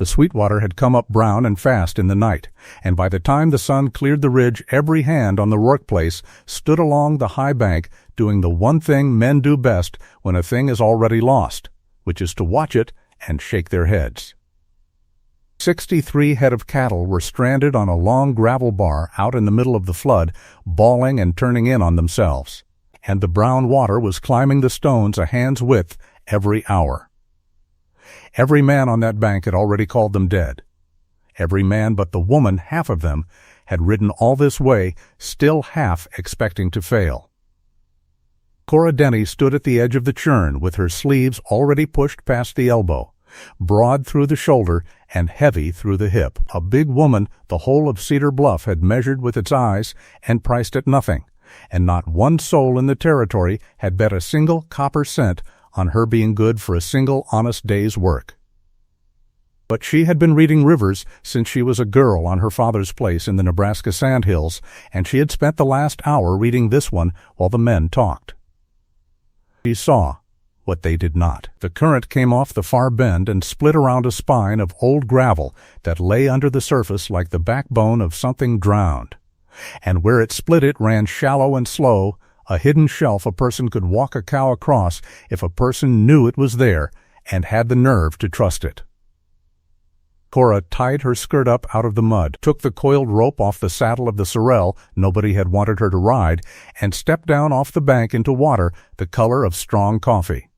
The Sweetwater had come up brown and fast in the night, and by the time the sun cleared the ridge, every hand on the Rourke place stood along the high bank doing the one thing men do best when a thing is already lost, which is to watch it and shake their heads. 63 head of cattle were stranded on a long gravel bar out in the middle of the flood, bawling and turning in on themselves, and the brown water was climbing the stones a hand's width every hour. Every man on that bank had already called them dead. Every man but the woman, half of them, had ridden all this way, still half expecting to fail. Cora Denny stood at the edge of the churn with her sleeves already pushed past the elbow, broad through the shoulder and heavy through the hip. A big woman the whole of Cedar Bluff had measured with its eyes and priced at nothing, and not one soul in the territory had bet a single copper cent on her being good for a single honest day's work. But she had been reading Rivers since she was a girl on her father's place in the Nebraska sandhills, and she had spent the last hour reading this one while the men talked. She saw what they did not. The current came off the far bend and split around a spine of old gravel that lay under the surface like the backbone of something drowned. And where it split it ran shallow and slow, a hidden shelf a person could walk a cow across if a person knew it was there and had the nerve to trust it. Cora tied her skirt up out of the mud, took the coiled rope off the saddle of the sorrel nobody had wanted her to ride, and stepped down off the bank into water the color of strong coffee.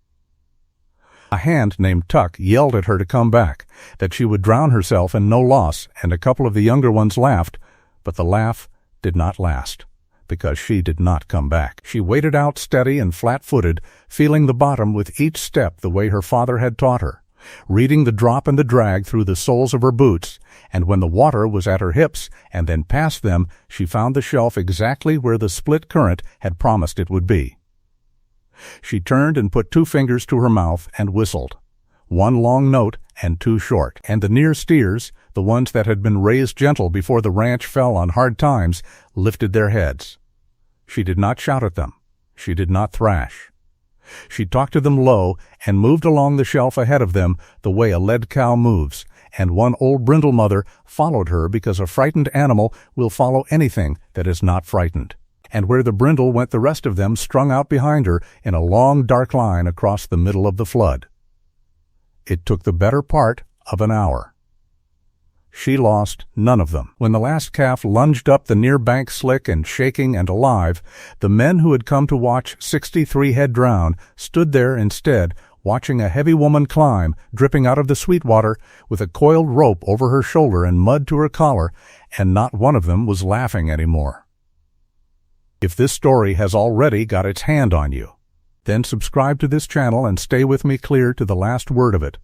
A hand named Tuck yelled at her to come back, that she would drown herself and no loss, and a couple of the younger ones laughed, but the laugh did not last, because she did not come back. She waded out steady and flat-footed, feeling the bottom with each step the way her father had taught her, reading the drop and the drag through the soles of her boots, and when the water was at her hips and then past them, she found the shelf exactly where the split current had promised it would be. She turned and put 2 fingers to her mouth and whistled, 1 long note and 2 short, and the near steers, the ones that had been raised gentle before the ranch fell on hard times, lifted their heads. She did not shout at them. She did not thrash. She talked to them low and moved along the shelf ahead of them the way a led cow moves, and one old brindle mother followed her because a frightened animal will follow anything that is not frightened. And where the brindle went the rest of them strung out behind her in a long dark line across the middle of the flood. It took the better part of an hour. She lost none of them. When the last calf lunged up the near bank slick and shaking and alive, the men who had come to watch 63 head drown stood there instead, watching a heavy woman climb, dripping out of the Sweetwater, with a coiled rope over her shoulder and mud to her collar, and not one of them was laughing anymore. If this story has already got its hand on you, then subscribe to this channel and stay with me clear to the last word of it,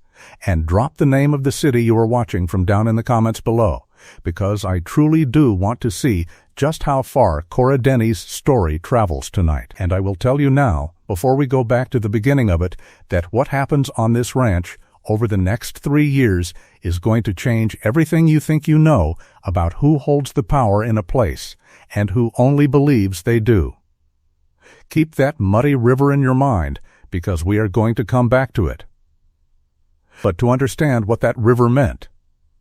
and drop the name of the city you are watching from down in the comments below, because I truly do want to see just how far Cora Denny's story travels tonight. And I will tell you now, before we go back to the beginning of it, that what happens on this ranch over the next 3 years is going to change everything you think you know about who holds the power in a place and who only believes they do. Keep that muddy river in your mind, because we are going to come back to it. But to understand what that river meant,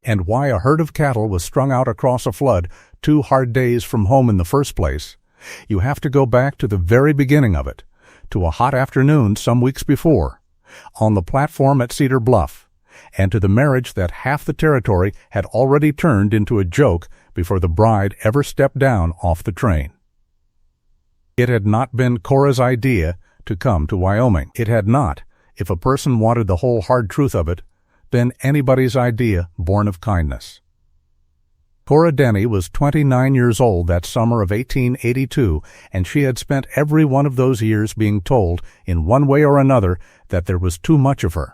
and why a herd of cattle was strung out across a flood 2 hard days from home in the first place, you have to go back to the very beginning of it, to a hot afternoon some weeks before, on the platform at Cedar Bluff, and to the marriage that half the territory had already turned into a joke before the bride ever stepped down off the train. It had not been Cora's idea to come to Wyoming. It had not, if a person wanted the whole hard truth of it, been anybody's idea born of kindness. Cora Denny was 29 years old that summer of 1882, and she had spent every one of those years being told, in one way or another, that there was too much of her.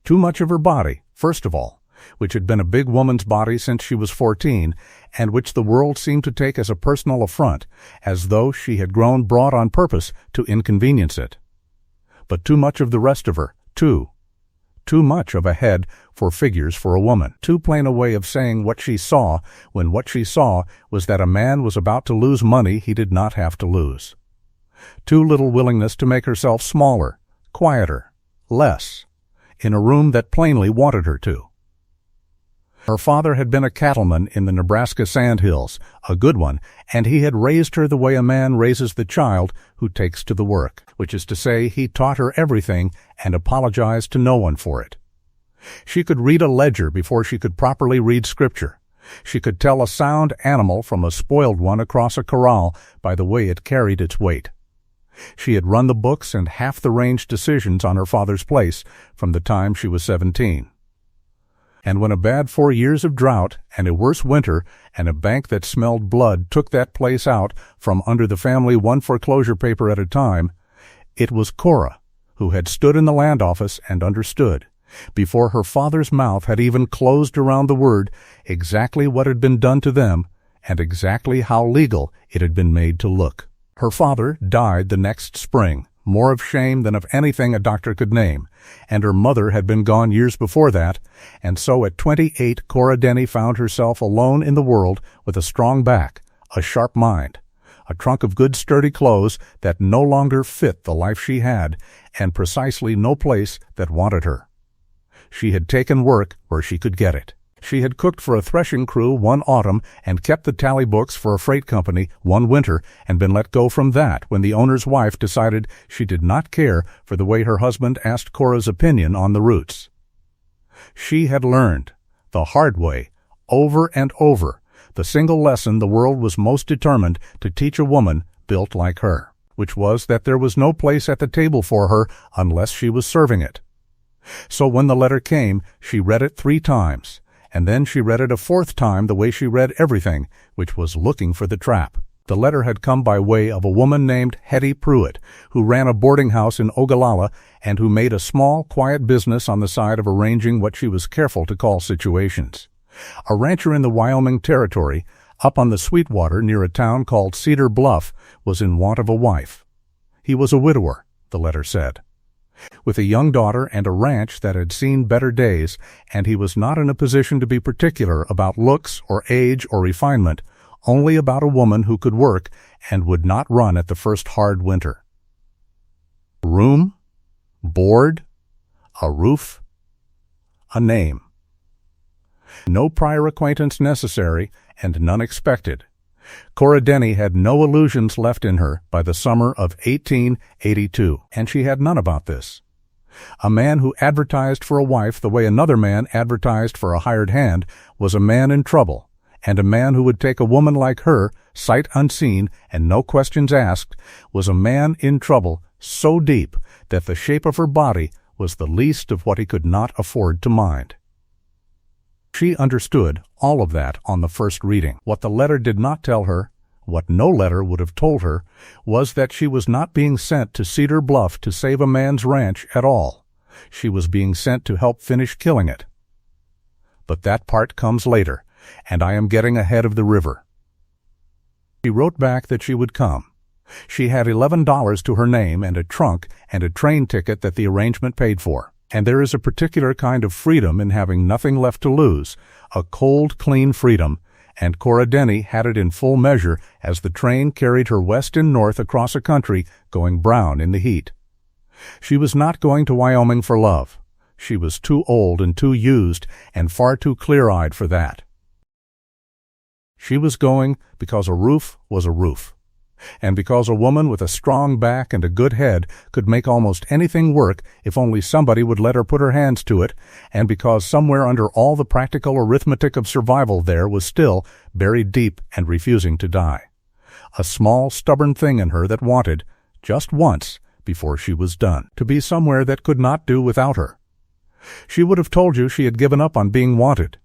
Too much of her body, first of all, which had been a big woman's body since she was 14, and which the world seemed to take as a personal affront, as though she had grown broad on purpose to inconvenience it. But too much of the rest of her, too. Too much of a head for figures for a woman. Too plain a way of saying what she saw, when what she saw was that a man was about to lose money he did not have to lose. Too little willingness to make herself smaller, quieter, less, in a room that plainly wanted her to. Her father had been a cattleman in the Nebraska sandhills, a good one, and he had raised her the way a man raises the child who takes to the work, which is to say, he taught her everything and apologized to no one for it. She could read a ledger before she could properly read Scripture. She could tell a sound animal from a spoiled one across a corral by the way it carried its weight. She had run the books and half the range decisions on her father's place from the time she was 17. And when a bad 4 years of drought and a worse winter and a bank that smelled blood took that place out from under the family one foreclosure paper at a time, it was Cora who had stood in the land office and understood, before her father's mouth had even closed around the word, exactly what had been done to them and exactly how legal it had been made to look. Her father died the next spring, more of shame than of anything a doctor could name, and her mother had been gone years before that, and so at 28 Cora Denny found herself alone in the world with a strong back, a sharp mind, a trunk of good sturdy clothes that no longer fit the life she had, and precisely no place that wanted her. She had taken work where she could get it. She had cooked for a threshing crew one autumn and kept the tally books for a freight company one winter and been let go from that when the owner's wife decided she did not care for the way her husband asked Cora's opinion on the roots. She had learned, the hard way, over and over, the single lesson the world was most determined to teach a woman built like her, which was that there was no place at the table for her unless she was serving it. So when the letter came, she read it 3 times. And then she read it a 4th time the way she read everything, which was looking for the trap. The letter had come by way of a woman named Hetty Pruitt, who ran a boarding house in Ogallala and who made a small, quiet business on the side of arranging what she was careful to call situations. A rancher in the Wyoming Territory, up on the Sweetwater near a town called Cedar Bluff, was in want of a wife. He was a widower, the letter said, with a young daughter and a ranch that had seen better days, and he was not in a position to be particular about looks or age or refinement, only about a woman who could work and would not run at the first hard winter. Room, board, a roof, a name. No prior acquaintance necessary and none expected. Cora Denny had no illusions left in her by the summer of 1882, and she had none about this. A man who advertised for a wife the way another man advertised for a hired hand was a man in trouble, and a man who would take a woman like her, sight unseen and no questions asked, was a man in trouble so deep that the shape of her body was the least of what he could not afford to mind. She understood all of that on the first reading. What the letter did not tell her, what no letter would have told her, was that she was not being sent to Cedar Bluff to save a man's ranch at all. She was being sent to help finish killing it. But that part comes later, and I am getting ahead of the river. She wrote back that she would come. She had $11 to her name and a trunk and a train ticket that the arrangement paid for. And there is a particular kind of freedom in having nothing left to lose, a cold, clean freedom, and Cora Denny had it in full measure as the train carried her west and north across a country going brown in the heat. She was not going to Wyoming for love. She was too old and too used and far too clear-eyed for that. She was going because a roof was a roof, and because a woman with a strong back and a good head could make almost anything work if only somebody would let her put her hands to it, and because somewhere under all the practical arithmetic of survival there was still, buried deep and refusing to die, a small, stubborn thing in her that wanted, just once before she was done, to be somewhere that could not do without her. She would have told you she had given up on being wanted.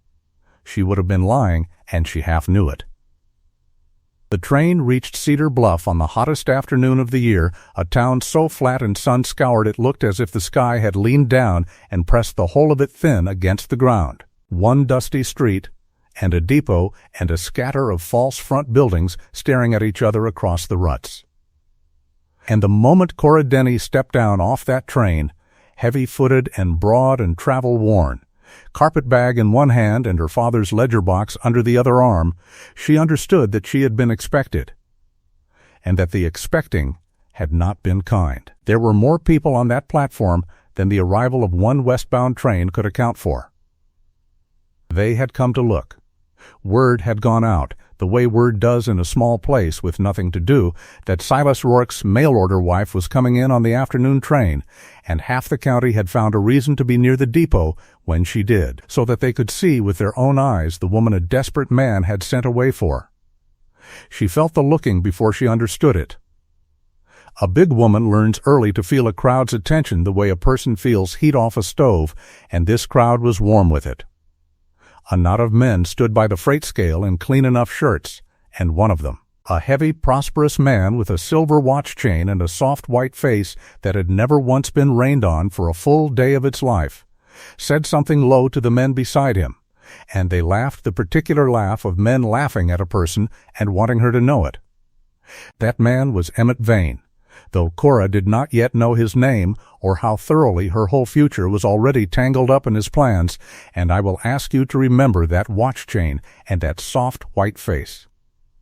She would have been lying, and she half knew it. The train reached Cedar Bluff on the hottest afternoon of the year, a town so flat and sun-scoured it looked as if the sky had leaned down and pressed the whole of it thin against the ground. One dusty street, and a depot, and a scatter of false front buildings staring at each other across the ruts. And the moment Cora Denny stepped down off that train, heavy-footed and broad and travel-worn, carpet-bag in one hand and her father's ledger box under the other arm, she understood that she had been expected, and that the expecting had not been kind. There were more people on that platform than the arrival of one westbound train could account for. They had come to look. Word had gone out, the way word does in a small place with nothing to do, that Silas Rourke's mail-order wife was coming in on the afternoon train, and half the county had found a reason to be near the depot when she did, so that they could see with their own eyes the woman a desperate man had sent away for. She felt the looking before she understood it. A big woman learns early to feel a crowd's attention the way a person feels heat off a stove, and this crowd was warm with it. A knot of men stood by the freight scale in clean enough shirts, and one of them, a heavy, prosperous man with a silver watch chain and a soft white face that had never once been rained on for a full day of its life, said something low to the men beside him, and they laughed the particular laugh of men laughing at a person and wanting her to know it. That man was Emmett Vane, though Cora did not yet know his name or how thoroughly her whole future was already tangled up in his plans, and I will ask you to remember that watch chain and that soft white face,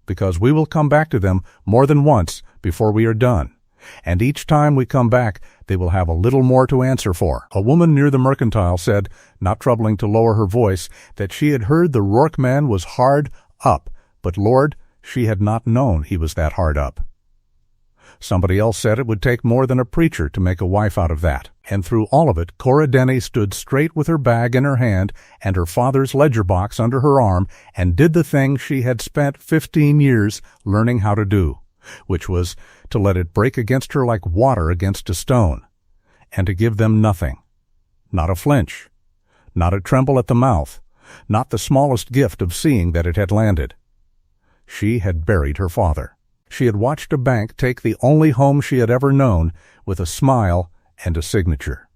because we will come back to them more than once before we are done, and each time we come back they will have a little more to answer for. A woman near the mercantile said, not troubling to lower her voice, that she had heard the Rourke man was hard up, but Lord, she had not known he was that hard up. Somebody else said it would take more than a preacher to make a wife out of that. And through all of it, Cora Denny stood straight with her bag in her hand and her father's ledger box under her arm and did the thing she had spent 15 years learning how to do, which was to let it break against her like water against a stone, and to give them nothing. Not a flinch, not a tremble at the mouth, not the smallest gift of seeing that it had landed. She had buried her father. She had watched a bank take the only home she had ever known with a smile and a signature.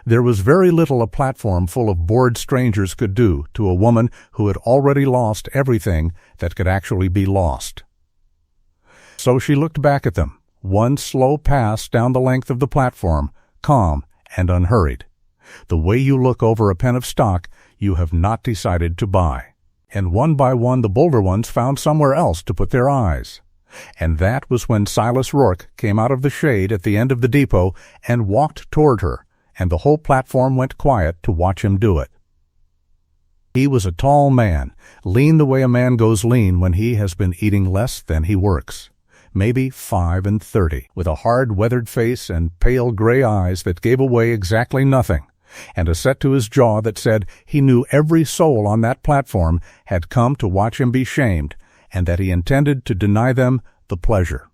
There was very little a platform full of bored strangers could do to a woman who had already lost everything that could actually be lost. So she looked back at them, one slow pass down the length of the platform, calm and unhurried, the way you look over a pen of stock you have not decided to buy. And one by one the bolder ones found somewhere else to put their eyes. And that was when Silas Rourke came out of the shade at the end of the depot and walked toward her, and the whole platform went quiet to watch him do it. He was a tall man, lean the way a man goes lean when he has been eating less than he works, maybe 35, with a hard, weathered face and pale gray eyes that gave away exactly nothing, and a set to his jaw that said he knew every soul on that platform had come to watch him be shamed, and that he intended to deny them the pleasure.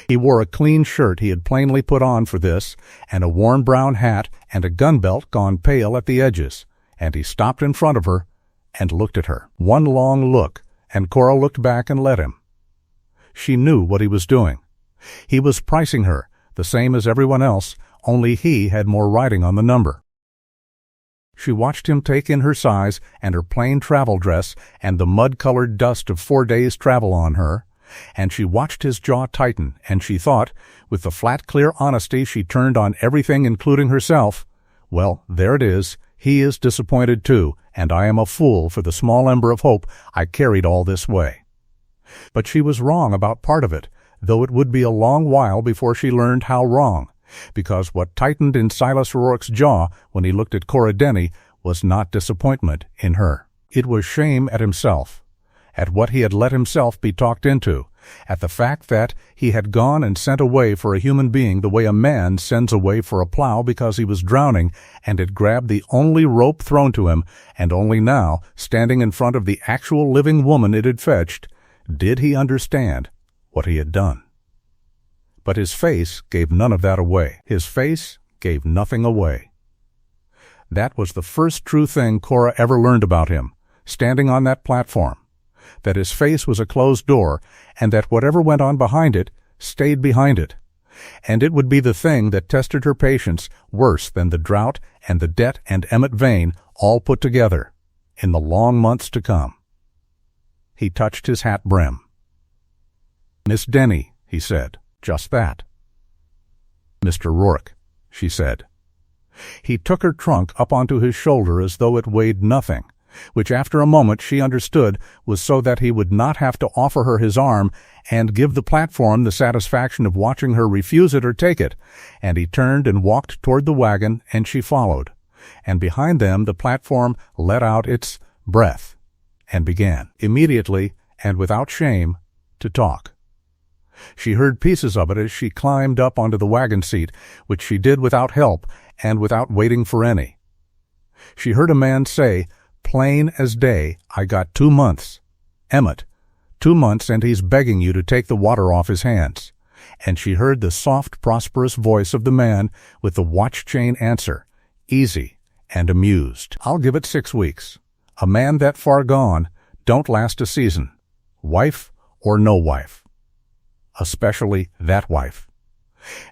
He wore a clean shirt he had plainly put on for this, and a worn brown hat and a gun belt gone pale at the edges, and he stopped in front of her and looked at her. One long look, and Cora looked back and let him. She knew what he was doing. He was pricing her, the same as everyone else, only he had more writing on the number. She watched him take in her size and her plain travel dress and the mud-colored dust of 4 days' travel on her, and she watched his jaw tighten, and she thought, with the flat, clear honesty she turned on everything including herself, well, there it is, he is disappointed too, and I am a fool for the small ember of hope I carried all this way. But she was wrong about part of it, though it would be a long while before she learned how wrong, because what tightened in Silas Rourke's jaw when he looked at Cora Denny was not disappointment in her. It was shame at himself, at what he had let himself be talked into, at the fact that he had gone and sent away for a human being the way a man sends away for a plow because he was drowning and had grabbed the only rope thrown to him, and only now, standing in front of the actual living woman it had fetched, did he understand what he had done. But his face gave none of that away. His face gave nothing away. That was the first true thing Cora ever learned about him, standing on that platform, that his face was a closed door, and that whatever went on behind it stayed behind it. And it would be the thing that tested her patience worse than the drought and the debt and Emmett Vane all put together in the long months to come. He touched his hat brim. "Miss Denny," he said. Just that. "Mr. Rourke," she said. He took her trunk up onto his shoulder as though it weighed nothing, which after a moment she understood was so that he would not have to offer her his arm and give the platform the satisfaction of watching her refuse it or take it, and he turned and walked toward the wagon, and she followed, and behind them the platform let out its breath and began, immediately and without shame, to talk. She heard pieces of it as she climbed up onto the wagon seat, which she did without help and without waiting for any. She heard a man say, plain as day, "I got 2 months. Emmett, 2 months, and he's begging you to take the water off his hands." And she heard the soft, prosperous voice of the man with the watch chain answer, easy and amused. "I'll give it 6 weeks. A man that far gone don't last a season, wife or no wife. Especially that wife."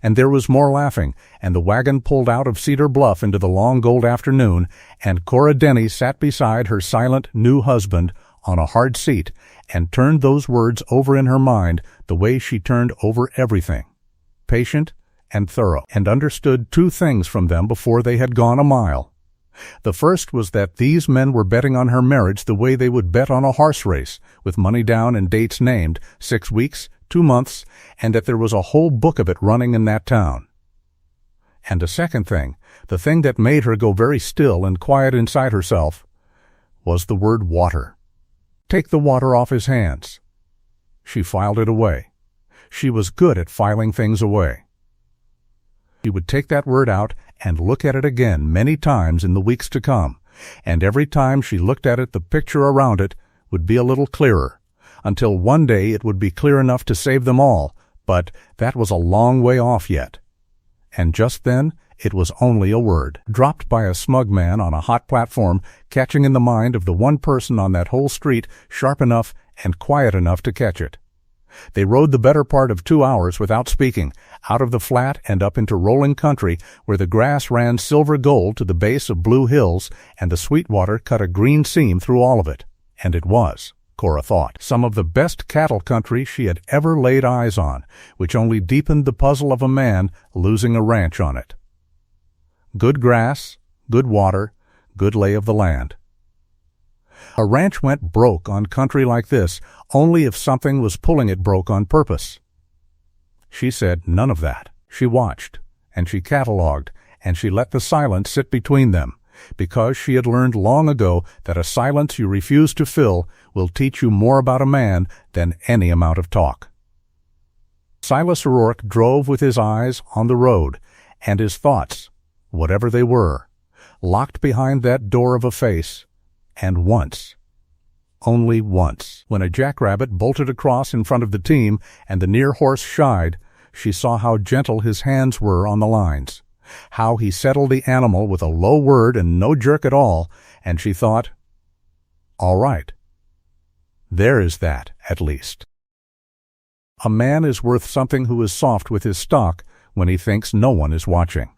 And there was more laughing, and the wagon pulled out of Cedar Bluff into the long gold afternoon, and Cora Denny sat beside her silent new husband on a hard seat and turned those words over in her mind the way she turned over everything, patient and thorough, and understood 2 things from them before they had gone a mile. The first was that these men were betting on her marriage the way they would bet on a horse race, with money down and dates named, 6 weeks, 2 months, and that there was a whole book of it running in that town. And a second thing, the thing that made her go very still and quiet inside herself, was the word water. Take the water off his hands. She filed it away. She was good at filing things away. She would take that word out and look at it again many times in the weeks to come, and every time she looked at it the picture around it would be a little clearer, until one day it would be clear enough to save them all, but that was a long way off yet. And just then it was only a word, dropped by a smug man on a hot platform, catching in the mind of the one person on that whole street sharp enough and quiet enough to catch it. They rode the better part of 2 hours without speaking, out of the flat and up into rolling country where the grass ran silver gold to the base of blue hills and the Sweetwater cut a green seam through all of it. And it was, Cora thought, some of the best cattle country she had ever laid eyes on, which only deepened the puzzle of a man losing a ranch on it. Good grass, good water, good lay of the land. A ranch went broke on country like this only if something was pulling it broke on purpose. She said none of that. She watched, and she catalogued, and she let the silence sit between them, because she had learned long ago that a silence you refuse to fill will teach you more about a man than any amount of talk. Silas O'Rourke drove with his eyes on the road, and his thoughts, whatever they were, locked behind that door of a face, and once, only once, when a jackrabbit bolted across in front of the team and the near horse shied, she saw how gentle his hands were on the lines, how he settled the animal with a low word and no jerk at all, and she thought, all right, there is that, at least. A man is worth something who is soft with his stock when he thinks no one is watching.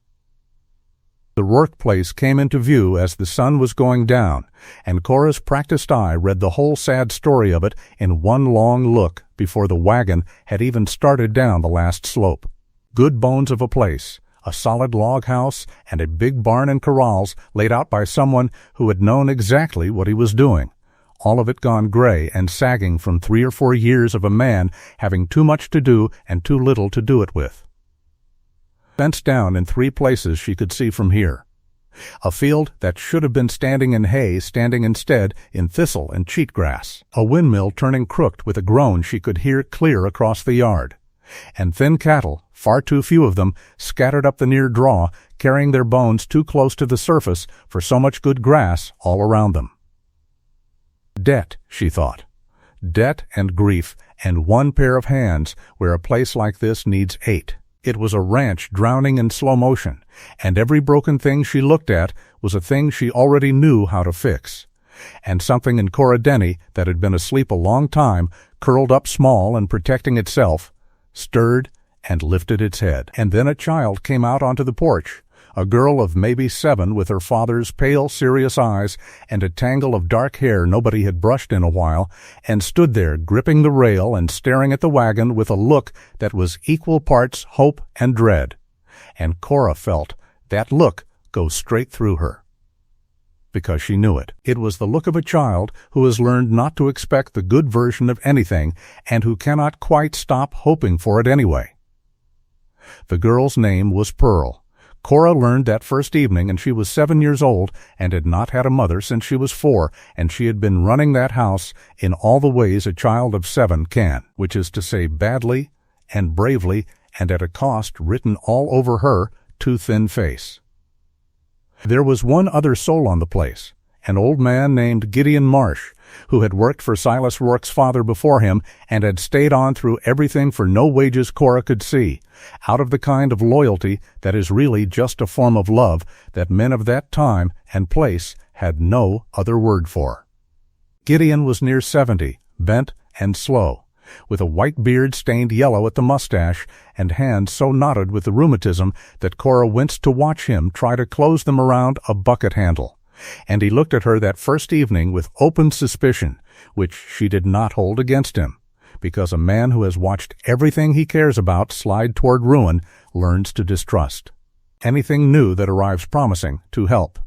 The Rourke place came into view as the sun was going down, and Cora's practiced eye read the whole sad story of it in one long look before the wagon had even started down the last slope. Good bones of a place, a solid log house, and a big barn and corrals laid out by someone who had known exactly what he was doing, all of it gone gray and sagging from 3 or 4 years of a man having too much to do and too little to do it with. Fenced down in 3 places she could see from here. A field that should have been standing in hay standing instead in thistle and cheat grass. A windmill turning crooked with a groan she could hear clear across the yard. And thin cattle, far too few of them, scattered up the near draw, carrying their bones too close to the surface for so much good grass all around them. Debt, she thought. Debt and grief and 1 pair of hands where a place like this needs 8. It was a ranch drowning in slow motion, and every broken thing she looked at was a thing she already knew how to fix. And something in Cora Denny that had been asleep a long time, curled up small and protecting itself, stirred and lifted its head. And then a child came out onto the porch, a girl of maybe 7 with her father's pale, serious eyes and a tangle of dark hair nobody had brushed in a while, and stood there gripping the rail and staring at the wagon with a look that was equal parts hope and dread. And Cora felt that look go straight through her. Because she knew it. It was the look of a child who has learned not to expect the good version of anything and who cannot quite stop hoping for it anyway. The girl's name was Pearl. Cora learned that first evening, and she was 7 years old and had not had a mother since she was 4, and she had been running that house in all the ways a child of 7 can, which is to say badly and bravely and at a cost written all over her too-thin face. There was one other soul on the place, an old man named Gideon Marsh, who had worked for Silas Rourke's father before him and had stayed on through everything for no wages Cora could see, out of the kind of loyalty that is really just a form of love that men of that time and place had no other word for. Gideon was near 70, bent and slow, with a white beard stained yellow at the mustache and hands so knotted with the rheumatism that Cora winced to watch him try to close them around a bucket handle. And he looked at her that first evening with open suspicion, which she did not hold against him, because a man who has watched everything he cares about slide toward ruin learns to distrust anything new that arrives promising to help.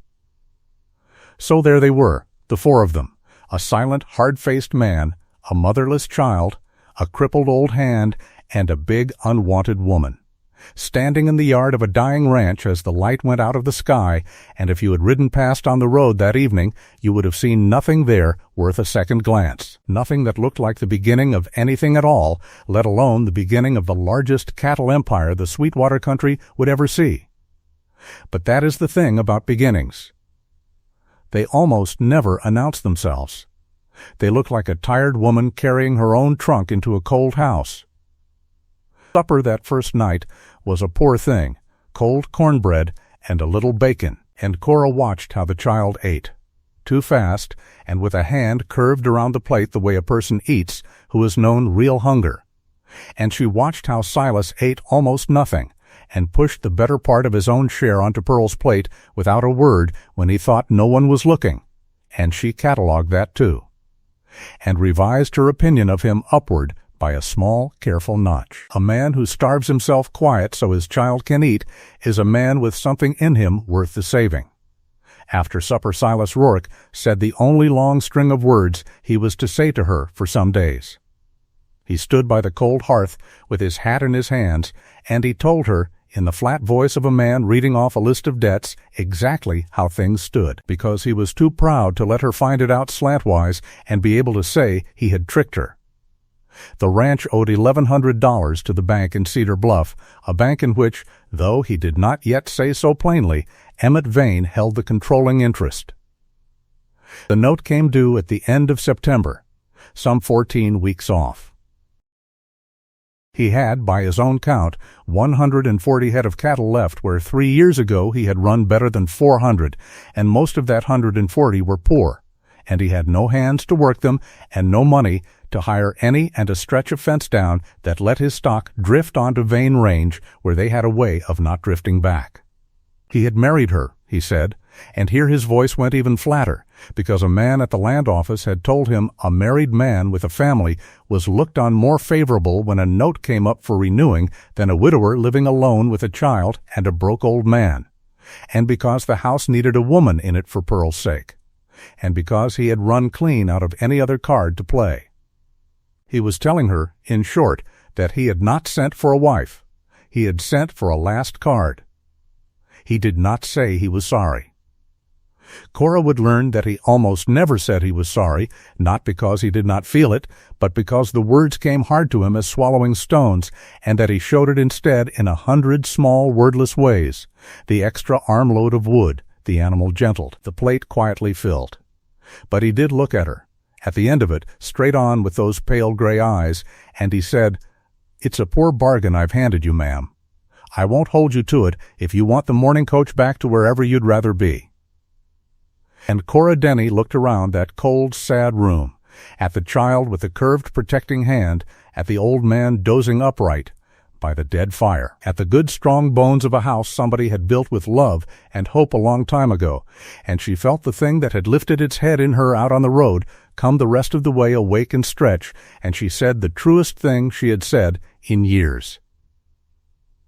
So there they were, the 4 of them, a silent, hard-faced man, a motherless child, a crippled old hand, and a big, unwanted woman, standing in the yard of a dying ranch as the light went out of the sky, and if you had ridden past on the road that evening, you would have seen nothing there worth a second glance, nothing that looked like the beginning of anything at all, let alone the beginning of the largest cattle empire the Sweetwater country would ever see. But that is the thing about beginnings. They almost never announce themselves. They look like a tired woman carrying her own trunk into a cold house. Supper that first night was a poor thing, cold cornbread and a little bacon, and Cora watched how the child ate, too fast and with a hand curved around the plate the way a person eats who has known real hunger. And she watched how Silas ate almost nothing and pushed the better part of his own share onto Pearl's plate without a word when he thought no one was looking, and she catalogued that too, and revised her opinion of him upward by a small, careful notch. A man who starves himself quiet so his child can eat is a man with something in him worth the saving. After supper, Silas Rourke said the only long string of words he was to say to her for some days. He stood by the cold hearth with his hat in his hands, and he told her, in the flat voice of a man reading off a list of debts, exactly how things stood, because he was too proud to let her find it out slantwise and be able to say he had tricked her. The ranch owed $1,100 to the bank in Cedar Bluff, a bank in which, though he did not yet say so plainly, Emmett Vane held the controlling interest. The note came due at the end of September, some 14 weeks off. He had, by his own count, 140 head of cattle left where 3 years ago he had run better than 400, and most of that 140 were poor, and he had no hands to work them and no money to hire any and a stretch of fence down that let his stock drift onto Vane Range where they had a way of not drifting back. He had married her, he said, and here his voice went even flatter, because a man at the land office had told him a married man with a family was looked on more favorable when a note came up for renewing than a widower living alone with a child and a broke old man, and because the house needed a woman in it for Pearl's sake, and because he had run clean out of any other card to play. He was telling her, in short, that he had not sent for a wife. He had sent for a last card. He did not say he was sorry. Cora would learn that he almost never said he was sorry, not because he did not feel it, but because the words came hard to him as swallowing stones, and that he showed it instead in 100 small, wordless ways. The extra armload of wood, the animal gentled, the plate quietly filled. But he did look at her, at the end of it, straight on with those pale gray eyes, and he said, "It's a poor bargain I've handed you, ma'am. I won't hold you to it if you want the morning coach back to wherever you'd rather be." And Cora Denny looked around that cold, sad room, at the child with the curved protecting hand, at the old man dozing upright by the dead fire, at the good strong bones of a house somebody had built with love and hope a long time ago, and she felt the thing that had lifted its head in her out on the road come the rest of the way awake and stretch, and she said the truest thing she had said in years.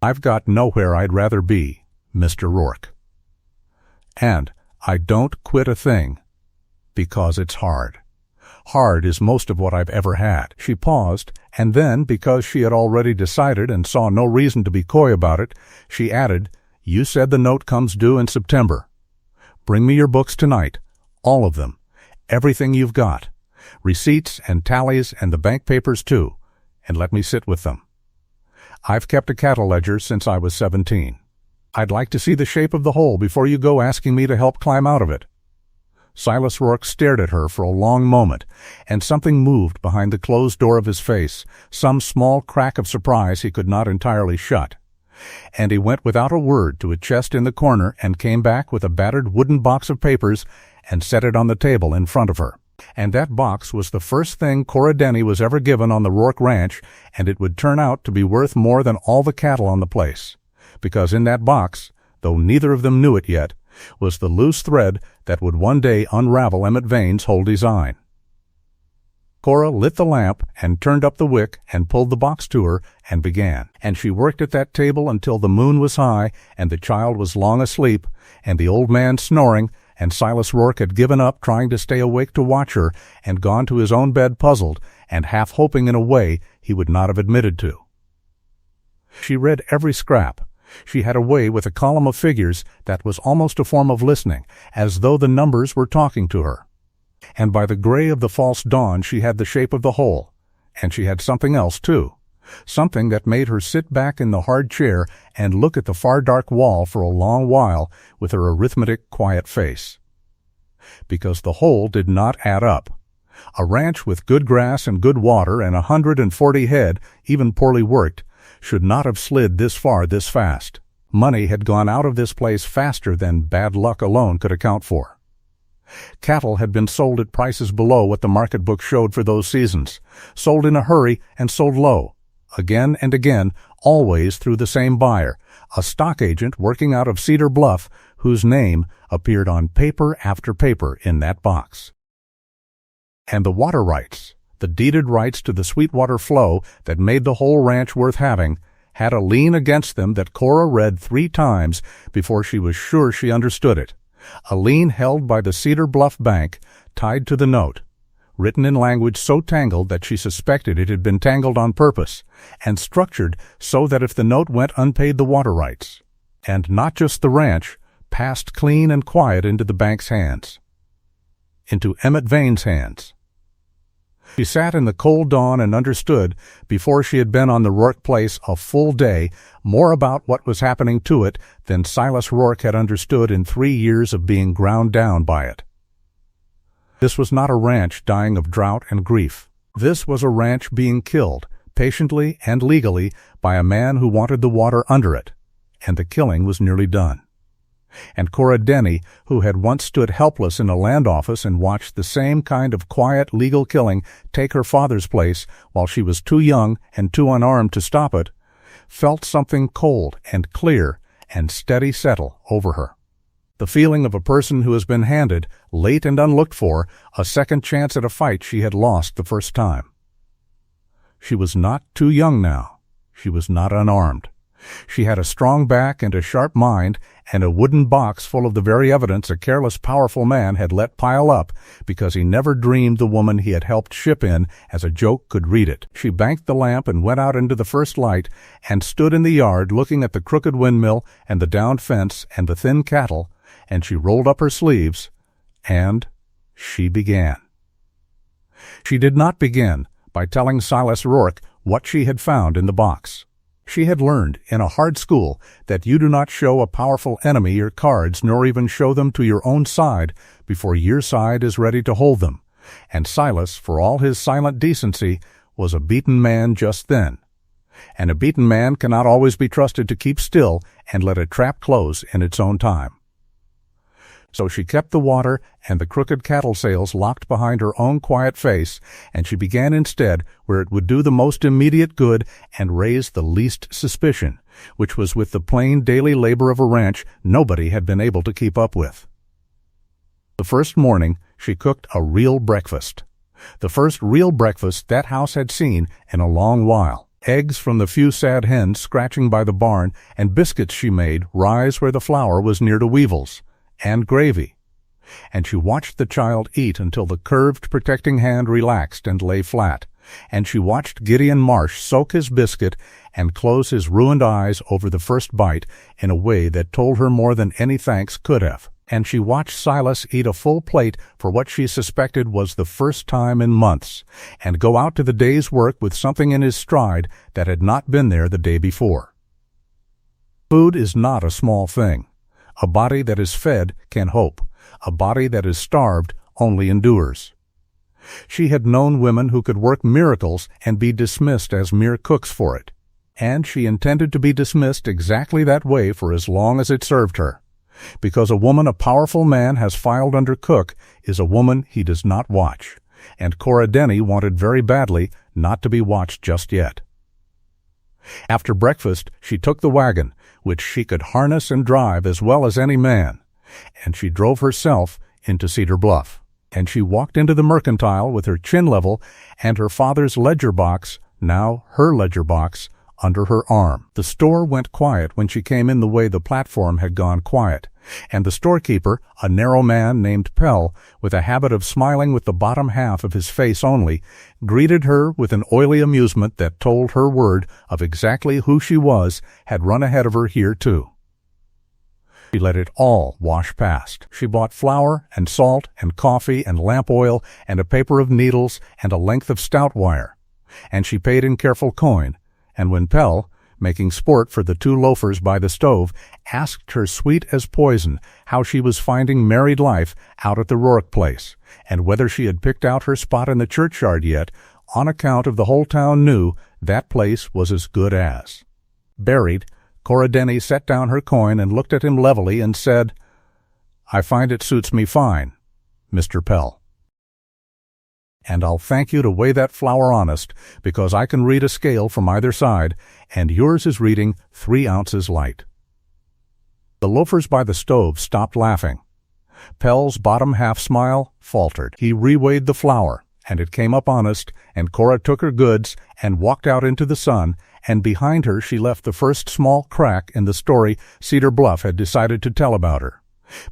"I've got nowhere I'd rather be, Mr. Rourke. And I don't quit a thing because it's hard. Hard is most of what I've ever had." She paused, and then, because she had already decided and saw no reason to be coy about it, she added, You said the note comes due in September. Bring me your books tonight, all of them, everything you've got, receipts and tallies and the bank papers too, and let me sit with them. I've kept a cattle ledger since I was 17. I'd like to see the shape of the hole before you go asking me to help climb out of it." Silas Rourke stared at her for a long moment, and something moved behind the closed door of his face, some small crack of surprise he could not entirely shut. And he went without a word to a chest in the corner and came back with a battered wooden box of papers and set it on the table in front of her. And that box was the first thing Cora Denny was ever given on the Rourke ranch, and it would turn out to be worth more than all the cattle on the place. Because in that box, though neither of them knew it yet, was the loose thread that would one day unravel Emmett Vane's whole design. Cora lit the lamp and turned up the wick and pulled the box to her and began. And she worked at that table until the moon was high and the child was long asleep and the old man snoring, and Silas Rourke had given up trying to stay awake to watch her and gone to his own bed puzzled and half hoping in a way he would not have admitted to. She read every scrap. She had a way with a column of figures that was almost a form of listening, as though the numbers were talking to her. And by the gray of the false dawn she had the shape of the hole, and she had something else too, something that made her sit back in the hard chair and look at the far dark wall for a long while with her arithmetic quiet face. Because the hole did not add up. A ranch with good grass and good water and 140 head, even poorly worked, should not have slid this far this fast. Money had gone out of this place faster than bad luck alone could account for. Cattle had been sold at prices below what the market book showed for those seasons, sold in a hurry and sold low, again and again, always through the same buyer, a stock agent working out of Cedar Bluff, whose name appeared on paper after paper in that box. And the water rights, the deeded rights to the Sweetwater flow that made the whole ranch worth having, had a lien against them that Cora read 3 times before she was sure she understood it. A lien held by the Cedar Bluff Bank, tied to the note, written in language so tangled that she suspected it had been tangled on purpose, and structured so that if the note went unpaid the water rights, and not just the ranch, passed clean and quiet into the bank's hands. Into Emmett Vane's hands. She sat in the cold dawn and understood, before she had been on the Rourke place a full day, more about what was happening to it than Silas Rourke had understood in 3 years of being ground down by it. This was not a ranch dying of drought and grief. This was a ranch being killed, patiently and legally, by a man who wanted the water under it, and the killing was nearly done. And Cora Denny, who had once stood helpless in a land office and watched the same kind of quiet legal killing take her father's place while she was too young and too unarmed to stop it, felt something cold and clear and steady settle over her. The feeling of a person who has been handed, late and unlooked for, a second chance at a fight she had lost the first time. She was not too young now. She was not unarmed. She had a strong back and a sharp mind, and a wooden box full of the very evidence a careless, powerful man had let pile up because he never dreamed the woman he had helped ship in as a joke could read it. She banked the lamp and went out into the first light and stood in the yard looking at the crooked windmill and the downed fence and the thin cattle, and she rolled up her sleeves, and she began. She did not begin by telling Silas Rourke what she had found in the box. She had learned in a hard school that you do not show a powerful enemy your cards nor even show them to your own side before your side is ready to hold them, and Silas, for all his silent decency, was a beaten man just then. And a beaten man cannot always be trusted to keep still and let a trap close in its own time. So she kept the water and the crooked cattle sales locked behind her own quiet face, and she began instead where it would do the most immediate good and raise the least suspicion, which was with the plain daily labor of a ranch nobody had been able to keep up with. The first morning she cooked a real breakfast. The first real breakfast that house had seen in a long while. Eggs from the few sad hens scratching by the barn, and biscuits she made rise where the flour was near to weevils, and gravy. And she watched the child eat until the curved, protecting hand relaxed and lay flat, and she watched Gideon Marsh soak his biscuit and close his ruined eyes over the first bite in a way that told her more than any thanks could have. And she watched Silas eat a full plate for what she suspected was the first time in months, and go out to the day's work with something in his stride that had not been there the day before. Food is not a small thing. A body that is fed can hope. A body that is starved only endures. She had known women who could work miracles and be dismissed as mere cooks for it, and she intended to be dismissed exactly that way for as long as it served her. Because a woman a powerful man has filed under cook is a woman he does not watch, and Cora Denny wanted very badly not to be watched just yet. After breakfast, she took the wagon, which she could harness and drive as well as any man, and she drove herself into Cedar Bluff. And she walked into the mercantile with her chin level and her father's ledger box, now her ledger box, under her arm. The store went quiet when she came in the way the platform had gone quiet, and the storekeeper, a narrow man named Pell, with a habit of smiling with the bottom half of his face only, greeted her with an oily amusement that told her word of exactly who she was had run ahead of her here too. She let it all wash past. She bought flour and salt and coffee and lamp oil and a paper of needles and a length of stout wire, and she paid in careful coin. And when Pell, making sport for the two loafers by the stove, asked her sweet as poison how she was finding married life out at the Rourke place, and whether she had picked out her spot in the churchyard yet, on account of the whole town knew that place was as good as. Buried, Cora Denny set down her coin and looked at him levelly and said, "I find it suits me fine, Mr. Pell. And I'll thank you to weigh that flour honest, because I can read a scale from either side, and yours is reading 3 ounces light." The loafers by the stove stopped laughing. Pell's bottom half smile faltered. He reweighed the flour, and it came up honest, and Cora took her goods and walked out into the sun, and behind her she left the first small crack in the story Cedar Bluff had decided to tell about her.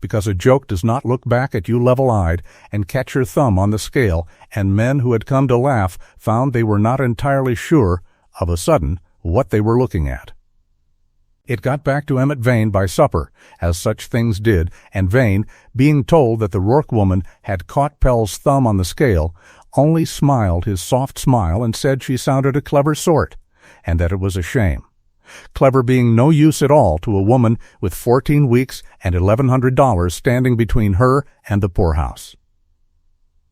Because a joke does not look back at you level-eyed and catch your thumb on the scale, and men who had come to laugh found they were not entirely sure, of a sudden, what they were looking at. It got back to Emmett Vane by supper, as such things did, and Vane, being told that the Rourke woman had caught Pell's thumb on the scale, only smiled his soft smile and said she sounded a clever sort, and that it was a shame. Clever being no use at all to a woman with 14 weeks and $1,100 standing between her and the poorhouse.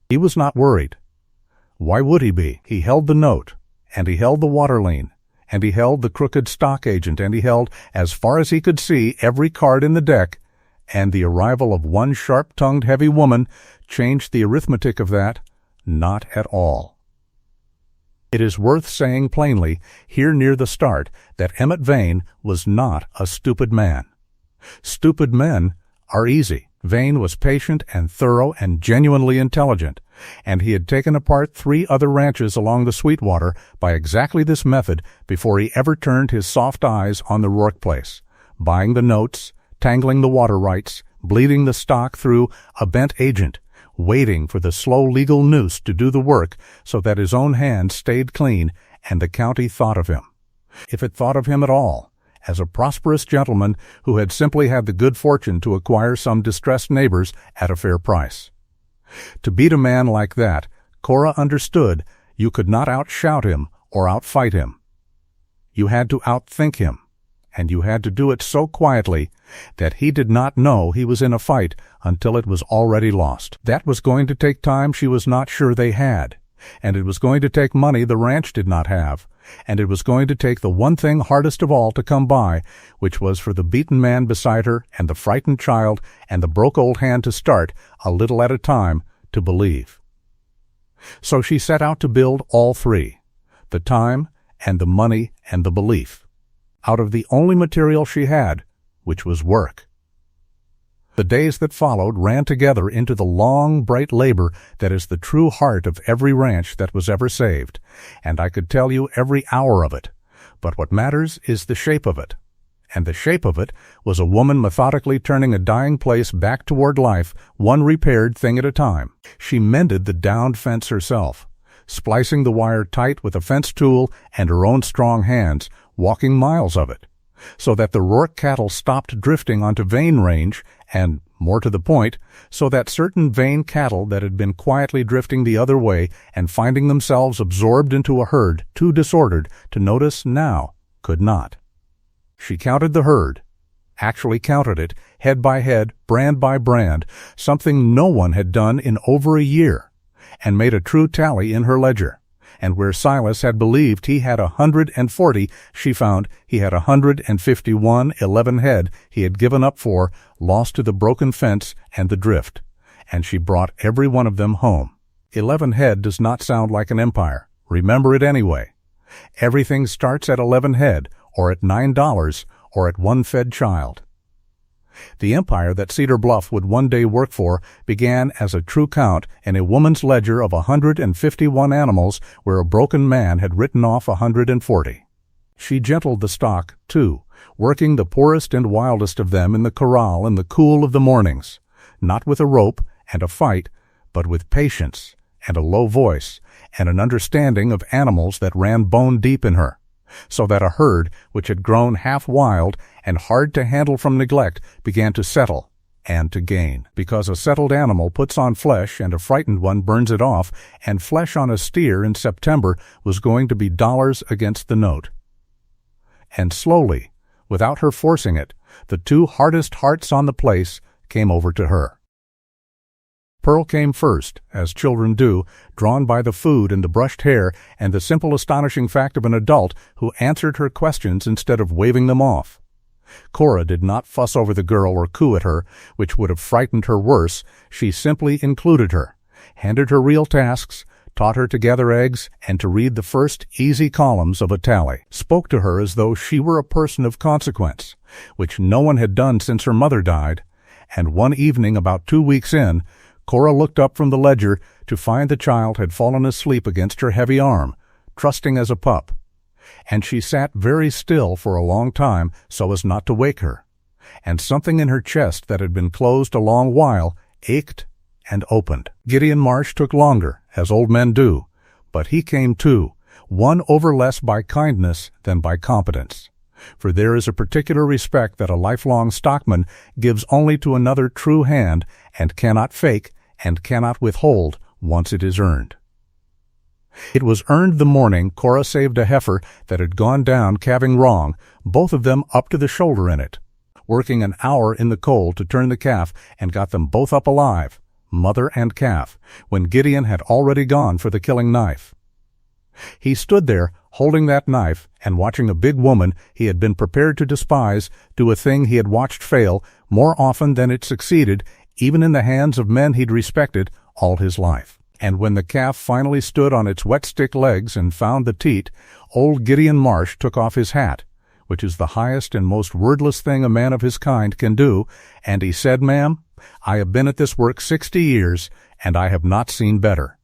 He was not worried. Why would he be? He held the note, and he held the water lien, and he held the crooked stock agent, and he held, as far as he could see, every card in the deck, and the arrival of one sharp-tongued heavy woman changed the arithmetic of that not at all. It is worth saying plainly, here near the start, that Emmett Vane was not a stupid man. Stupid men are easy. Vane was patient and thorough and genuinely intelligent, and he had taken apart 3 other ranches along the Sweetwater by exactly this method before he ever turned his soft eyes on the Rourke place, buying the notes, tangling the water rights, bleeding the stock through a bent agent, waiting for the slow legal noose to do the work so that his own hands stayed clean and the county thought of him, if it thought of him at all, as a prosperous gentleman who had simply had the good fortune to acquire some distressed neighbors at a fair price. To beat a man like that, Cora understood you could not outshout him or outfight him. You had to outthink him, and you had to do it so quietly that he did not know he was in a fight until it was already lost. That was going to take time she was not sure they had, and it was going to take money the ranch did not have, and it was going to take the one thing hardest of all to come by, which was for the beaten man beside her and the frightened child and the broke old hand to start, a little at a time, to believe. So she set out to build all 3, the time and the money and the belief, out of the only material she had, which was work. The days that followed ran together into the long, bright labor that is the true heart of every ranch that was ever saved, and I could tell you every hour of it. But what matters is the shape of it. And the shape of it was a woman methodically turning a dying place back toward life, one repaired thing at a time. She mended the downed fence herself, splicing the wire tight with a fence tool and her own strong hands, walking miles of it, so that the Rourke cattle stopped drifting onto vein range, and, more to the point, so that certain vein cattle that had been quietly drifting the other way and finding themselves absorbed into a herd too disordered to notice now could not. She counted the herd, actually counted it, head by head, brand by brand, something no one had done in over a year, and made a true tally in her ledger. And where Silas had believed he had 140, she found he had 151 11 head he had given up for, lost to the broken fence and the drift, and she brought every one of them home. 11 head does not sound like an empire. Remember it anyway. Everything starts at 11 head, or at $9, or at one fed child. The empire that Cedar Bluff would one day work for began as a true count in a woman's ledger of 151 animals where a broken man had written off 140. She gentled the stock, too, working the poorest and wildest of them in the corral in the cool of the mornings, not with a rope and a fight, but with patience and a low voice and an understanding of animals that ran bone deep in her, so that a herd which had grown half wild and hard to handle from neglect began to settle and to gain, because a settled animal puts on flesh and a frightened one burns it off, and flesh on a steer in September was going to be dollars against the note. And slowly, without her forcing it, the two hardest hearts on the place came over to her. Pearl came first, as children do, drawn by the food and the brushed hair and the simple astonishing fact of an adult who answered her questions instead of waving them off. Cora did not fuss over the girl or coo at her, which would have frightened her worse. She simply included her, handed her real tasks, taught her to gather eggs and to read the first easy columns of a tally, spoke to her as though she were a person of consequence, which no one had done since her mother died, and one evening about 2 weeks in, Cora looked up from the ledger to find the child had fallen asleep against her heavy arm, trusting as a pup, and she sat very still for a long time so as not to wake her, and something in her chest that had been closed a long while ached and opened. Gideon Marsh took longer, as old men do, but he came too, won over less by kindness than by competence. For there is a particular respect that a lifelong stockman gives only to another true hand, and cannot fake and cannot withhold once it is earned. It was earned the morning Cora saved a heifer that had gone down calving wrong, both of them up to the shoulder in it, working an hour in the cold to turn the calf, and got them both up alive, mother and calf, when Gideon had already gone for the killing knife. He stood there, holding that knife, and watching a big woman he had been prepared to despise do a thing he had watched fail more often than it succeeded, even in the hands of men he'd respected all his life. And when the calf finally stood on its wet-stick legs and found the teat, old Gideon Marsh took off his hat, which is the highest and most wordless thing a man of his kind can do, and he said, "Ma'am, I have been at this work 60 years, and I have not seen better.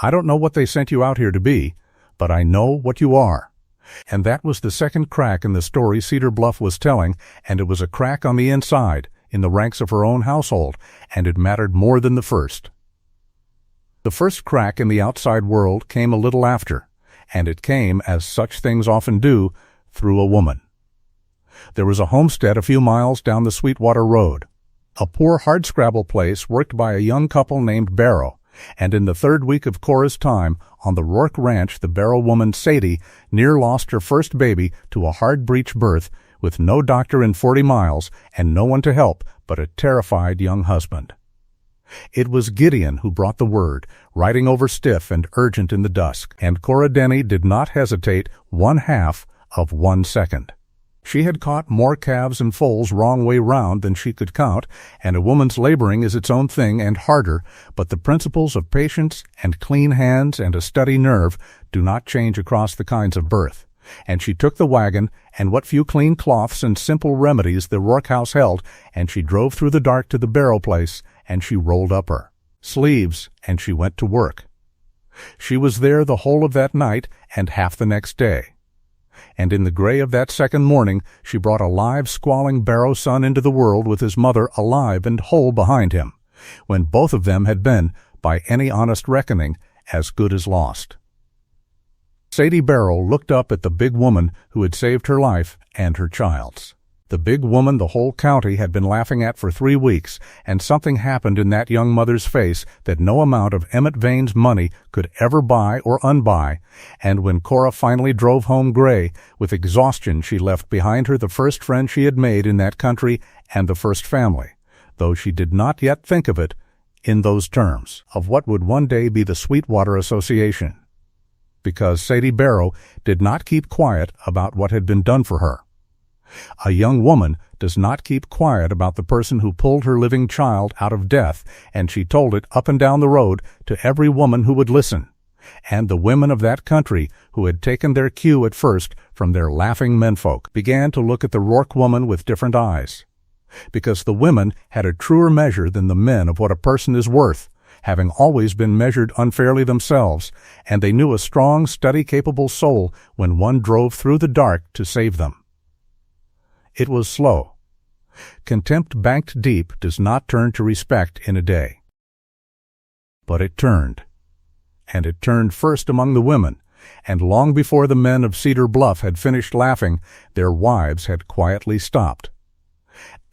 I don't know what they sent you out here to be, but I know what you are." And that was the second crack in the story Cedar Bluff was telling, and it was a crack on the inside, in the ranks of her own household, and it mattered more than the first. The first crack in the outside world came a little after, and it came, as such things often do, through a woman. There was a homestead a few miles down the Sweetwater Road, a poor hardscrabble place worked by a young couple named Barrow, and in the third week of Cora's time on the Rourke Ranch the Barrow woman Sadie near lost her first baby to a hard breech birth, with no doctor in 40 miles and no one to help but a terrified young husband. It was Gideon who brought the word, riding over stiff and urgent in the dusk, and Cora Denny did not hesitate 1/2 of 1 second. She had caught more calves and foals wrong way round than she could count, and a woman's laboring is its own thing and harder, but the principles of patience and clean hands and a steady nerve do not change across the kinds of birth. And she took the wagon and what few clean cloths and simple remedies the Rourke house held, and she drove through the dark to the Barrow place, and she rolled up her sleeves, and she went to work. She was there the whole of that night and half the next day. And in the gray of that second morning she brought a live, squalling Barrow son into the world with his mother alive and whole behind him, when both of them had been, by any honest reckoning, as good as lost. Sadie Barrow looked up at the big woman who had saved her life and her child's. The big woman the whole county had been laughing at for 3 weeks, and something happened in that young mother's face that no amount of Emmett Vane's money could ever buy or unbuy, and when Cora finally drove home gray, with exhaustion she left behind her the first friend she had made in that country and the first family, though she did not yet think of it in those terms, of what would one day be the Sweetwater Association. Because Sadie Barrow did not keep quiet about what had been done for her. A young woman does not keep quiet about the person who pulled her living child out of death, and she told it up and down the road to every woman who would listen, and the women of that country who had taken their cue at first from their laughing menfolk began to look at the Rourke woman with different eyes, because the women had a truer measure than the men of what a person is worth, having always been measured unfairly themselves, and they knew a strong, study-capable soul when one drove through the dark to save them. It was slow. Contempt banked deep does not turn to respect in a day. But it turned. And it turned first among the women, and long before the men of Cedar Bluff had finished laughing, their wives had quietly stopped.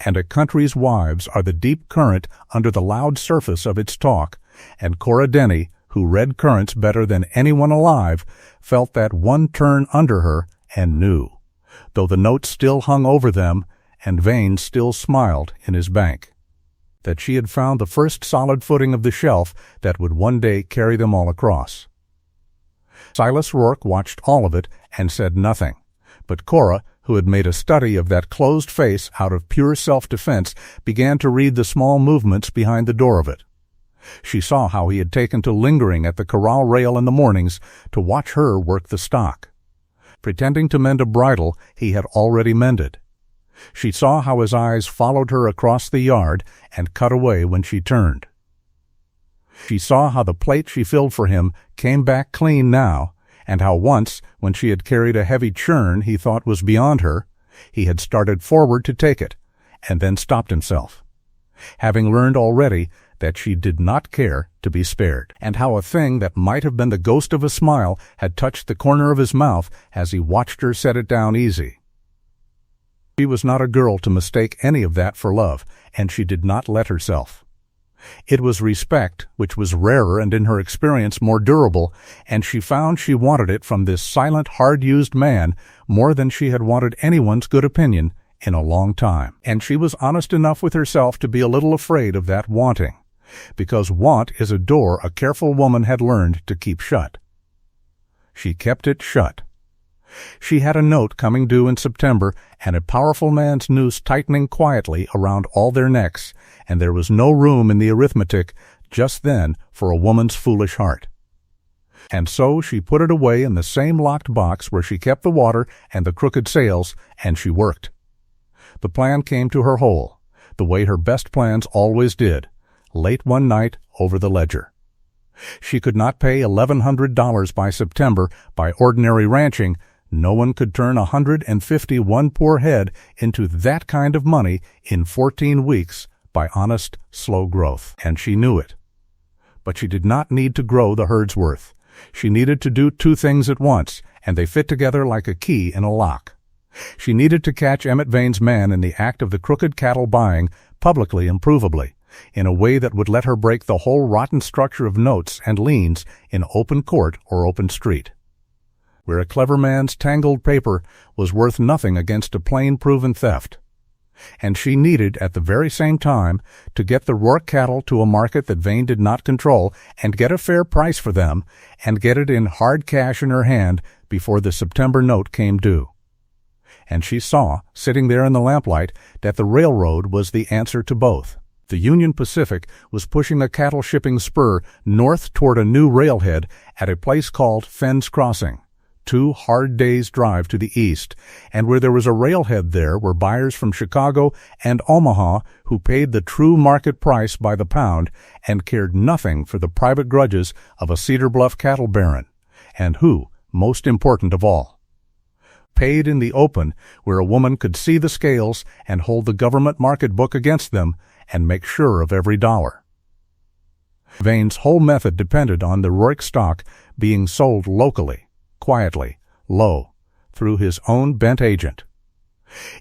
And a country's wives are the deep current under the loud surface of its talk, and Cora Denny, who read currents better than anyone alive, felt that one turn under her and knew, though the notes still hung over them and Vane still smiled in his bank, that she had found the first solid footing of the shelf that would one day carry them all across. Silas Rourke watched all of it and said nothing, but Cora, who had made a study of that closed face out of pure self-defense, began to read the small movements behind the door of it. She saw how he had taken to lingering at the corral rail in the mornings to watch her work the stock. Pretending to mend a bridle he had already mended. She saw how his eyes followed her across the yard and cut away when she turned. She saw how the plate she filled for him came back clean now, and how once, when she had carried a heavy churn he thought was beyond her, he had started forward to take it, and then stopped himself, having learned already that she did not care to be spared, and how a thing that might have been the ghost of a smile had touched the corner of his mouth as he watched her set it down easy. She was not a girl to mistake any of that for love, and she did not let herself. It was respect, which was rarer and in her experience more durable, and she found she wanted it from this silent, hard-used man more than she had wanted anyone's good opinion in a long time. And she was honest enough with herself to be a little afraid of that wanting, because want is a door a careful woman had learned to keep shut. She kept it shut. She had a note coming due in September and a powerful man's noose tightening quietly around all their necks, and there was no room in the arithmetic just then for a woman's foolish heart. And so she put it away in the same locked box where she kept the water and the crooked sails, and she worked. The plan came to her whole, the way her best plans always did, late one night over the ledger. She could not pay $1,100 by September by ordinary ranching. No one could turn 151 poor head into that kind of money in 14 weeks by honest, slow growth, and she knew it. But she did not need to grow the herd's worth. She needed to do two things at once, and they fit together like a key in a lock. She needed to catch Emmett Vane's man in the act of the crooked cattle buying, publicly and provably, in a way that would let her break the whole rotten structure of notes and liens in open court or open street, where a clever man's tangled paper was worth nothing against a plain proven theft. And she needed, at the very same time, to get the Rourke cattle to a market that Vane did not control, and get a fair price for them, and get it in hard cash in her hand before the September note came due. And she saw, sitting there in the lamplight, that the railroad was the answer to both. The Union Pacific was pushing a cattle shipping spur north toward a new railhead at a place called Fenn's Crossing, 2 hard days' drive to the east, and where there was a railhead there were buyers from Chicago and Omaha who paid the true market price by the pound and cared nothing for the private grudges of a Cedar Bluff cattle baron, and who, most important of all, paid in the open where a woman could see the scales and hold the government market book against them and make sure of every dollar. Vane's whole method depended on the Rourke stock being sold locally, quietly, low, through his own bent agent.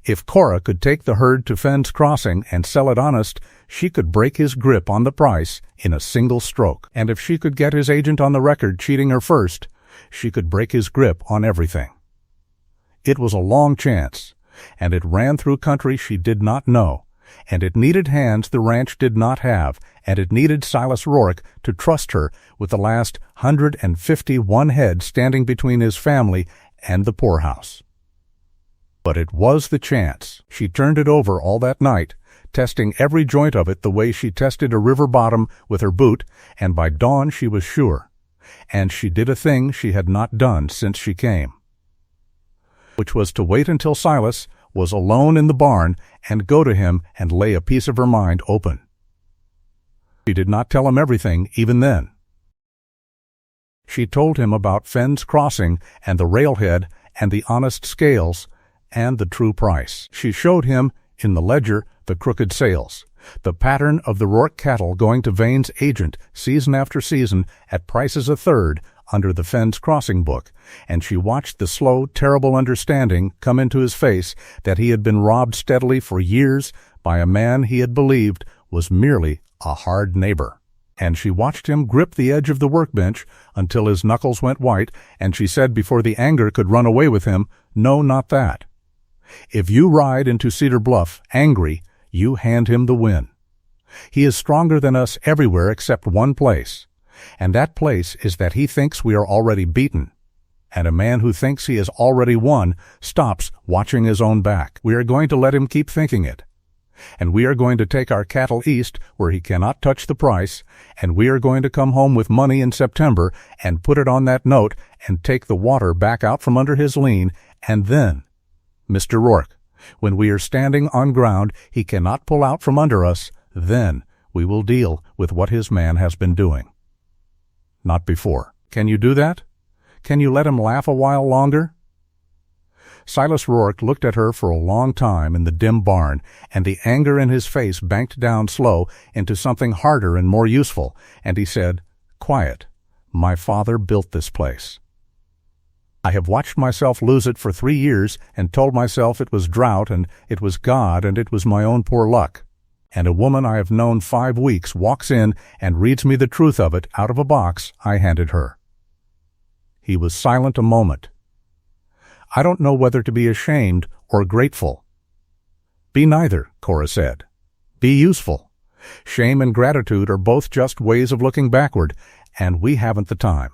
If Cora could take the herd to Fenn's Crossing and sell it honest, she could break his grip on the price in a single stroke. And if she could get his agent on the record cheating her first, she could break his grip on everything. It was a long chance, and it ran through country she did not know, and it needed hands the ranch did not have, and it needed Silas Rourke to trust her with the last 151 head standing between his family and the poorhouse. But it was the chance. She turned it over all that night, testing every joint of it the way she tested a river bottom with her boot, and by dawn she was sure. And she did a thing she had not done since she came, which was to wait until Silas was alone in the barn and go to him and lay a piece of her mind open. She did not tell him everything even then. She told him about Fenn's Crossing and the railhead and the honest scales and the true price. She showed him, in the ledger, the crooked sales, the pattern of the Rourke cattle going to Vane's agent season after season at prices a third under the Fenn's Crossing book, and she watched the slow, terrible understanding come into his face that he had been robbed steadily for years by a man he had believed was merely a hard neighbor. And she watched him grip the edge of the workbench until his knuckles went white, and she said before the anger could run away with him, "No, not that. If you ride into Cedar Bluff angry, you hand him the win. He is stronger than us everywhere except one place, and that place is that he thinks we are already beaten. And a man who thinks he has already won stops watching his own back. We are going to let him keep thinking it. And we are going to take our cattle east where he cannot touch the price, and we are going to come home with money in September and put it on that note and take the water back out from under his lien, and then, Mr. Rourke, when we are standing on ground he cannot pull out from under us, then we will deal with what his man has been doing. Not before. Can you do that? Can you let him laugh a while longer?" Silas Rourke looked at her for a long time in the dim barn, and the anger in his face banked down slow into something harder and more useful, and he said, "Quiet. My father built this place. I have watched myself lose it for 3 years and told myself it was drought and it was God and it was my own poor luck. And a woman I have known 5 weeks walks in and reads me the truth of it out of a box I handed her." He was silent a moment. "I don't know whether to be ashamed or grateful." "Be neither," Cora said. "Be useful. Shame and gratitude are both just ways of looking backward, and we haven't the time."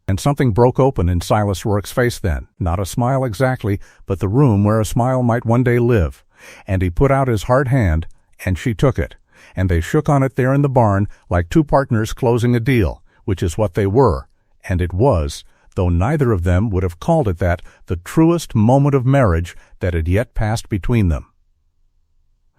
And something broke open in Silas Rourke's face then, not a smile exactly, but the room where a smile might one day live, and he put out his hard hand, and she took it, and they shook on it there in the barn like two partners closing a deal, which is what they were, and it was, though neither of them would have called it that, the truest moment of marriage that had yet passed between them.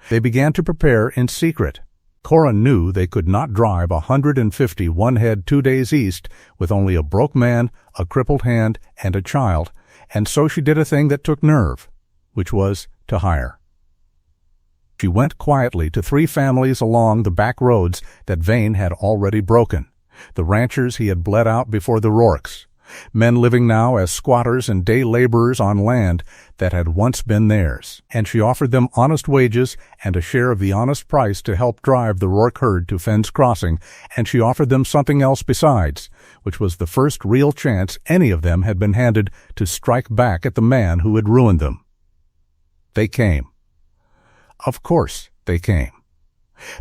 They began to prepare in secret. Cora knew they could not drive 151 head 2 days east with only a broke man, a crippled hand, and a child, and so she did a thing that took nerve, which was to hire. She went quietly to 3 families along the back roads that Vane had already broken, the ranchers he had bled out before the Rourkes, men living now as squatters and day laborers on land that had once been theirs, and she offered them honest wages and a share of the honest price to help drive the Rourke herd to Fenn's Crossing, and she offered them something else besides, which was the first real chance any of them had been handed to strike back at the man who had ruined them. They came. Of course they came.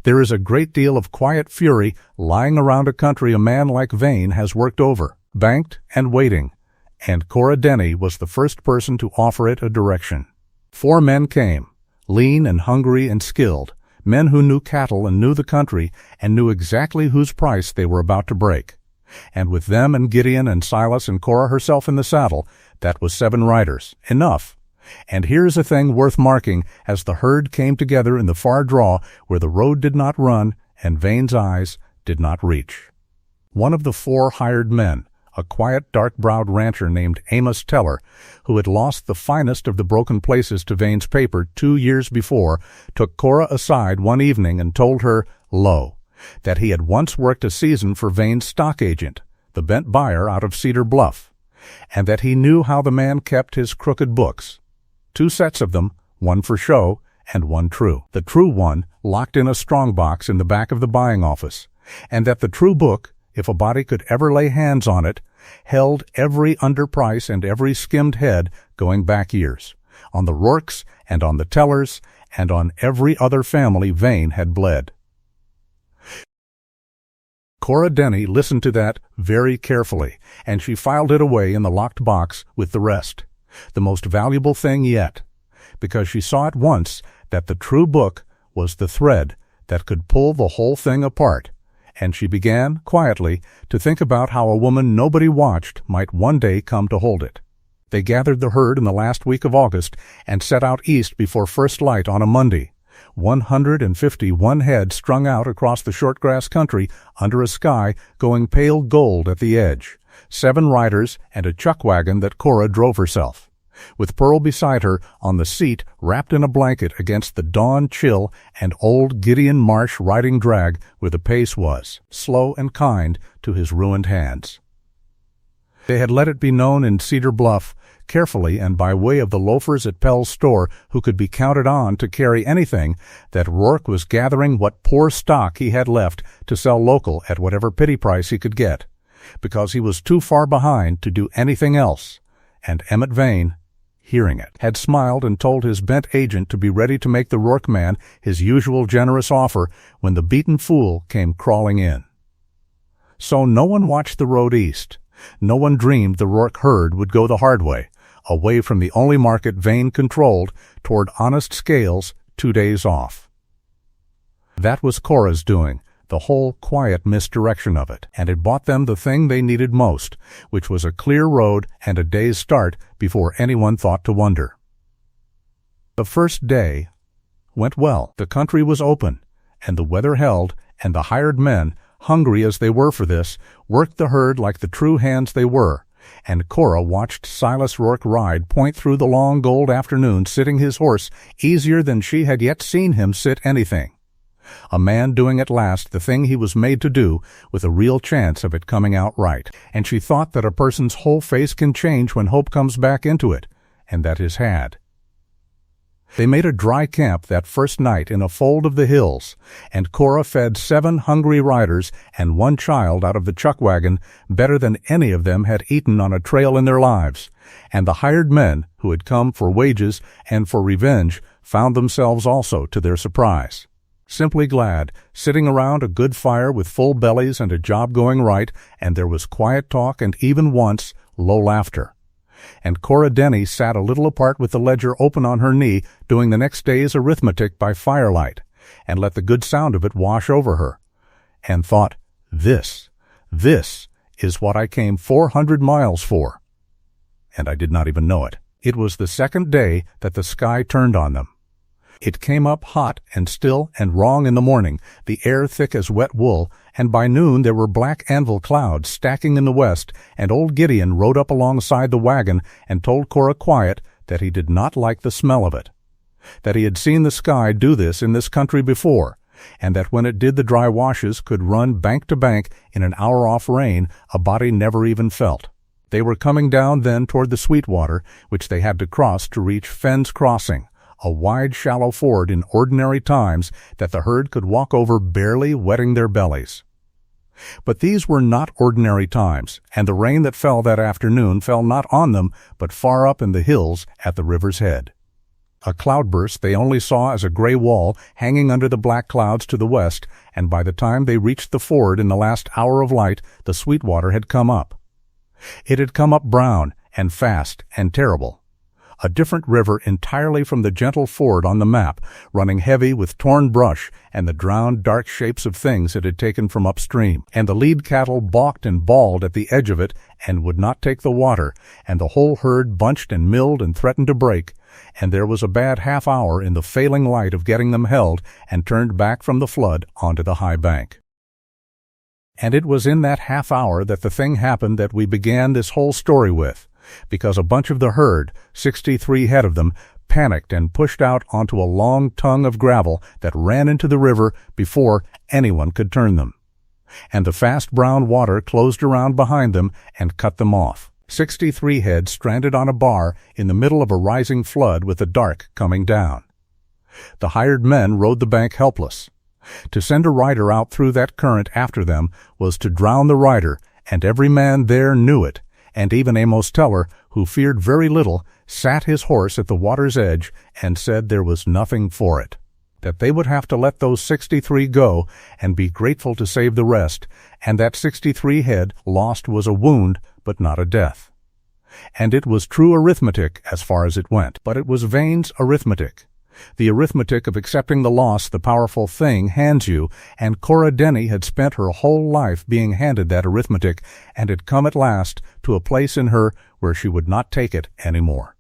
There is a great deal of quiet fury lying around a country a man like Vane has worked over, banked and waiting, and Cora Denny was the first person to offer it a direction. 4 men came, lean and hungry and skilled, men who knew cattle and knew the country and knew exactly whose price they were about to break. And with them and Gideon and Silas and Cora herself in the saddle, that was 7 riders, enough. And here's a thing worth marking as the herd came together in the far draw where the road did not run and Vane's eyes did not reach. One of the 4 hired men, a quiet, dark-browed rancher named Amos Teller, who had lost the finest of the broken places to Vane's paper 2 years before, took Cora aside one evening and told her, "Lo, that he had once worked a season for Vane's stock agent, the bent buyer out of Cedar Bluff, and that he knew how the man kept his crooked books. 2 sets of them, one for show and one true. The true one locked in a strong box in the back of the buying office, and that the true book, if a body could ever lay hands on it, held every underprice and every skimmed head going back years, on the Rourkes and on the Tellers and on every other family Vane had bled. Cora Denny listened to that very carefully, and she filed it away in the locked box with the rest, the most valuable thing yet, because she saw at once that the true book was the thread that could pull the whole thing apart, and she began, quietly, to think about how a woman nobody watched might one day come to hold it. They gathered the herd in the last week of August and set out east before first light on a Monday, 151 head strung out across the short-grass country under a sky going pale gold at the edge, 7 riders and a chuck wagon that Cora drove herself, with Pearl beside her on the seat wrapped in a blanket against the dawn chill and old Gideon Marsh riding drag where the pace was, slow and kind to his ruined hands. They had let it be known in Cedar Bluff, carefully and by way of the loafers at Pell's store who could be counted on to carry anything, that Rourke was gathering what poor stock he had left to sell local at whatever pity price he could get, because he was too far behind to do anything else, and Emmett Vane, hearing it, had smiled and told his bent agent to be ready to make the Rourke man his usual generous offer when the beaten fool came crawling in. So no one watched the road east. No one dreamed the Rourke herd would go the hard way, away from the only market Vane controlled, toward honest scales 2 days off. That was Cora's doing, the whole quiet misdirection of it, and it bought them the thing they needed most, which was a clear road and a day's start before anyone thought to wonder. The first day went well. The country was open, and the weather held, and the hired men, hungry as they were for this, worked the herd like the true hands they were, and Cora watched Silas Rourke ride point through the long gold afternoon sitting his horse easier than she had yet seen him sit anything. A man doing at last the thing he was made to do, with a real chance of it coming out right, and she thought that a person's whole face can change when hope comes back into it, and that his had. They made a dry camp that first night in a fold of the hills, and Cora fed 7 hungry riders and 1 child out of the chuck wagon better than any of them had eaten on a trail in their lives, and the hired men, who had come for wages and for revenge, found themselves also to their surprise. Simply glad, sitting around a good fire with full bellies and a job going right, and there was quiet talk and even once low laughter. And Cora Denny sat a little apart with the ledger open on her knee, doing the next day's arithmetic by firelight, and let the good sound of it wash over her, and thought, this is what I came 400 miles for. And I did not even know it. It was the second day that the sky turned on them. It came up hot and still and wrong in the morning, the air thick as wet wool, and by noon there were black anvil clouds stacking in the west, and old Gideon rode up alongside the wagon and told Cora quiet that he did not like the smell of it, that he had seen the sky do this in this country before, and that when it did the dry washes could run bank to bank in an hour off rain a body never even felt. They were coming down then toward the Sweetwater, which they had to cross to reach Fenn's Crossing, a wide, shallow ford in ordinary times that the herd could walk over barely wetting their bellies. But these were not ordinary times, and the rain that fell that afternoon fell not on them, but far up in the hills at the river's head. A cloudburst they only saw as a gray wall hanging under the black clouds to the west, and by the time they reached the ford in the last hour of light, the Sweetwater had come up. It had come up brown and fast and terrible. A different river entirely from the gentle ford on the map, running heavy with torn brush and the drowned dark shapes of things it had taken from upstream, and the lead cattle balked and bawled at the edge of it and would not take the water, and the whole herd bunched and milled and threatened to break, and there was a bad half hour in the failing light of getting them held and turned back from the flood onto the high bank. And it was in that half hour that the thing happened that we began this whole story with, because a bunch of the herd, 63 head of them, panicked and pushed out onto a long tongue of gravel that ran into the river before anyone could turn them. And the fast brown water closed around behind them and cut them off. 63 head stranded on a bar in the middle of a rising flood with the dark coming down. The hired men rode the bank helpless. To send a rider out through that current after them was to drown the rider, and every man there knew it, and even Amos Teller, who feared very little, sat his horse at the water's edge and said there was nothing for it, that they would have to let those 63 go and be grateful to save the rest, and that 63 head lost was a wound but not a death. And it was true arithmetic as far as it went, but it was Vane's arithmetic, the arithmetic of accepting the loss the powerful thing hands you, and Cora Denny had spent her whole life being handed that arithmetic, and had come at last to a place in her where she would not take it any more.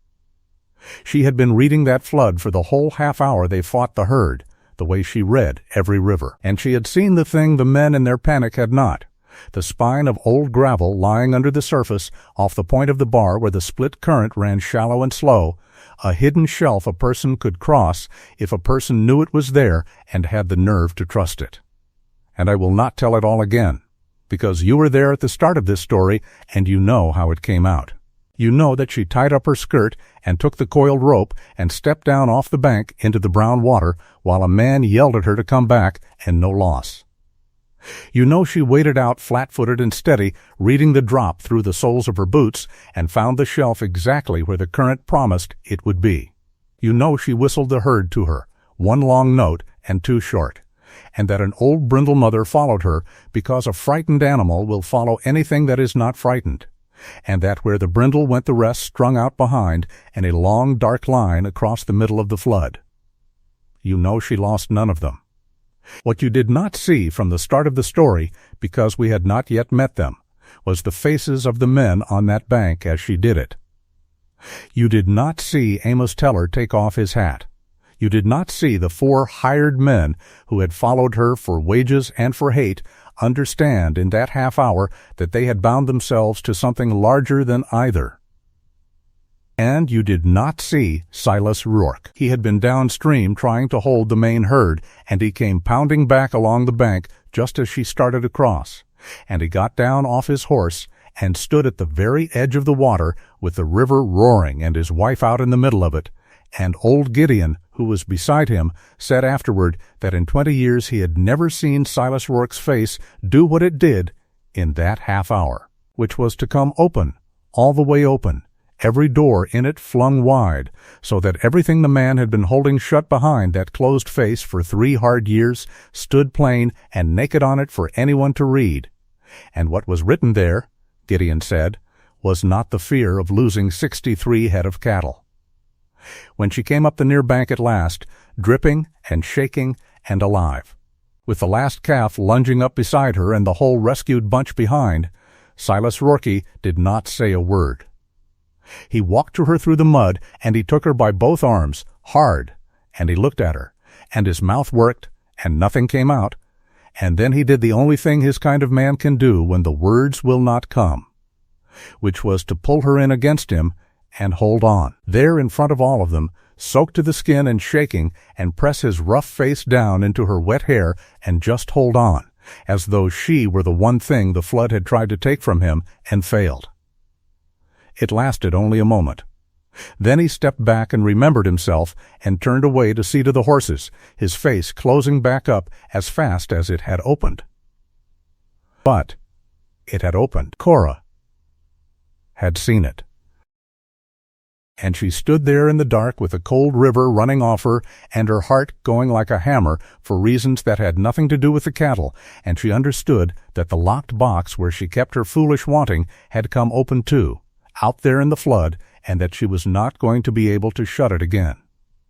She had been reading that flood for the whole half hour they fought the herd, the way she read every river, and she had seen the thing the men in their panic had not, the spine of old gravel lying under the surface off the point of the bar where the split current ran shallow and slow, a hidden shelf a person could cross if a person knew it was there and had the nerve to trust it. And I will not tell it all again, because you were there at the start of this story and you know how it came out. You know that she tied up her skirt and took the coiled rope and stepped down off the bank into the brown water while a man yelled at her to come back, and no loss. You know she waded out flat-footed and steady, reading the drop through the soles of her boots, and found the shelf exactly where the current promised it would be. You know she whistled the herd to her, one long note and two short, and that an old brindle mother followed her because a frightened animal will follow anything that is not frightened, and that where the brindle went the rest strung out behind in a long dark line across the middle of the flood. You know she lost none of them. What you did not see from the start of the story, because we had not yet met them, was the faces of the men on that bank as she did it. You did not see Amos Teller take off his hat. You did not see the 4 hired men who had followed her for wages and for hate understand in that half hour that they had bound themselves to something larger than either. And you did not see Silas Rourke. He had been downstream trying to hold the main herd, and he came pounding back along the bank just as she started across, and he got down off his horse and stood at the very edge of the water with the river roaring and his wife out in the middle of it, and old Gideon, who was beside him, said afterward that in 20 years he had never seen Silas Rourke's face do what it did in that half hour, which was to come open, all the way open, every door in it flung wide, so that everything the man had been holding shut behind that closed face for 3 hard years stood plain and naked on it for anyone to read. And what was written there, Gideon said, was not the fear of losing 63 head of cattle. When she came up the near bank at last, dripping and shaking and alive, with the last calf lunging up beside her and the whole rescued bunch behind, Silas Rourke did not say a word. He walked to her through the mud, and he took her by both arms, hard, and he looked at her, and his mouth worked, and nothing came out, and then he did the only thing his kind of man can do when the words will not come, which was to pull her in against him and hold on, there in front of all of them, soaked to the skin and shaking, and press his rough face down into her wet hair and just hold on, as though she were the one thing the flood had tried to take from him and failed. It lasted only a moment. Then he stepped back and remembered himself and turned away to see to the horses, his face closing back up as fast as it had opened. But it had opened. Cora had seen it. And she stood there in the dark with the cold river running off her and her heart going like a hammer for reasons that had nothing to do with the cattle, and she understood that the locked box where she kept her foolish wanting had come open too, out there in the flood, and that she was not going to be able to shut it again.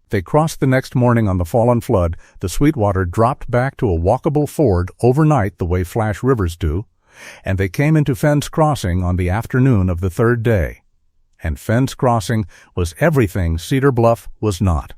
They crossed the next morning on the fallen flood. The Sweetwater dropped back to a walkable ford overnight the way flash rivers do, and they came into Fenn's Crossing on the afternoon of the 3rd day. And Fenn's Crossing was everything Cedar Bluff was not.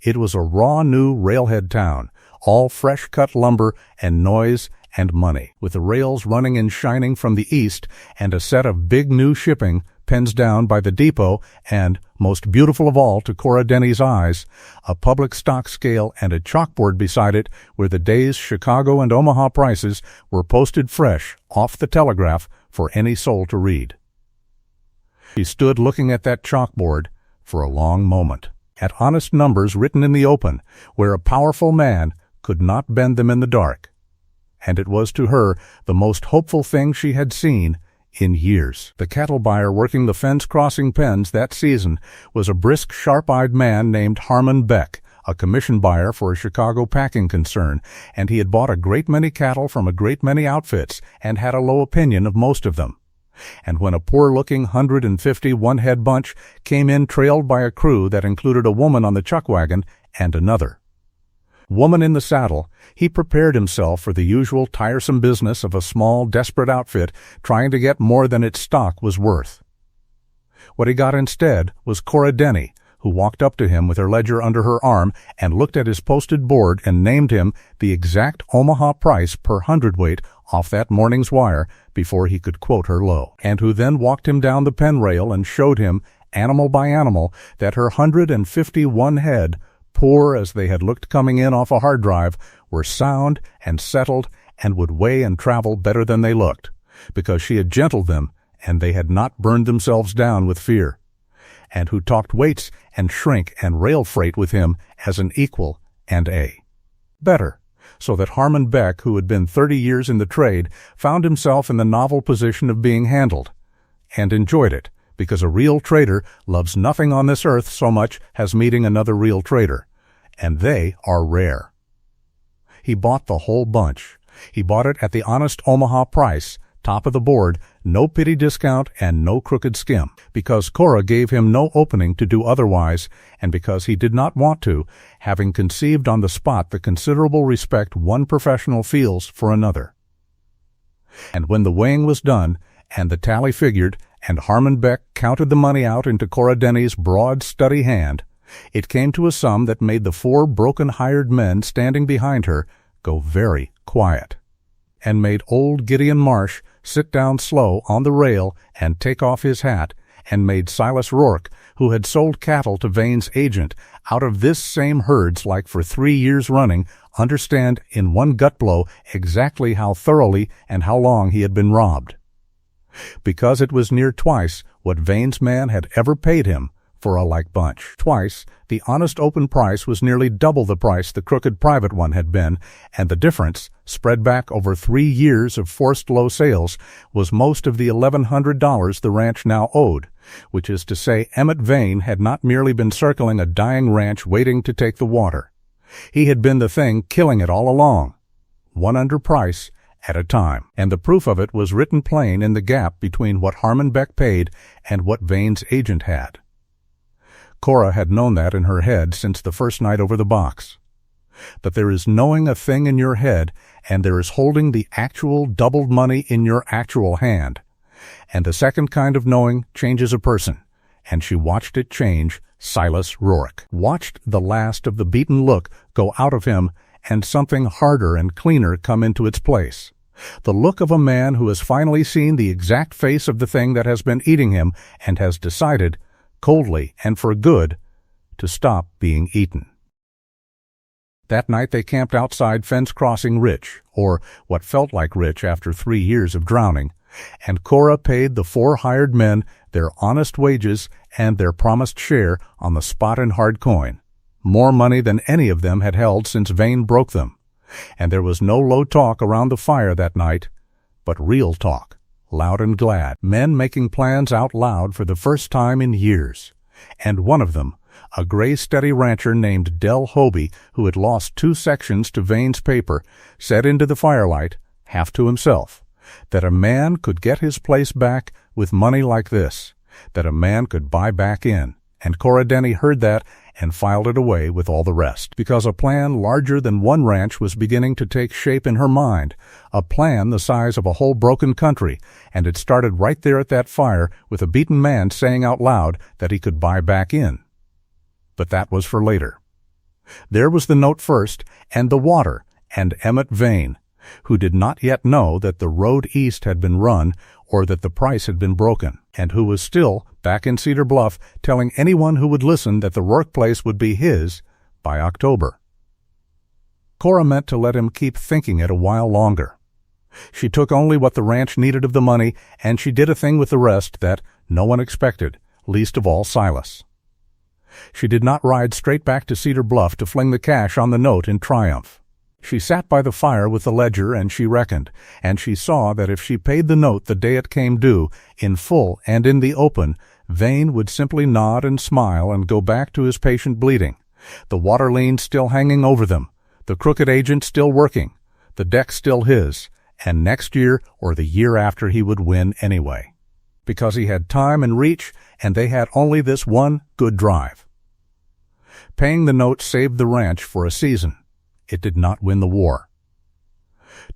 It was a raw new railhead town, all fresh-cut lumber and noise and money, with the rails running and shining from the east and a set of big new shipping pens down by the depot, and, most beautiful of all to Cora Denny's eyes, a public stock scale and a chalkboard beside it where the day's Chicago and Omaha prices were posted fresh off the telegraph for any soul to read. She stood looking at that chalkboard for a long moment, at honest numbers written in the open, where a powerful man could not bend them in the dark. And it was to her the most hopeful thing she had seen in years. The cattle buyer working the fence-crossing pens that season was a brisk, sharp-eyed man named Harmon Beck, a commission buyer for a Chicago packing concern, and he had bought a great many cattle from a great many outfits and had a low opinion of most of them. And when a poor-looking 150 one-head bunch came in trailed by a crew that included a woman on the chuck wagon and another woman in the saddle, he prepared himself for the usual tiresome business of a small, desperate outfit trying to get more than its stock was worth. What he got instead was Cora Denny, who walked up to him with her ledger under her arm and looked at his posted board and named him the exact Omaha price per hundredweight off that morning's wire before he could quote her low, and who then walked him down the pen rail and showed him, animal by animal, that her 151 head, poor as they had looked coming in off a hard drive, were sound and settled and would weigh and travel better than they looked, because she had gentled them and they had not burned themselves down with fear, and who talked weights and shrink and rail freight with him as an equal and a better, so that Harmon Beck, who had been 30 years in the trade, found himself in the novel position of being handled, and enjoyed it, because a real trader loves nothing on this earth so much as meeting another real trader, and they are rare. He bought the whole bunch. He bought it at the honest Omaha price, top of the board, no pity discount and no crooked skim, because Cora gave him no opening to do otherwise, and because he did not want to, having conceived on the spot the considerable respect one professional feels for another. And when the weighing was done, and the tally figured, and Harmon Beck counted the money out into Cora Denny's broad, steady hand, it came to a sum that made the 4 broken hired men standing behind her go very quiet, and made old Gideon Marsh sit down slow on the rail and take off his hat, and made Silas Rourke, who had sold cattle to Vane's agent out of this same herds like for 3 years running, understand in one gut blow exactly how thoroughly and how long he had been robbed, because it was near twice what Vane's man had ever paid him for a like bunch. Twice, the honest open price was nearly double the price the crooked private one had been, and the difference, spread back over 3 years of forced low sales, was most of the $1,100 the ranch now owed, which is to say Emmett Vane had not merely been circling a dying ranch waiting to take the water. He had been the thing killing it all along, one under price at a time, and the proof of it was written plain in the gap between what Harmon Beck paid and what Vane's agent had. Cora had known that in her head since the first night over the box. But there is knowing a thing in your head, and there is holding the actual doubled money in your actual hand. And the second kind of knowing changes a person, and she watched it change Silas Rourke, watched the last of the beaten look go out of him and something harder and cleaner come into its place. The look of a man who has finally seen the exact face of the thing that has been eating him and has decided, coldly and for good, to stop being eaten. That night they camped outside Fence Crossing Rich, or what felt like Rich after 3 years of drowning, and Cora paid the 4 hired men their honest wages and their promised share on the spot in hard coin, more money than any of them had held since Vane broke them. And there was no low talk around the fire that night, but real talk, loud and glad, men making plans out loud for the first time in years. And one of them, a gray, steady rancher named Del Hobie, who had lost 2 sections to Vane's paper, said into the firelight, half to himself, that a man could get his place back with money like this, that a man could buy back in. And Cora Denny heard that and filed it away with all the rest, because a plan larger than one ranch was beginning to take shape in her mind, a plan the size of a whole broken country, and it started right there at that fire with a beaten man saying out loud that he could buy back in. But that was for later. There was the note first, and the water, and Emmett Vane, who did not yet know that the road east had been run or that the price had been broken, and who was still back in Cedar Bluff telling anyone who would listen that the Rourke place would be his by October. Cora meant to let him keep thinking it a while longer. She took only what the ranch needed of the money, and she did a thing with the rest that no one expected, least of all Silas. She did not ride straight back to Cedar Bluff to fling the cash on the note in triumph. She sat by the fire with the ledger and she reckoned, and she saw that if she paid the note the day it came due, in full and in the open, Vane would simply nod and smile and go back to his patient bleeding, the water lien still hanging over them, the crooked agent still working, the deck still his, and next year or the year after he would win anyway, because he had time and reach, and they had only this one good drive. Paying the note saved the ranch for a season. It did not win the war.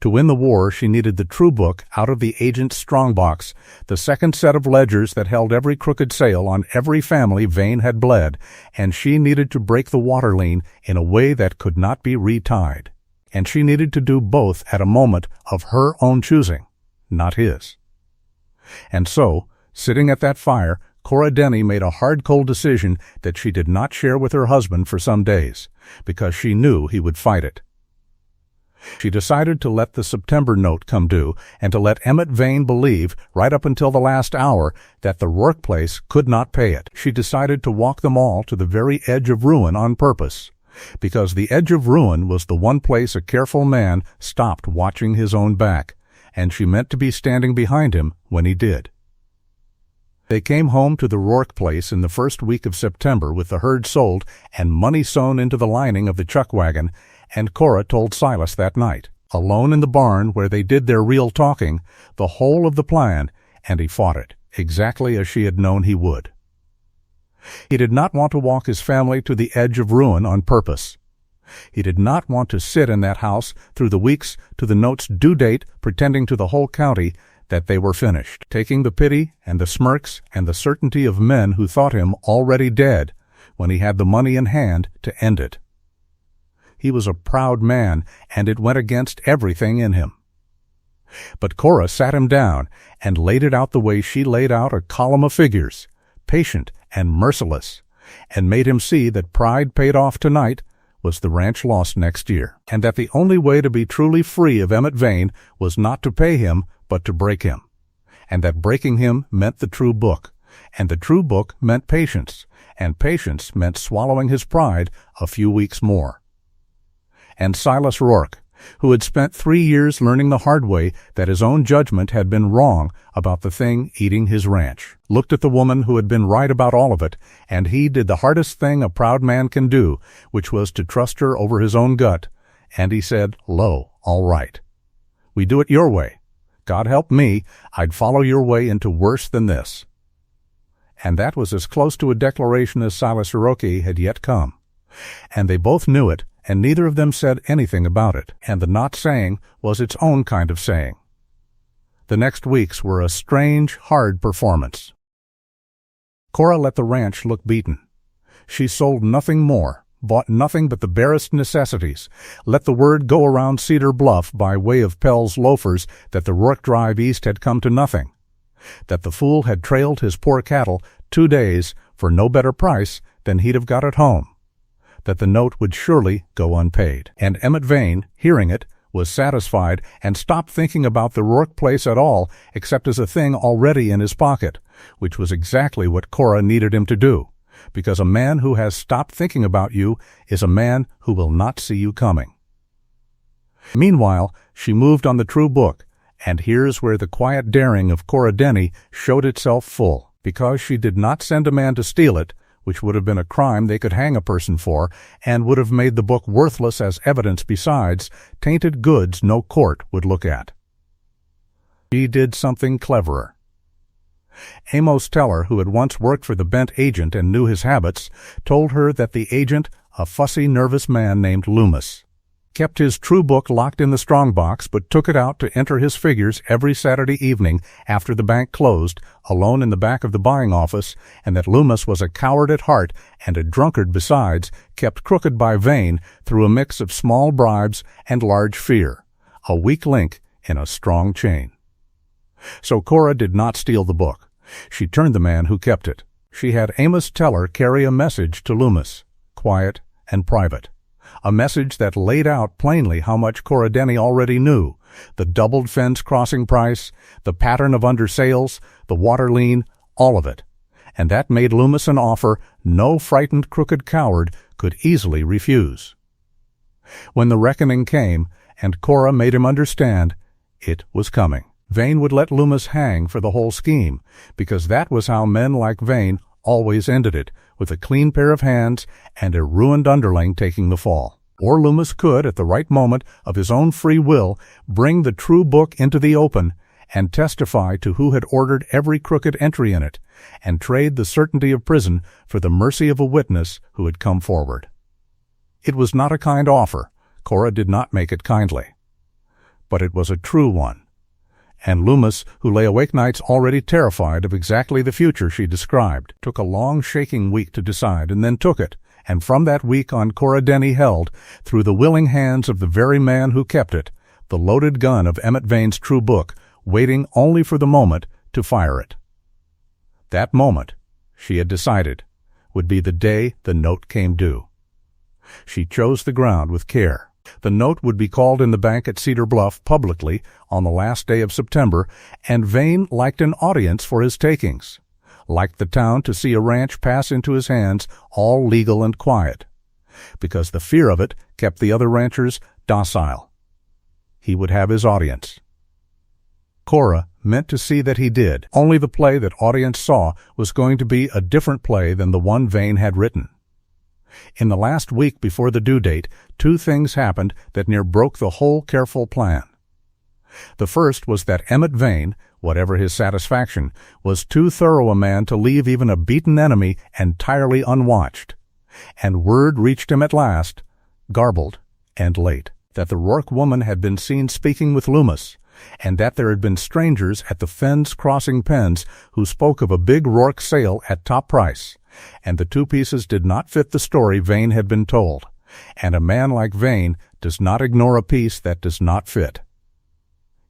To win the war, she needed the true book out of the agent's strongbox, the second set of ledgers that held every crooked sale on every family Vane had bled, and she needed to break the water lien in a way that could not be retied. And she needed to do both at a moment of her own choosing, not his. And so, sitting at that fire, Cora Denny made a hard, cold decision that she did not share with her husband for some days, because she knew he would fight it. She decided to let the September note come due and to let Emmett Vane believe, right up until the last hour, that the Rourke place could not pay it. She decided to walk them all to the very edge of ruin on purpose, because the edge of ruin was the one place a careful man stopped watching his own back, and she meant to be standing behind him when he did. They came home to the Rourke place in the first week of September with the herd sold and money sewn into the lining of the chuck wagon, and Cora told Silas that night, alone in the barn where they did their real talking, the whole of the plan, and he fought it, exactly as she had known he would. He did not want to walk his family to the edge of ruin on purpose. He did not want to sit in that house through the weeks to the note's due date, pretending to the whole county that they were finished, taking the pity and the smirks and the certainty of men who thought him already dead when he had the money in hand to end it. He was a proud man, and it went against everything in him. But Cora sat him down and laid it out the way she laid out a column of figures, patient and merciless, and made him see that pride paid off tonight was the ranch lost next year, and that the only way to be truly free of Emmett Vane was not to pay him, but to break him, and that breaking him meant the true book, and the true book meant patience, and patience meant swallowing his pride a few weeks more. And Silas Rourke, who had spent 3 years learning the hard way that his own judgment had been wrong about the thing eating his ranch, looked at the woman who had been right about all of it, and he did the hardest thing a proud man can do, which was to trust her over his own gut, and he said, "Lo, all right. We do it your way. God help me, I'd follow your way into worse than this." And that was as close to a declaration as Silas Rourke had yet come. And they both knew it, and neither of them said anything about it, and the not saying was its own kind of saying. The next weeks were a strange, hard performance. Cora let the ranch look beaten. She sold nothing more, bought nothing but the barest necessities, let the word go around Cedar Bluff by way of Pell's loafers that the Rourke drive east had come to nothing, that the fool had trailed his poor cattle 2 days for no better price than he'd have got at home, that the note would surely go unpaid. And Emmett Vane, hearing it, was satisfied and stopped thinking about the Rourke place at all except as a thing already in his pocket, which was exactly what Cora needed him to do, because a man who has stopped thinking about you is a man who will not see you coming. Meanwhile, she moved on the true book, and here's where the quiet daring of Cora Denny showed itself full, because she did not send a man to steal it, which would have been a crime they could hang a person for, and would have made the book worthless as evidence besides, tainted goods no court would look at. She did something cleverer. Amos Teller, who had once worked for the bent agent and knew his habits, told her that the agent, a fussy, nervous man named Loomis, kept his true book locked in the strongbox but took it out to enter his figures every Saturday evening after the bank closed, alone in the back of the buying office, and that Loomis was a coward at heart and a drunkard besides, kept crooked by Vane through a mix of small bribes and large fear, a weak link in a strong chain. So Cora did not steal the book. She turned the man who kept it. She had Amos tell her carry a message to Loomis, quiet and private. A message that laid out plainly how much Cora Denny already knew: the doubled fence crossing price, the pattern of undersales, the water lien, all of it. And that made Loomis an offer no frightened crooked coward could easily refuse. When the reckoning came, and Cora made him understand, it was coming. Vane would let Loomis hang for the whole scheme, because that was how men like Vane always ended it, with a clean pair of hands and a ruined underling taking the fall. Or Loomis could, at the right moment, of his own free will, bring the true book into the open and testify to who had ordered every crooked entry in it, and trade the certainty of prison for the mercy of a witness who had come forward. It was not a kind offer. Cora did not make it kindly. But it was a true one. And Loomis, who lay awake nights already terrified of exactly the future she described, took a long shaking week to decide, and then took it, and from that week on Cora Denny held, through the willing hands of the very man who kept it, the loaded gun of Emmett Vane's true book, waiting only for the moment to fire it. That moment, she had decided, would be the day the note came due. She chose the ground with care. The note would be called in the bank at Cedar Bluff publicly on the last day of September, and Vane liked an audience for his takings, liked the town to see a ranch pass into his hands all legal and quiet, because the fear of it kept the other ranchers docile. He would have his audience. Cora meant to see that he did, only the play that audience saw was going to be a different play than the one Vane had written. In the last week before the due date, two things happened that near broke the whole careful plan. The first was that Emmett Vane, whatever his satisfaction, was too thorough a man to leave even a beaten enemy entirely unwatched. And word reached him at last, garbled and late, that the Rourke woman had been seen speaking with Loomis, and that there had been strangers at the Fens Crossing pens who spoke of a big Rourke sale at top price, and the two pieces did not fit the story Vane had been told, and a man like Vane does not ignore a piece that does not fit.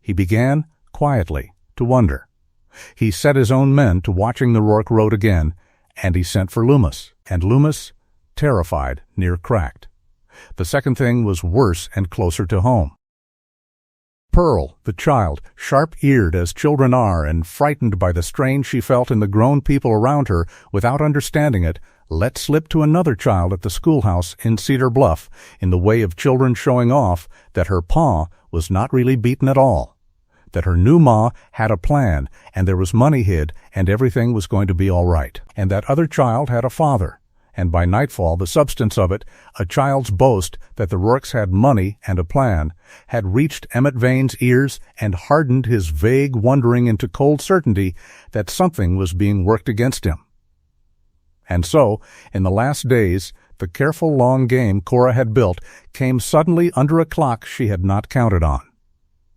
He began, quietly, to wonder. He set his own men to watching the Rourke road again, and he sent for Loomis, and Loomis, terrified, near cracked. The second thing was worse and closer to home. Pearl, the child, sharp-eared as children are and frightened by the strain she felt in the grown people around her without understanding it, let slip to another child at the schoolhouse in Cedar Bluff in the way of children showing off that her pa was not really beaten at all, that her new ma had a plan and there was money hid and everything was going to be all right, and that other child had a father, and by nightfall the substance of it, a child's boast that the Rourkes had money and a plan, had reached Emmett Vane's ears and hardened his vague wondering into cold certainty that something was being worked against him. And so, in the last days, the careful long game Cora had built came suddenly under a clock she had not counted on,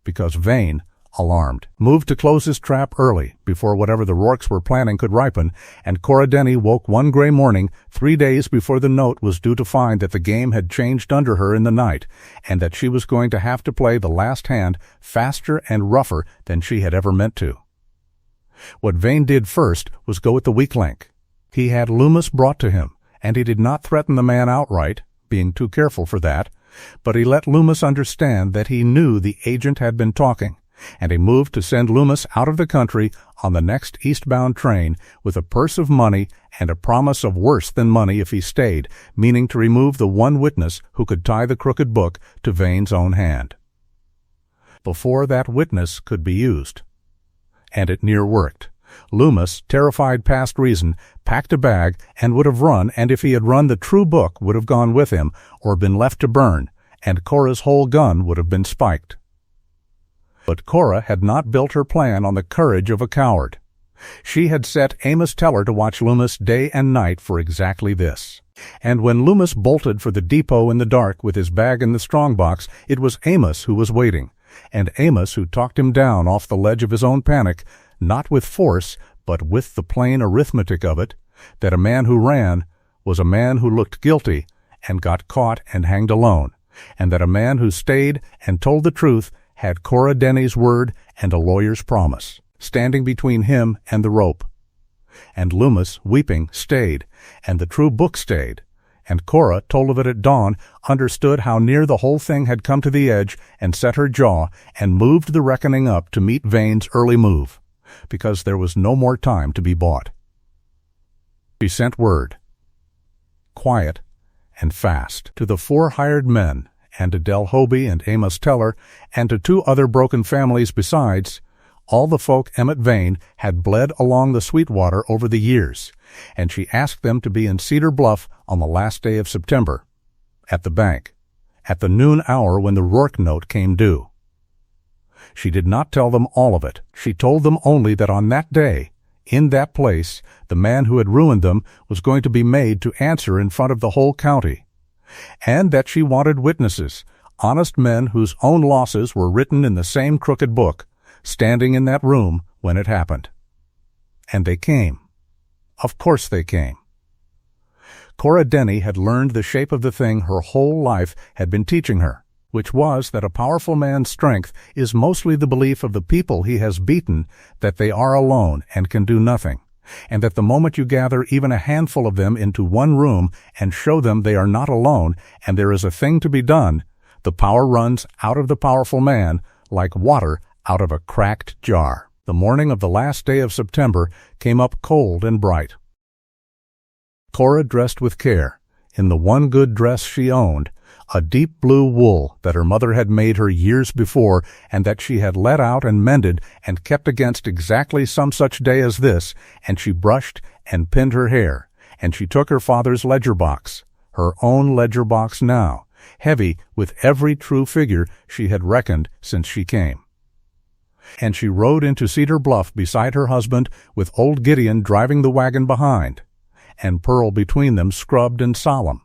because Vane, alarmed, moved to close his trap early, before whatever the Rourkes were planning could ripen, and Cora Denny woke one gray morning, 3 days before the note was due to find that the game had changed under her in the night, and that she was going to have to play the last hand faster and rougher than she had ever meant to. What Vane did first was go at the weak link. He had Loomis brought to him, and he did not threaten the man outright, being too careful for that, but he let Loomis understand that he knew the agent had been talking, and he moved to send Loomis out of the country on the next eastbound train with a purse of money and a promise of worse than money if he stayed, meaning to remove the one witness who could tie the crooked book to Vane's own hand. Before that witness could be used. And it near worked. Loomis, terrified past reason, packed a bag and would have run, and if he had run, the true book would have gone with him or been left to burn, and Cora's whole gun would have been spiked. But Cora had not built her plan on the courage of a coward. She had set Amos Teller to watch Loomis day and night for exactly this. And when Loomis bolted for the depot in the dark with his bag in the strongbox, it was Amos who was waiting, and Amos who talked him down off the ledge of his own panic, not with force, but with the plain arithmetic of it, that a man who ran was a man who looked guilty and got caught and hanged alone, and that a man who stayed and told the truth had Cora Denny's word and a lawyer's promise, standing between him and the rope. And Loomis, weeping, stayed, and the true book stayed. And Cora, told of it at dawn, understood how near the whole thing had come to the edge, and set her jaw, and moved the reckoning up to meet Vane's early move, because there was no more time to be bought. She sent word, quiet and fast, to the 4 hired men, and to Del Hobie and Amos Teller, and to 2 other broken families besides, all the folk Emmett Vane had bled along the Sweetwater over the years, and she asked them to be in Cedar Bluff on the last day of September, at the bank, at the noon hour when the Rourke note came due. She did not tell them all of it. She told them only that on that day, in that place, the man who had ruined them was going to be made to answer in front of the whole county, and that she wanted witnesses, honest men whose own losses were written in the same crooked book, standing in that room when it happened. And they came. Of course they came. Cora Denny had learned the shape of the thing her whole life had been teaching her, which was that a powerful man's strength is mostly the belief of the people he has beaten that they are alone and can do nothing, and that the moment you gather even a handful of them into one room and show them they are not alone and there is a thing to be done, the power runs out of the powerful man like water out of a cracked jar. The morning of the last day of September came up cold and bright. Cora dressed with care, in the one good dress she owned, a deep blue wool that her mother had made her years before and that she had let out and mended and kept against exactly some such day as this, and she brushed and pinned her hair, and she took her father's ledger box, her own ledger box now, heavy with every true figure she had reckoned since she came. And she rode into Cedar Bluff beside her husband with old Gideon driving the wagon behind, and Pearl between them scrubbed and solemn.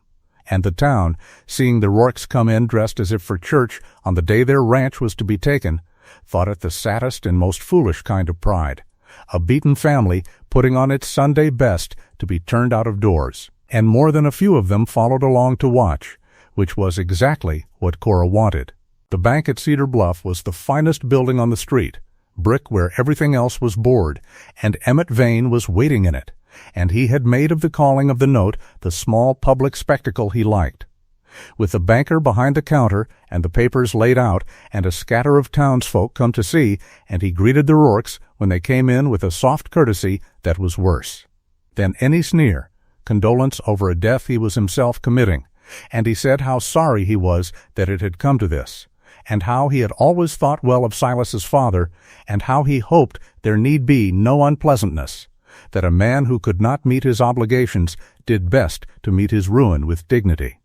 And the town, seeing the Rourkes come in dressed as if for church on the day their ranch was to be taken, thought it the saddest and most foolish kind of pride, a beaten family putting on its Sunday best to be turned out of doors. And more than a few of them followed along to watch, which was exactly what Cora wanted. The bank at Cedar Bluff was the finest building on the street, brick where everything else was board, and Emmett Vane was waiting in it, and he had made of the calling of the note the small public spectacle he liked. With the banker behind the counter and the papers laid out and a scatter of townsfolk come to see, and he greeted the Rourkes when they came in with a soft courtesy that was worse than any sneer, condolence over a death he was himself committing, and he said how sorry he was that it had come to this, and how he had always thought well of Silas's father, and how he hoped there need be no unpleasantness, that a man who could not meet his obligations did best to meet his ruin with dignity.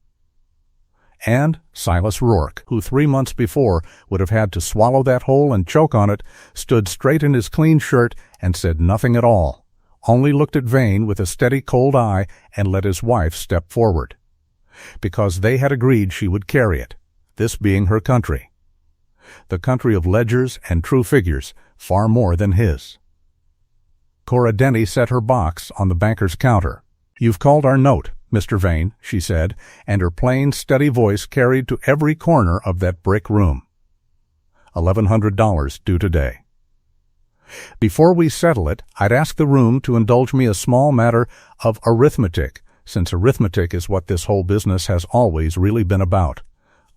And Silas Rourke, who 3 months before would have had to swallow that whole and choke on it, stood straight in his clean shirt and said nothing at all, only looked at Vane with a steady cold eye and let his wife step forward, because they had agreed she would carry it, this being her country, the country of ledgers and true figures, far more than his. Cora Denny set her box on the banker's counter. "You've called our note, Mr. Vane," she said, and her plain, steady voice carried to every corner of that brick room. $1,100 due today. "Before we settle it, I'd ask the room to indulge me a small matter of arithmetic, since arithmetic is what this whole business has always really been about,"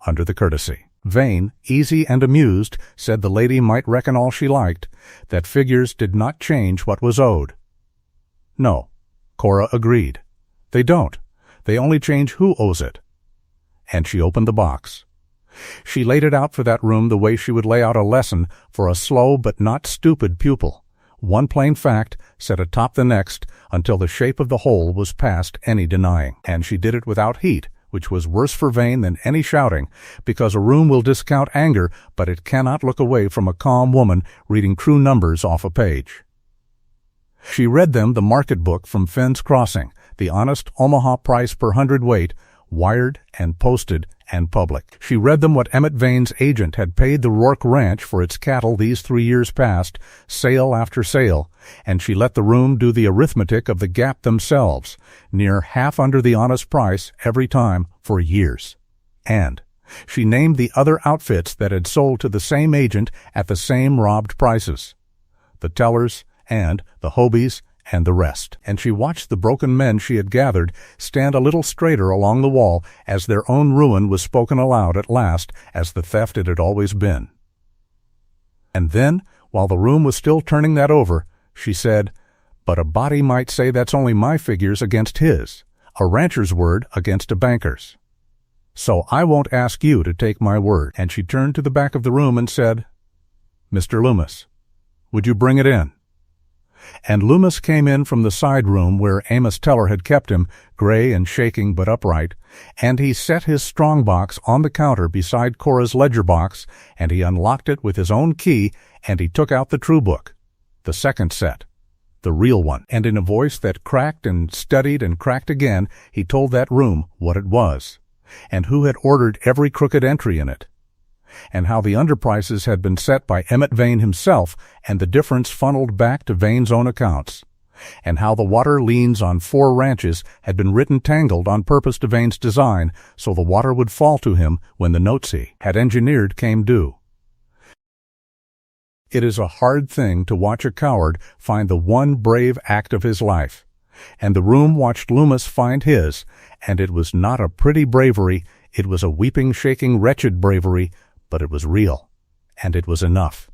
under the courtesy. Vane, easy and amused, said the lady might reckon all she liked, that figures did not change what was owed. No, Cora agreed. They don't. They only change who owes it. And she opened the box. She laid it out for that room the way she would lay out a lesson for a slow but not stupid pupil, one plain fact set atop the next until the shape of the whole was past any denying. And she did it without heat, which was worse for Vane than any shouting, because a room will discount anger, but it cannot look away from a calm woman reading true numbers off a page. She read them the market book from Fenn's Crossing, the honest Omaha price per hundredweight, wired and posted and public. She read them what Emmett Vane's agent had paid the Rourke Ranch for its cattle these 3 years past, sale after sale, and she let the room do the arithmetic of the gap themselves, near half under the honest price every time for years. And She named the other outfits that had sold to the same agent at the same robbed prices, the tellers and the Hobies and the rest. And she watched the broken men she had gathered stand a little straighter along the wall as their own ruin was spoken aloud at last as the theft it had always been. And then, while the room was still turning that over, she said, "But a body might say that's only my figures against his, a rancher's word against a banker's. So I won't ask you to take my word." And she turned to the back of the room and said, "Mr. Loomis, would you bring it in?" And Loomis came in from the side room where Amos Teller had kept him, gray and shaking but upright, and he set his strong box on the counter beside Cora's ledger box, and he unlocked it with his own key, and he took out the true book, the second set, the real one. And in a voice that cracked and studied and cracked again, he told that room what it was, and who had ordered every crooked entry in it, and how the underprices had been set by Emmett Vane himself and the difference funneled back to Vane's own accounts, and how the water liens on 4 ranches had been written tangled on purpose to Vane's design so the water would fall to him when the notes he had engineered came due. It is a hard thing to watch a coward find the one brave act of his life, and the room watched Loomis find his, and it was not a pretty bravery, it was a weeping, shaking, wretched bravery, but it was real, and it was enough.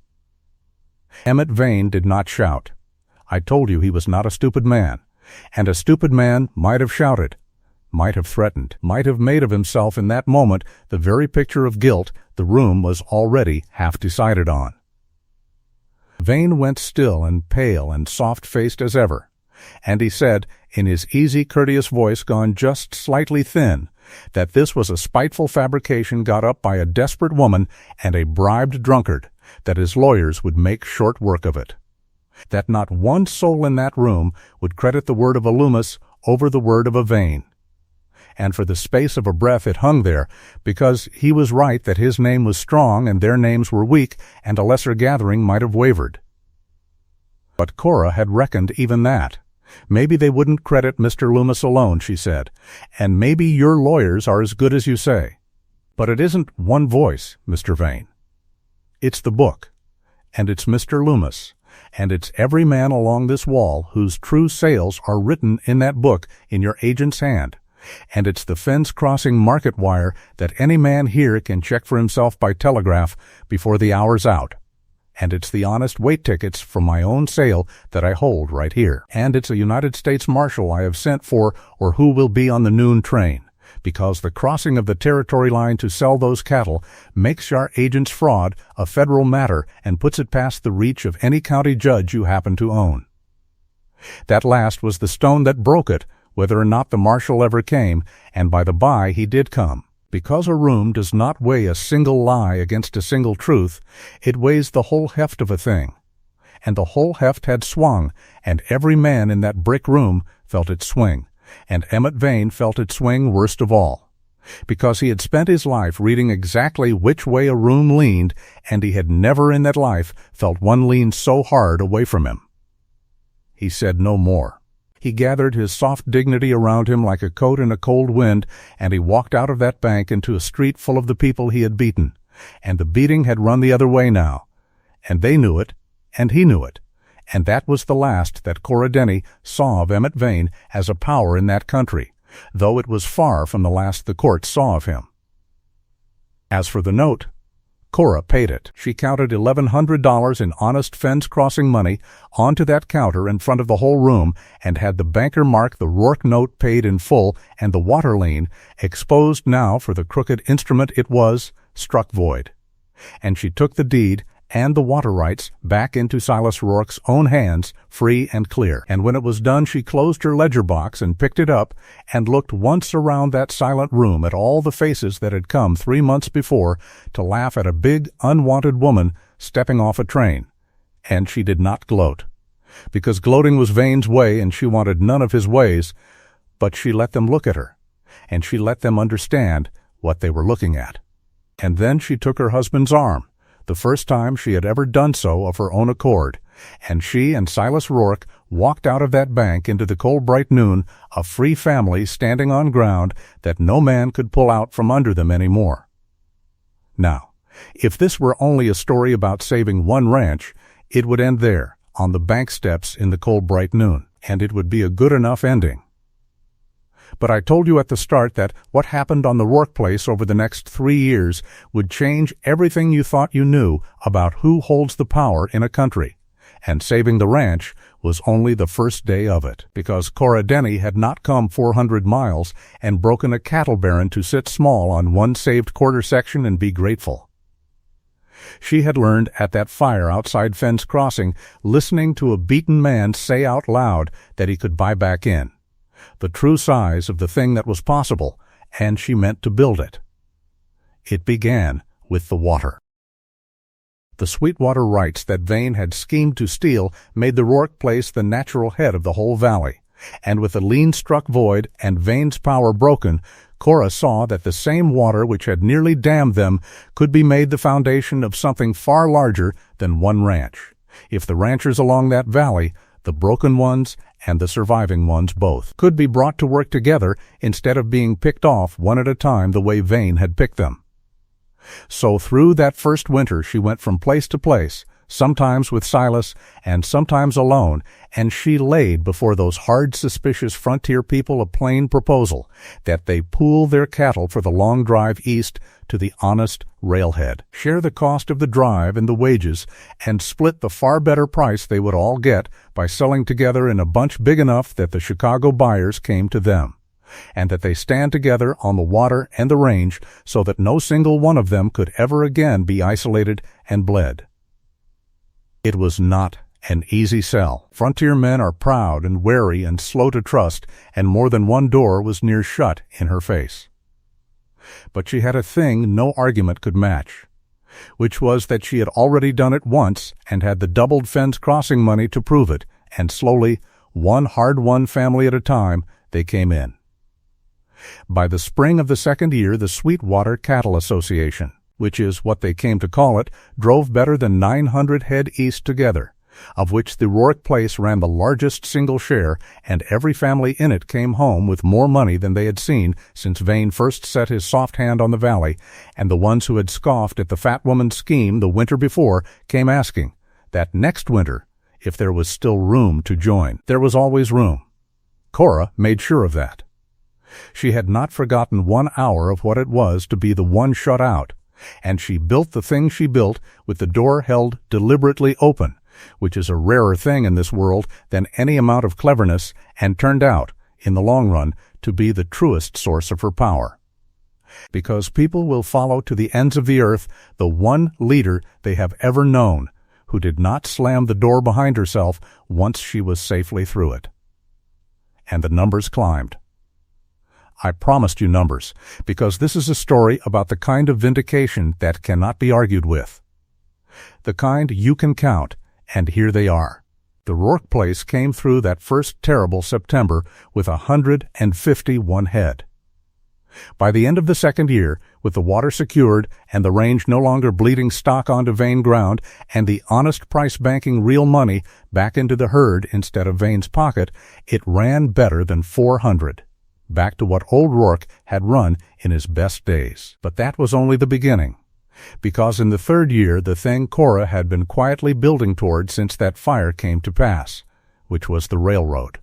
Emmett Vane did not shout. I told you he was not a stupid man, and a stupid man might have shouted, might have threatened, might have made of himself in that moment the very picture of guilt the room was already half decided on. Vane went still and pale and soft-faced as ever, and he said, in his easy, courteous voice gone just slightly thin, that this was a spiteful fabrication got up by a desperate woman and a bribed drunkard, that his lawyers would make short work of it. That not one soul in that room would credit the word of a Loomis over the word of a Vane. And for the space of a breath it hung there, because he was right that his name was strong and their names were weak, and a lesser gathering might have wavered. But Cora had reckoned even that. Maybe they wouldn't credit Mr. Loomis alone, she said, and maybe your lawyers are as good as you say. But it isn't one voice, Mr. Vane. It's the book, and it's Mr. Loomis, and it's every man along this wall whose true sales are written in that book in your agent's hand, and it's the fence-crossing market wire that any man here can check for himself by telegraph before the hour's out. And it's the honest weight tickets from my own sale that I hold right here. And it's a United States Marshal I have sent for or who will be on the noon train, because the crossing of the territory line to sell those cattle makes your agent's fraud a federal matter and puts it past the reach of any county judge you happen to own. That last was the stone that broke it, whether or not the marshal ever came, and by the by he did come. Because a room does not weigh a single lie against a single truth, it weighs the whole heft of a thing. And the whole heft had swung, and every man in that brick room felt it swing, and Emmett Vane felt it swing worst of all, because he had spent his life reading exactly which way a room leaned, and he had never in that life felt one lean so hard away from him. He said no more. He gathered his soft dignity around him like a coat in a cold wind, and he walked out of that bank into a street full of the people he had beaten. And the beating had run the other way now. And they knew it, and he knew it. And that was the last that Cora Denny saw of Emmett Vane as a power in that country, though it was far from the last the court saw of him. As for the note, Cora paid it. She counted $1,100 in honest fence-crossing money onto that counter in front of the whole room, and had the banker mark the Rourke note paid in full and the water lien, exposed now for the crooked instrument it was, struck void. And she took the deed and the water rights back into Silas Rourke's own hands, free and clear. And when it was done, she closed her ledger box and picked it up and looked once around that silent room at all the faces that had come 3 months before to laugh at a big, unwanted woman stepping off a train. And she did not gloat, because gloating was Vane's way and she wanted none of his ways, but she let them look at her, and she let them understand what they were looking at. And then she took her husband's arm, the first time she had ever done so of her own accord, and she and Silas Rourke walked out of that bank into the cold bright noon, a free family standing on ground that no man could pull out from under them any more. Now, if this were only a story about saving one ranch, it would end there, on the bank steps in the cold bright noon, and it would be a good enough ending. But I told you at the start that what happened on the Rourke place over the next 3 years would change everything you thought you knew about who holds the power in a country. And saving the ranch was only the first day of it, because Cora Denny had not come 400 miles and broken a cattle baron to sit small on one saved quarter section and be grateful. She had learned at that fire outside Fenn's Crossing, listening to a beaten man say out loud that he could buy back in, the true size of the thing that was possible, and she meant to build it. It began with the water. The Sweetwater rights that Vane had schemed to steal made the Rourke place the natural head of the whole valley, and with the lien-struck void and Vane's power broken, Cora saw that the same water which had nearly damned them could be made the foundation of something far larger than one ranch, if the ranchers along that valley, the broken ones and the surviving ones both, could be brought to work together instead of being picked off one at a time the way Vane had picked them. So through that first winter she went from place to place, sometimes with Silas and sometimes alone, and she laid before those hard, suspicious frontier people a plain proposal, that they pool their cattle for the long drive east to the honest railhead, share the cost of the drive and the wages, and split the far better price they would all get by selling together in a bunch big enough that the Chicago buyers came to them, and that they stand together on the water and the range so that no single one of them could ever again be isolated and bled. It was not an easy sell. Frontier men are proud and wary and slow to trust, and more than one door was near shut in her face. But she had a thing no argument could match, which was that she had already done it once and had the doubled Fenn's Crossing money to prove it, and slowly, one hard-won family at a time, they came in. By the spring of the second year, the Sweetwater Cattle Association, which is what they came to call it, drove better than 900 head east together, of which the Rourke place ran the largest single share, and every family in it came home with more money than they had seen since Vane first set his soft hand on the valley, and the ones who had scoffed at the fat woman's scheme the winter before came asking, that next winter, if there was still room to join. There was always room. Cora made sure of that. She had not forgotten 1 hour of what it was to be the one shut out, and she built the thing she built with the door held deliberately open, which is a rarer thing in this world than any amount of cleverness, and turned out, in the long run, to be the truest source of her power. Because people will follow to the ends of the earth the one leader they have ever known, who did not slam the door behind herself once she was safely through it. And the numbers climbed. I promised you numbers, because this is a story about the kind of vindication that cannot be argued with. The kind you can count, and here they are. The Rourke place came through that first terrible September with 151 head. By the end of the second year, with the water secured and the range no longer bleeding stock onto Vane ground and the honest price banking real money back into the herd instead of Vane's pocket, it ran better than 400. Back to what old Rourke had run in his best days. But that was only the beginning, because in the third year the thing Cora had been quietly building toward since that fire came to pass, which was the railroad.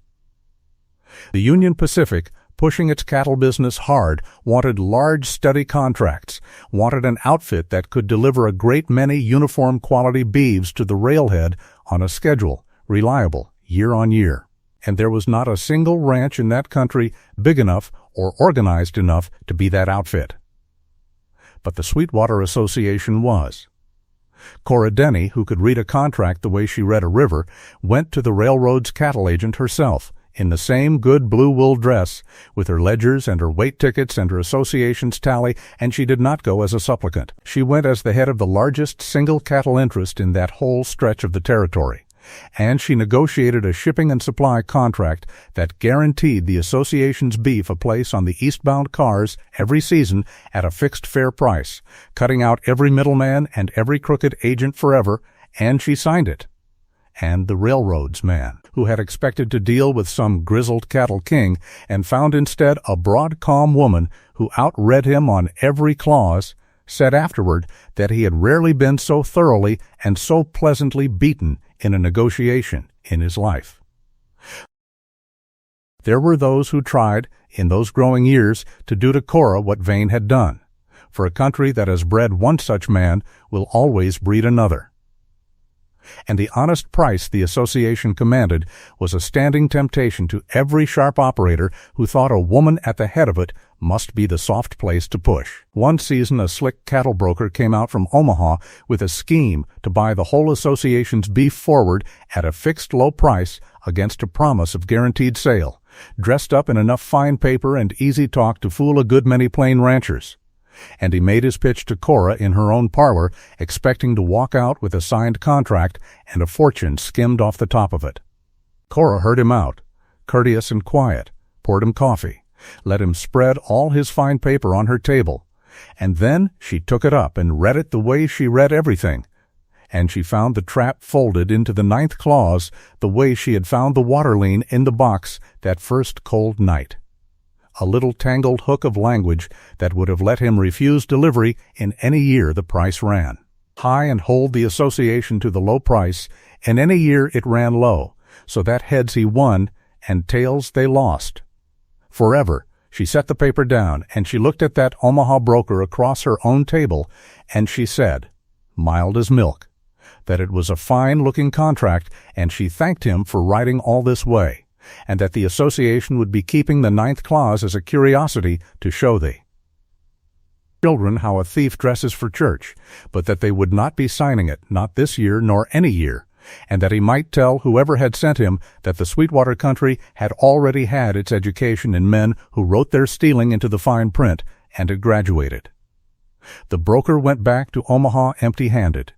The Union Pacific, pushing its cattle business hard, wanted large, steady contracts, wanted an outfit that could deliver a great many uniform quality beeves to the railhead on a schedule, reliable, year on year. And there was not a single ranch in that country big enough or organized enough to be that outfit. But the Sweetwater Association was. Cora Denny, who could read a contract the way she read a river, went to the railroad's cattle agent herself, in the same good blue wool dress, with her ledgers and her weight tickets and her association's tally, and she did not go as a supplicant. She went as the head of the largest single cattle interest in that whole stretch of the territory. And she negotiated a shipping and supply contract that guaranteed the association's beef a place on the eastbound cars every season at a fixed fair price, cutting out every middleman and every crooked agent forever, and she signed it. And the railroad's man, who had expected to deal with some grizzled cattle king and found instead a broad, calm woman who outread him on every clause, said afterward that he had rarely been so thoroughly and so pleasantly beaten in a negotiation in his life. There were those who tried, in those growing years, to do to Cora what Vane had done, for a country that has bred one such man will always breed another. And the honest price the association commanded was a standing temptation to every sharp operator who thought a woman at the head of it must be the soft place to push. One season a slick cattle broker came out from Omaha with a scheme to buy the whole association's beef forward at a fixed low price against a promise of guaranteed sale, dressed up in enough fine paper and easy talk to fool a good many plain ranchers. And he made his pitch to Cora in her own parlor, expecting to walk out with a signed contract and a fortune skimmed off the top of it. Cora heard him out, courteous and quiet, poured him coffee, let him spread all his fine paper on her table, and then she took it up and read it the way she read everything, and she found the trap folded into the 9th clause the way she had found the water lean in the box that first cold night. A little tangled hook of language that would have let him refuse delivery in any year the price ran. High and hold the association to the low price, in any year it ran low, so that heads he won and tails they lost. Forever, she set the paper down, and she looked at that Omaha broker across her own table, and she said, mild as milk, that it was a fine-looking contract, and she thanked him for writing all this way, and that the association would be keeping the 9th clause as a curiosity to show thee. Children how a thief dresses for church, but that they would not be signing it, not this year nor any year, and that he might tell whoever had sent him that the Sweetwater country had already had its education in men who wrote their stealing into the fine print and had graduated. The broker went back to Omaha empty-handed,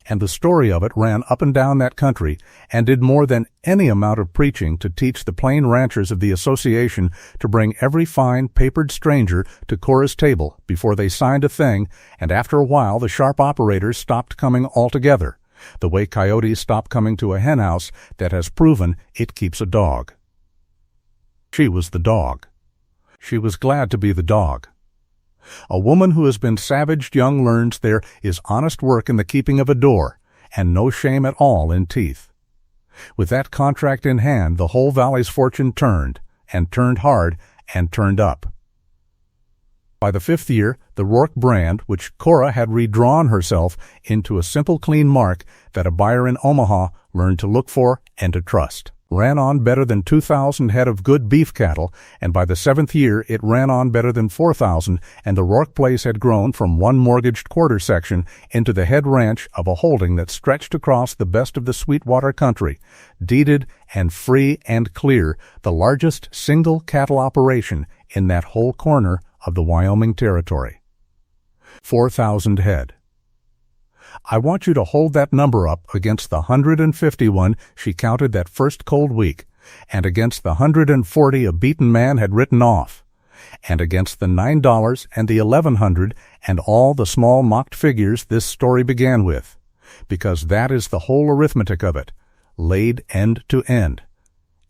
and the story of it ran up and down that country and did more than any amount of preaching to teach the plain ranchers of the association to bring every fine, papered stranger to Cora's table before they signed a thing, and after a while the sharp operators stopped coming altogether, the way coyotes stop coming to a henhouse that has proven it keeps a dog. She was the dog. She was glad to be the dog. A woman who has been savaged young learns there is honest work in the keeping of a door, and no shame at all in teeth. With that contract in hand, the whole valley's fortune turned, and turned hard, and turned up. By the 5th year, the Rourke brand, which Cora had redrawn herself into a simple clean mark that a buyer in Omaha learned to look for and to trust, ran on better than 2,000 head of good beef cattle, and by the 7th year it ran on better than 4,000, and the Rourke place had grown from one mortgaged quarter section into the head ranch of a holding that stretched across the best of the Sweetwater country, deeded and free and clear, the largest single cattle operation in that whole corner of the Wyoming territory. 4,000 head. I want you to hold that number up against the 151 she counted that first cold week, and against the 140 a beaten man had written off, and against the $9 and the 1,100 and all the small mocked figures this story began with, because that is the whole arithmetic of it, laid end to end.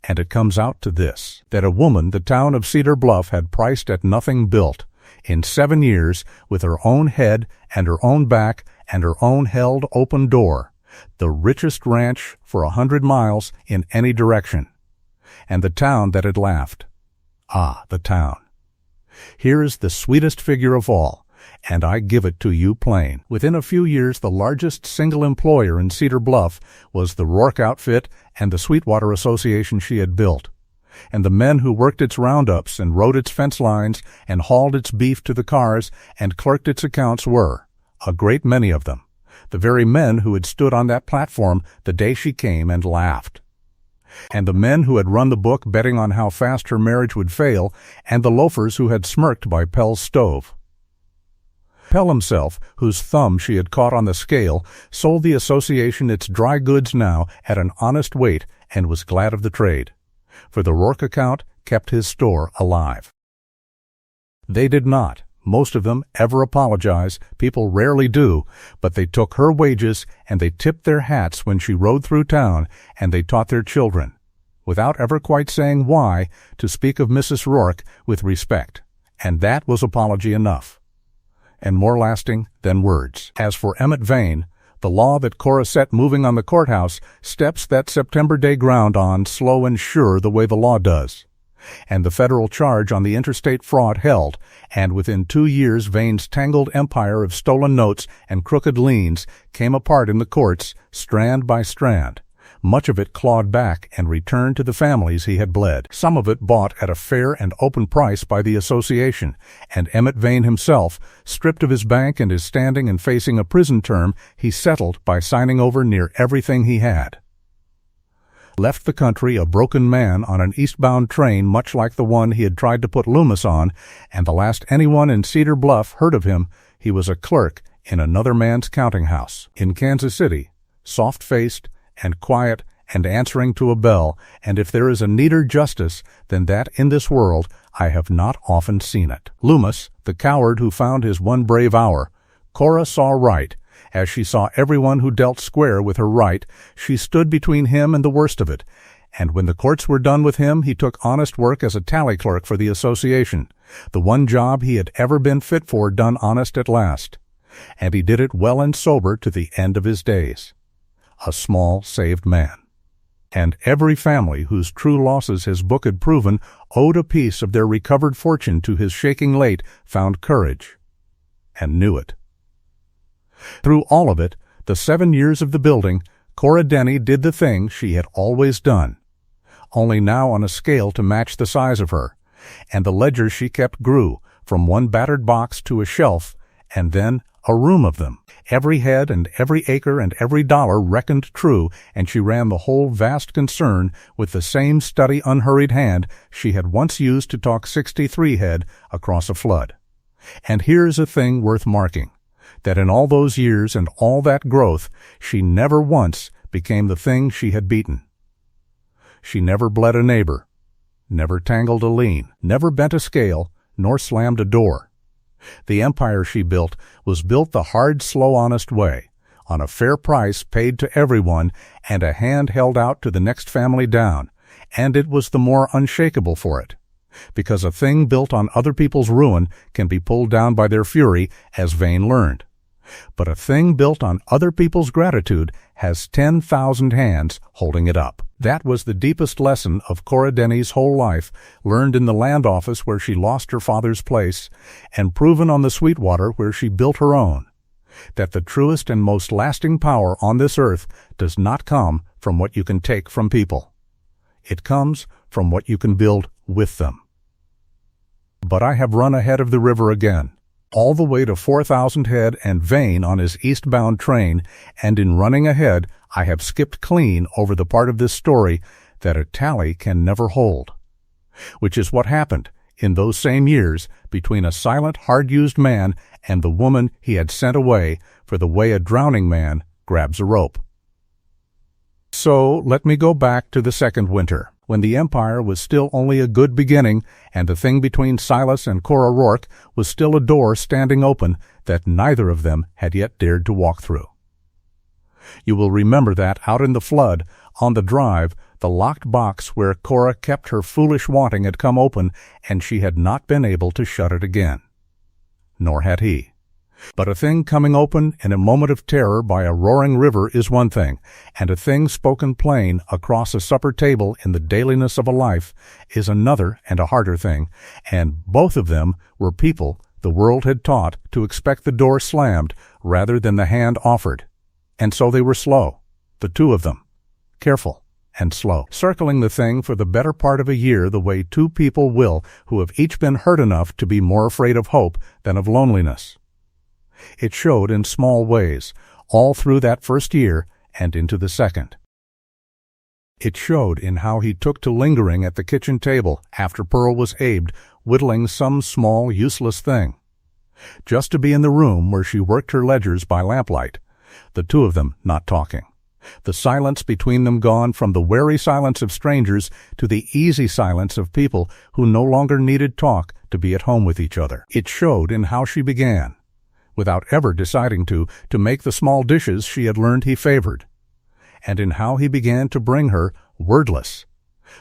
And it comes out to this, that a woman the town of Cedar Bluff had priced at nothing built, in 7 years, with her own head and her own back and her own held open door, the richest ranch for 100 miles in any direction. And the town that had laughed. Ah, the town. Here is the sweetest figure of all, and I give it to you plain. Within a few years, the largest single employer in Cedar Bluff was the Rourke outfit and the Sweetwater Association she had built. And the men who worked its roundups and rode its fence lines and hauled its beef to the cars and clerked its accounts were, a great many of them, the very men who had stood on that platform the day she came and laughed. And the men who had run the book betting on how fast her marriage would fail, and the loafers who had smirked by Pell's stove. Pell himself, whose thumb she had caught on the scale, sold the association its dry goods now at an honest weight and was glad of the trade, for the Rourke account kept his store alive. They did not, most of them, ever apologize. People rarely do, but they took her wages and they tipped their hats when she rode through town, and they taught their children, without ever quite saying why, to speak of Mrs. Rourke with respect, and that was apology enough. and more lasting than words. As for Emmett Vane, the law that Cora set moving on the courthouse steps that September day ground on slow and sure the way the law does. And the federal charge on the interstate fraud held, and within 2 years Vane's tangled empire of stolen notes and crooked liens came apart in the courts, strand by strand. Much of it clawed back and returned to the families he had bled. Some of it bought at a fair and open price by the association, and Emmett Vane himself, stripped of his bank and his standing and facing a prison term, he settled by signing over near everything he had. Left the country a broken man on an eastbound train much like the one he had tried to put Loomis on, and the last anyone in Cedar Bluff heard of him, he was a clerk in another man's counting house. In Kansas City, soft-faced and quiet and answering to a bell, and if there is a neater justice than that in this world, I have not often seen it. Loomis, the coward who found his one brave hour, Cora saw right. As she saw everyone who dealt square with her right, she stood between him and the worst of it, and when the courts were done with him, he took honest work as a tally clerk for the association, the one job he had ever been fit for done honest at last. And he did it well and sober to the end of his days. A small, saved man. And every family whose true losses his book had proven owed a piece of their recovered fortune to his shaking late found courage, and knew it. Through all of it, the 7 years of the building, Cora Denny did the thing she had always done, only now on a scale to match the size of her, and the ledgers she kept grew from one battered box to a shelf, and then a room of them. Every head and every acre and every dollar reckoned true, and she ran the whole vast concern with the same steady, unhurried hand she had once used to talk 63 head across a flood. And here's a thing worth marking, that in all those years and all that growth, she never once became the thing she had beaten. She never bled a neighbor, never tangled a lien, never bent a scale, nor slammed a door. The empire she built was built the hard, slow, honest way, on a fair price paid to everyone and a hand held out to the next family down, and it was the more unshakable for it, because a thing built on other people's ruin can be pulled down by their fury, as Vane learned. But a thing built on other people's gratitude has 10,000 hands holding it up. That was the deepest lesson of Cora Denny's whole life, learned in the land office where she lost her father's place, and proven on the Sweetwater where she built her own, that the truest and most lasting power on this earth does not come from what you can take from people. It comes from what you can build with them. But I have run ahead of the river again, all the way to 4,000 head and Vane on his eastbound train, and in running ahead I have skipped clean over the part of this story that a tally can never hold, which is what happened in those same years between a silent, hard-used man and the woman he had sent away for the way a drowning man grabs a rope. So let me go back to the second winter, when the empire was still only a good beginning, and the thing between Silas and Cora Rourke was still a door standing open that neither of them had yet dared to walk through. You will remember that out in the flood, on the drive, the locked box where Cora kept her foolish wanting had come open, and she had not been able to shut it again. Nor had he. But a thing coming open in a moment of terror by a roaring river is one thing, and a thing spoken plain across a supper table in the dailiness of a life is another and a harder thing, and both of them were people the world had taught to expect the door slammed rather than the hand offered. And so they were slow, the two of them, careful and slow, circling the thing for the better part of a year the way two people will who have each been hurt enough to be more afraid of hope than of loneliness. It showed in small ways, all through that first year and into the second. It showed in how he took to lingering at the kitchen table after Pearl was abed, whittling some small, useless thing, just to be in the room where she worked her ledgers by lamplight, the two of them not talking, the silence between them gone from the wary silence of strangers to the easy silence of people who no longer needed talk to be at home with each other. It showed in how she began, without ever deciding to make the small dishes she had learned he favored, and in how he began to bring her, wordless,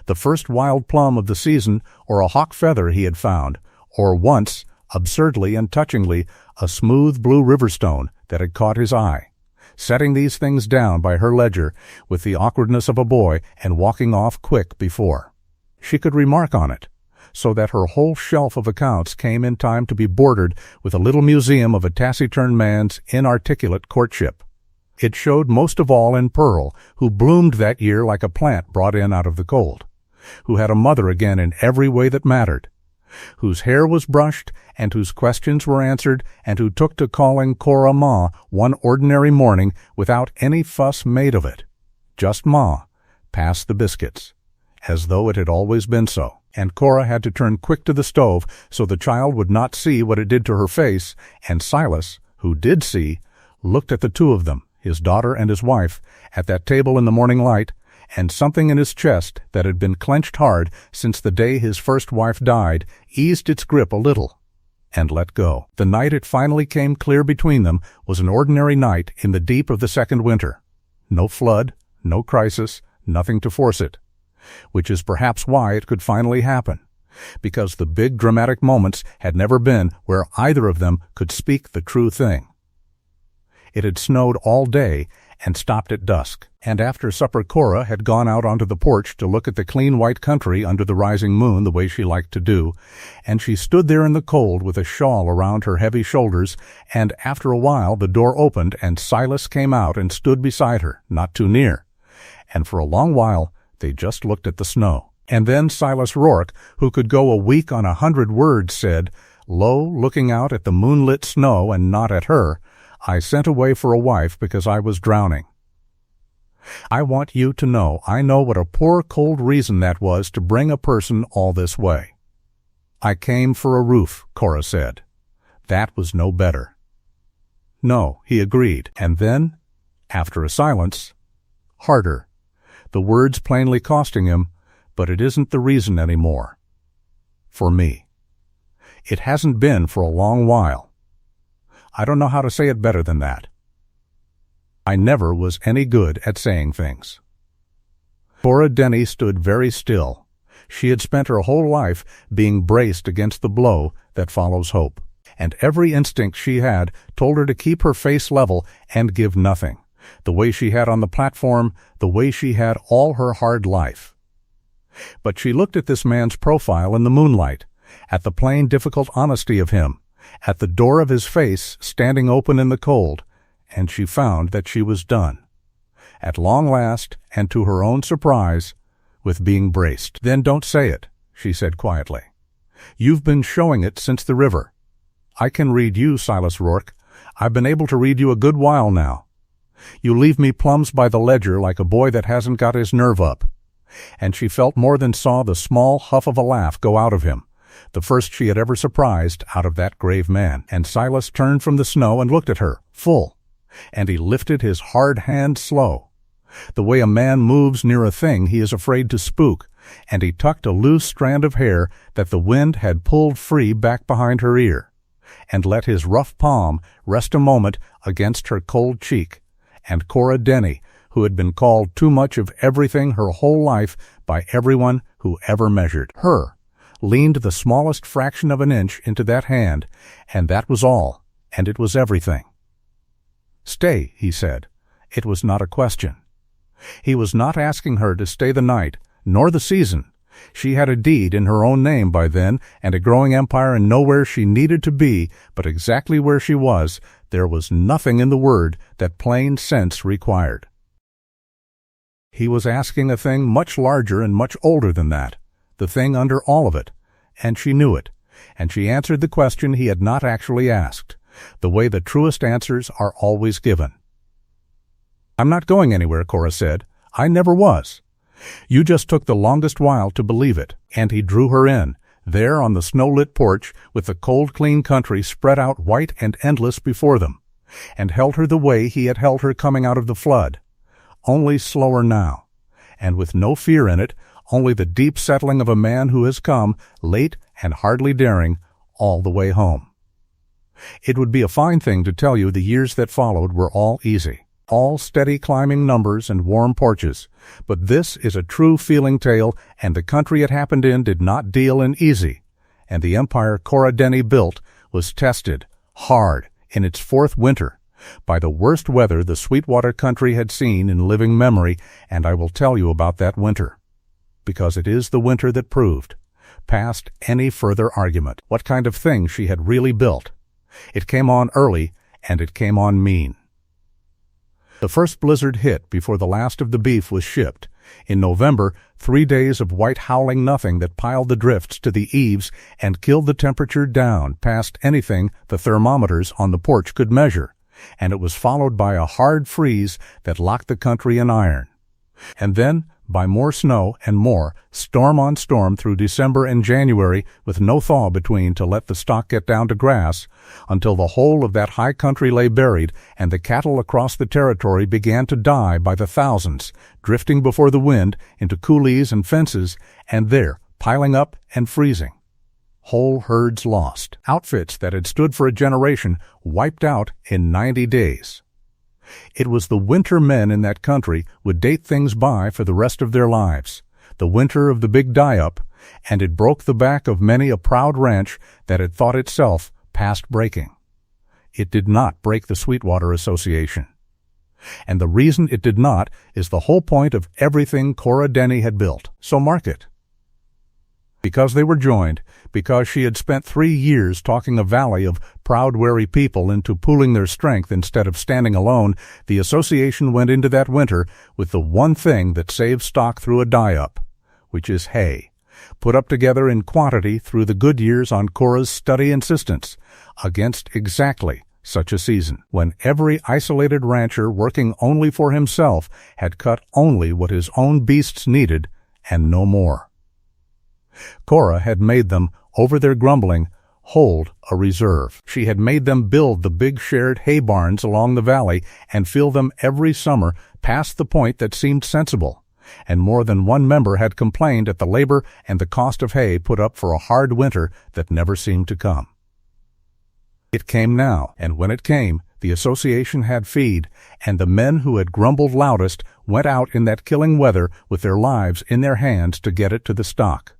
the first wild plum of the season or a hawk feather he had found, or once absurdly and touchingly a smooth blue riverstone that had caught his eye, setting these things down by her ledger with the awkwardness of a boy and walking off quick before she could remark on it, so that her whole shelf of accounts came in time to be bordered with a little museum of a taciturn man's inarticulate courtship. It showed most of all in Pearl, who bloomed that year like a plant brought in out of the cold, who had a mother again in every way that mattered, whose hair was brushed and whose questions were answered, and who took to calling Cora Ma one ordinary morning without any fuss made of it. Just Ma, pass the biscuits, as though it had always been so. And Cora had to turn quick to the stove so the child would not see what it did to her face, and Silas, who did see, looked at the two of them, his daughter and his wife, at that table in the morning light, and something in his chest that had been clenched hard since the day his first wife died eased its grip a little and let go. The night it finally came clear between them was an ordinary night in the deep of the second winter. No flood, no crisis, nothing to force it. Which is perhaps why it could finally happen, because the big dramatic moments had never been where either of them could speak the true thing. It had snowed all day and stopped at dusk, and after supper Cora had gone out onto the porch to look at the clean white country under the rising moon the way she liked to do, and she stood there in the cold with a shawl around her heavy shoulders, and after a while the door opened and Silas came out and stood beside her, not too near, and for a long while they just looked at the snow. And then Silas Rourke, who could go a week on 100 words, said, low, looking out at the moonlit snow and not at her, I sent away for a wife because I was drowning. I want you to know I know what a poor cold reason that was to bring a person all this way. I came for a roof, Cora said. That was no better. No, he agreed, and then, after a silence, harder. The words plainly costing him, but it isn't the reason anymore. For me. It hasn't been for a long while. I don't know how to say it better than that. I never was any good at saying things. Cora Denny stood very still. She had spent her whole life being braced against the blow that follows hope, and every instinct she had told her to keep her face level and give nothing. The way she had on the platform, the way she had all her hard life. But she looked at this man's profile in the moonlight, at the plain, difficult honesty of him, at the door of his face standing open in the cold, and she found that she was done, at long last, and to her own surprise, with being braced. Then don't say it, she said quietly. You've been showing it since the river. I can read you, Silas Rourke. I've been able to read you a good while now. You leave me plums by the ledger like a boy that hasn't got his nerve up. And she felt more than saw the small huff of a laugh go out of him, the first she had ever surprised out of that grave man. And Silas turned from the snow and looked at her, full, and he lifted his hard hand slow, the way a man moves near a thing he is afraid to spook, and he tucked a loose strand of hair that the wind had pulled free back behind her ear, and let his rough palm rest a moment against her cold cheek. And Cora Denny, who had been called too much of everything her whole life by everyone who ever measured her, leaned the smallest fraction of an inch into that hand, and that was all, and it was everything. Stay, he said. It was not a question. He was not asking her to stay the night, nor the season. She had a deed in her own name by then, and a growing empire, and nowhere she needed to be, but exactly where she was, there was nothing in the word that plain sense required. He was asking a thing much larger and much older than that, the thing under all of it, and she knew it, and she answered the question he had not actually asked, the way the truest answers are always given. I'm not going anywhere, Cora said. I never was. You just took the longest while to believe it. And he drew her in, there on the snow-lit porch, with the cold, clean country spread out white and endless before them, and held her the way he had held her coming out of the flood, only slower now, and with no fear in it, only the deep settling of a man who has come, late and hardly daring, all the way home. It would be a fine thing to tell you the years that followed were all easy, all steady climbing numbers and warm porches, but this is a true feeling tale, and the country it happened in did not deal in easy, and the empire Cora Denny built was tested hard in its fourth winter by the worst weather the Sweetwater country had seen in living memory, and I will tell you about that winter, because it is the winter that proved, past any further argument, what kind of thing she had really built. It came on early, and it came on mean. The first blizzard hit before the last of the beef was shipped. In November, 3 days of white howling nothing that piled the drifts to the eaves and killed the temperature down past anything the thermometers on the porch could measure, and it was followed by a hard freeze that locked the country in iron. And then, by more snow and more, storm on storm through December and January, with no thaw between to let the stock get down to grass, until the whole of that high country lay buried, and the cattle across the territory began to die by the thousands, drifting before the wind into coulees and fences, and there, piling up and freezing. Whole herds lost. Outfits that had stood for a generation wiped out in 90 days. It was the winter men in that country would date things by for the rest of their lives, the winter of the big die-up, and it broke the back of many a proud ranch that had thought itself past breaking. It did not break the Sweetwater Association. And the reason it did not is the whole point of everything Cora Denny had built. So mark it. Because they were joined, because she had spent 3 years talking a valley of proud, wary people into pooling their strength instead of standing alone, the association went into that winter with the one thing that saves stock through a die-up, which is hay, put up together in quantity through the good years on Cora's steady insistence, against exactly such a season, when every isolated rancher working only for himself had cut only what his own beasts needed and no more. Cora had made them, over their grumbling, hold a reserve. She had made them build the big shared hay barns along the valley and fill them every summer past the point that seemed sensible, and more than one member had complained at the labor and the cost of hay put up for a hard winter that never seemed to come. It came now, and when it came, the association had feed, and the men who had grumbled loudest went out in that killing weather with their lives in their hands to get it to the stock,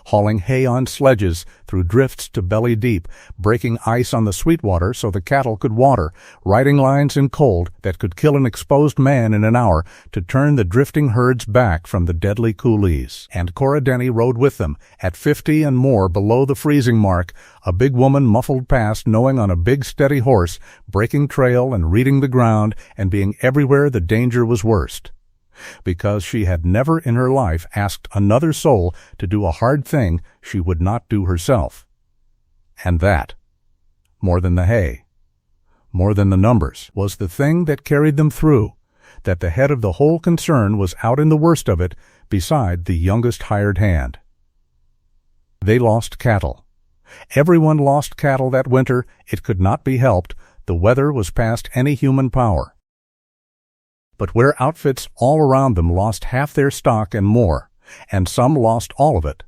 hauling hay on sledges through drifts to belly deep, breaking ice on the Sweetwater so the cattle could water, riding lines in cold that could kill an exposed man in an hour to turn the drifting herds back from the deadly coulees. And Cora Denny rode with them, at 50 and more below the freezing mark, a big woman muffled past knowing on a big steady horse, breaking trail and reading the ground and being everywhere the danger was worst, because she had never in her life asked another soul to do a hard thing she would not do herself. And that, more than the hay, more than the numbers, was the thing that carried them through, that the head of the whole concern was out in the worst of it beside the youngest hired hand. They lost cattle. Everyone lost cattle that winter. It could not be helped. The weather was past any human power. But where outfits all around them lost half their stock and more, and some lost all of it,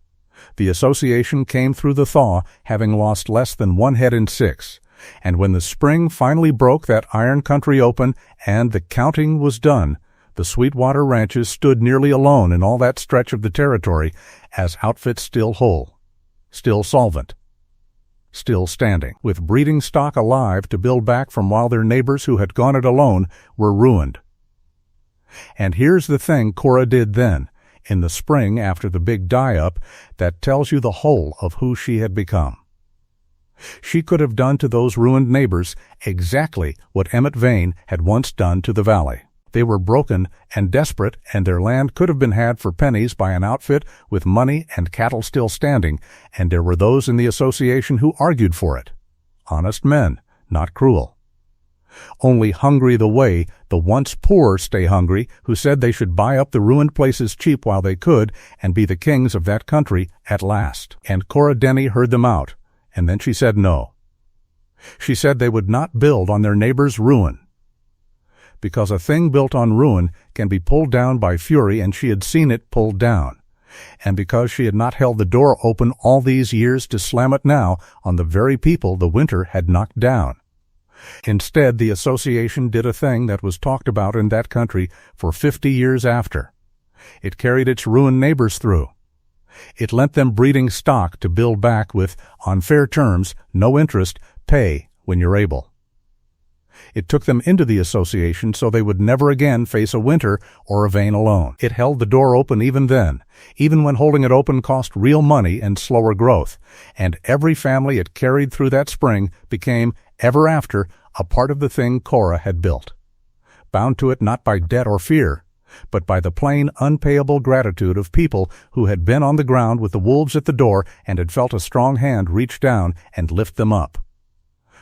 the association came through the thaw having lost less than 1 head in 6, and when the spring finally broke that iron country open and the counting was done, the Sweetwater ranches stood nearly alone in all that stretch of the territory as outfits still whole, still solvent, still standing, with breeding stock alive to build back from while their neighbors who had gone it alone were ruined. And here's the thing Cora did then, in the spring after the big die-up, that tells you the whole of who she had become. She could have done to those ruined neighbors exactly what Emmett Vane had once done to the valley. They were broken and desperate, and their land could have been had for pennies by an outfit with money and cattle still standing, and there were those in the association who argued for it. Honest men, not cruel. Only hungry the way the once poor stay hungry, who said they should buy up the ruined places cheap while they could and be the kings of that country at last. And Cora Denny heard them out, and then she said no. She said they would not build on their neighbor's ruin, because a thing built on ruin can be pulled down by fury, and she had seen it pulled down, and because she had not held the door open all these years to slam it now on the very people the winter had knocked down. Instead, the association did a thing that was talked about in that country for 50 years after. It carried its ruined neighbors through. It lent them breeding stock to build back with, on fair terms, no interest, pay when you're able. It took them into the association so they would never again face a winter or a vein alone. It held the door open even then, even when holding it open cost real money and slower growth, and every family it carried through that spring became, ever after, a part of the thing Cora had built. Bound to it not by debt or fear, but by the plain, unpayable gratitude of people who had been on the ground with the wolves at the door and had felt a strong hand reach down and lift them up.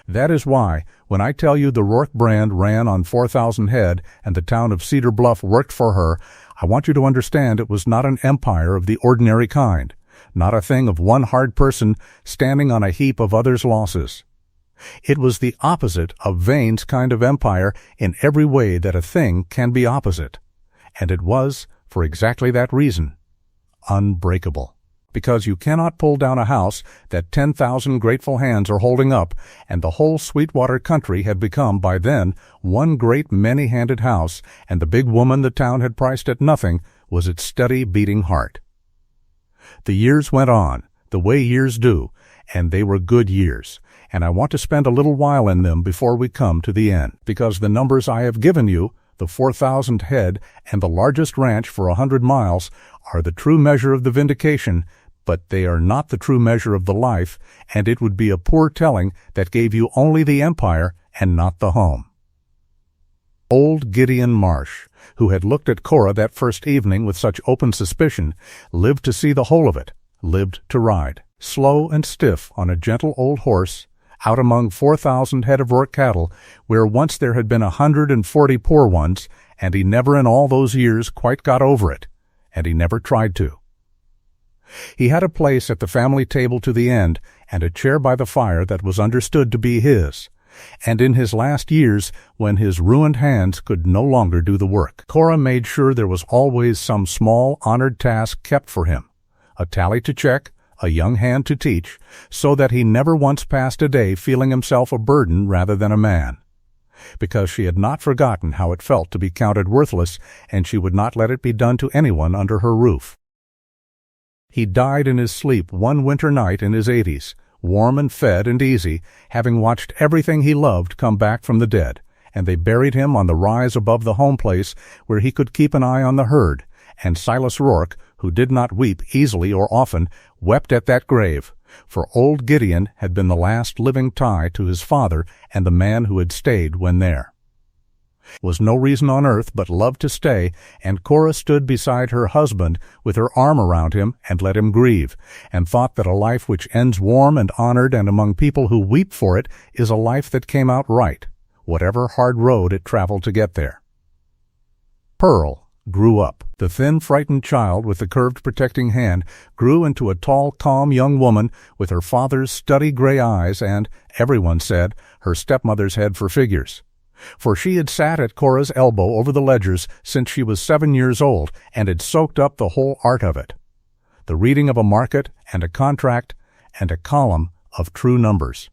That is why, when I tell you the Rourke brand ran on 4,000 head and the town of Cedar Bluff worked for her, I want you to understand it was not an empire of the ordinary kind, not a thing of one hard person standing on a heap of others' losses. It was the opposite of Vane's kind of empire in every way that a thing can be opposite. And it was, for exactly that reason, unbreakable. Because you cannot pull down a house that 10,000 grateful hands are holding up, and the whole Sweetwater country had become, by then, one great many-handed house, and the big woman the town had priced at nothing was its steady beating heart. The years went on, the way years do, and they were good years, and I want to spend a little while in them before we come to the end, because the numbers I have given you, the 4,000 head and the largest ranch for 100 miles, are the true measure of the vindication, but they are not the true measure of the life, and it would be a poor telling that gave you only the empire and not the home. Old Gideon Marsh, who had looked at Cora that first evening with such open suspicion, lived to see the whole of it, lived to ride, slow and stiff on a gentle old horse, out among 4,000 head of Rourke cattle, where once there had been 140 poor ones, and he never in all those years quite got over it, and he never tried to. He had a place at the family table to the end, and a chair by the fire that was understood to be his, and in his last years, when his ruined hands could no longer do the work, Cora made sure there was always some small, honored task kept for him, a tally to check, a young hand to teach, so that he never once passed a day feeling himself a burden rather than a man. Because she had not forgotten how it felt to be counted worthless, and she would not let it be done to anyone under her roof. He died in his sleep one winter night in his 80s, warm and fed and easy, having watched everything he loved come back from the dead, and they buried him on the rise above the home place where he could keep an eye on the herd, and Silas Rourke, who did not weep easily or often, wept at that grave, for old Gideon had been the last living tie to his father and the man who had stayed when there. Was no reason on earth but love to stay, and Cora stood beside her husband with her arm around him and let him grieve, and thought that a life which ends warm and honored and among people who weep for it is a life that came out right, whatever hard road it traveled to get there. Pearl grew up. The thin, frightened child with the curved protecting hand grew into a tall, calm young woman with her father's steady gray eyes and, everyone said, her stepmother's head for figures. For she had sat at Cora's elbow over the ledgers since she was 7 years old and had soaked up the whole art of it. The reading of a market and a contract and a column of true numbers.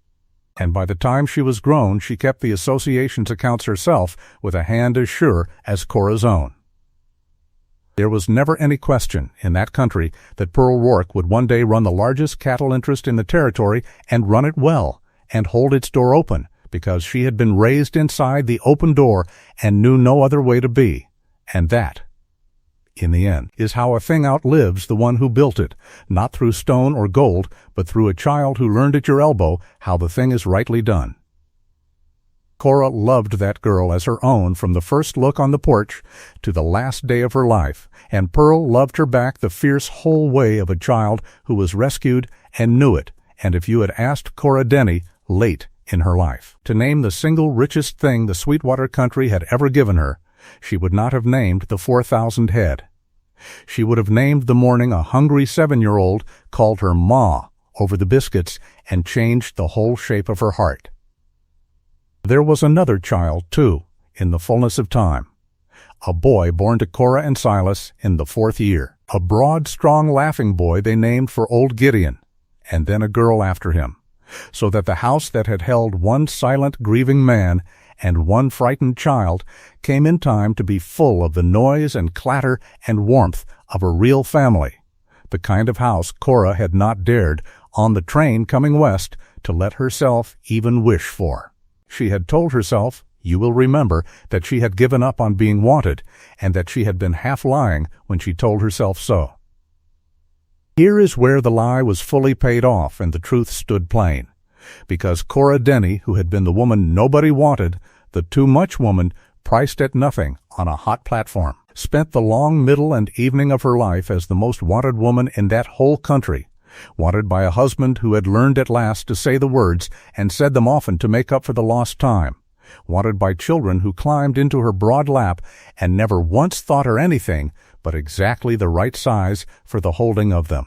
And by the time she was grown, she kept the association's accounts herself with a hand as sure as Cora's own. There was never any question in that country that Pearl Rourke would one day run the largest cattle interest in the territory and run it well and hold its door open, because she had been raised inside the open door and knew no other way to be. And that, in the end, is how a thing outlives the one who built it, not through stone or gold, but through a child who learned at your elbow how the thing is rightly done. Cora loved that girl as her own from the first look on the porch to the last day of her life, and Pearl loved her back the fierce whole way of a child who was rescued and knew it, and if you had asked Cora Denny, late in her life, to name the single richest thing the Sweetwater country had ever given her, she would not have named the 4,000 head. She would have named the morning a hungry 7-year-old called her Ma over the biscuits and changed the whole shape of her heart. There was another child, too, in the fullness of time. A boy born to Cora and Silas in the 4th year. A broad, strong, laughing boy they named for old Gideon, and then a girl after him, so that the house that had held one silent, grieving man and one frightened child came in time to be full of the noise and clatter and warmth of a real family, the kind of house Cora had not dared, on the train coming west, to let herself even wish for. She had told herself, you will remember, that she had given up on being wanted, and that she had been half lying when she told herself so. Here is where the lie was fully paid off and the truth stood plain. Because Cora Denny, who had been the woman nobody wanted, the too much woman, priced at nothing on a hot platform, spent the long middle and evening of her life as the most wanted woman in that whole country, wanted by a husband who had learned at last to say the words and said them often to make up for the lost time, wanted by children who climbed into her broad lap and never once thought her anything but exactly the right size for the holding of them.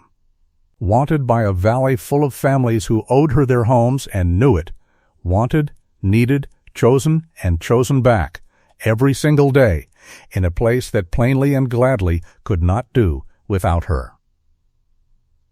Wanted by a valley full of families who owed her their homes and knew it. Wanted, needed, chosen, and chosen back, every single day, in a place that plainly and gladly could not do without her.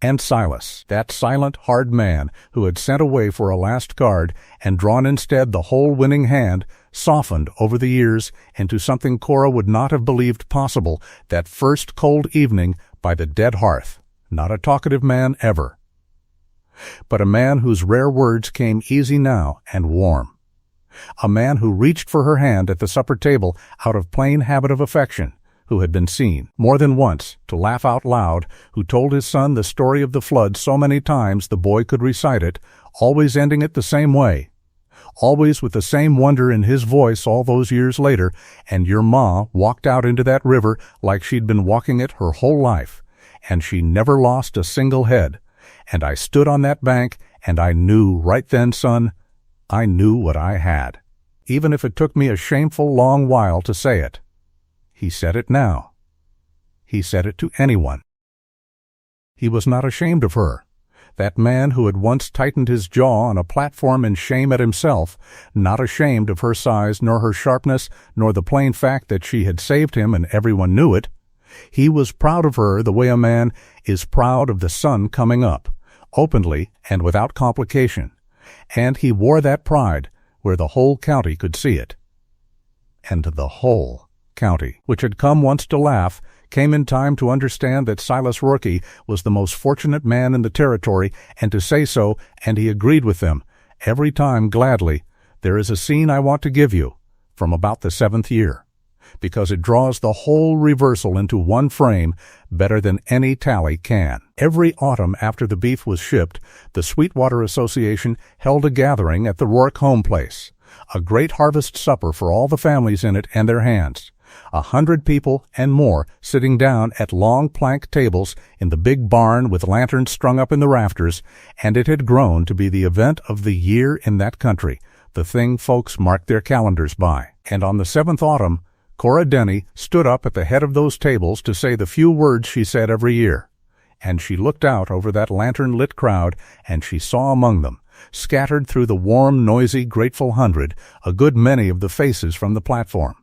And Silas, that silent, hard man who had sent away for a last guard and drawn instead the whole winning hand, softened over the years into something Cora would not have believed possible that first cold evening by the dead hearth. Not a talkative man ever, but a man whose rare words came easy now and warm. A man who reached for her hand at the supper table out of plain habit of affection, who had been seen, more than once, to laugh out loud, who told his son the story of the flood so many times the boy could recite it, always ending it the same way, always with the same wonder in his voice all those years later, and your ma walked out into that river like she'd been walking it her whole life, and she never lost a single head. And I stood on that bank, and I knew right then, son, I knew what I had, even if it took me a shameful long while to say it. He said it now. He said it to anyone. He was not ashamed of her, that man who had once tightened his jaw on a platform in shame at himself, not ashamed of her size nor her sharpness nor the plain fact that she had saved him and everyone knew it. He was proud of her the way a man is proud of the sun coming up, openly and without complication, and he wore that pride where the whole county could see it. And the whole county, which had come once to laugh, came in time to understand that Silas Rourke was the most fortunate man in the territory, and to say so, and he agreed with them, every time gladly. There is a scene I want to give you, from about the 7th year, because it draws the whole reversal into one frame better than any tally can. Every autumn after the beef was shipped, the Sweetwater Association held a gathering at the Rourke home place, a great harvest supper for all the families in it and their hands. 100 people and more sitting down at long plank tables in the big barn with lanterns strung up in the rafters, and it had grown to be the event of the year in that country, the thing folks marked their calendars by. And on the 7th autumn, Cora Denny stood up at the head of those tables to say the few words she said every year. And she looked out over that lantern-lit crowd, and she saw among them, scattered through the warm, noisy, grateful 100, a good many of the faces from the platform.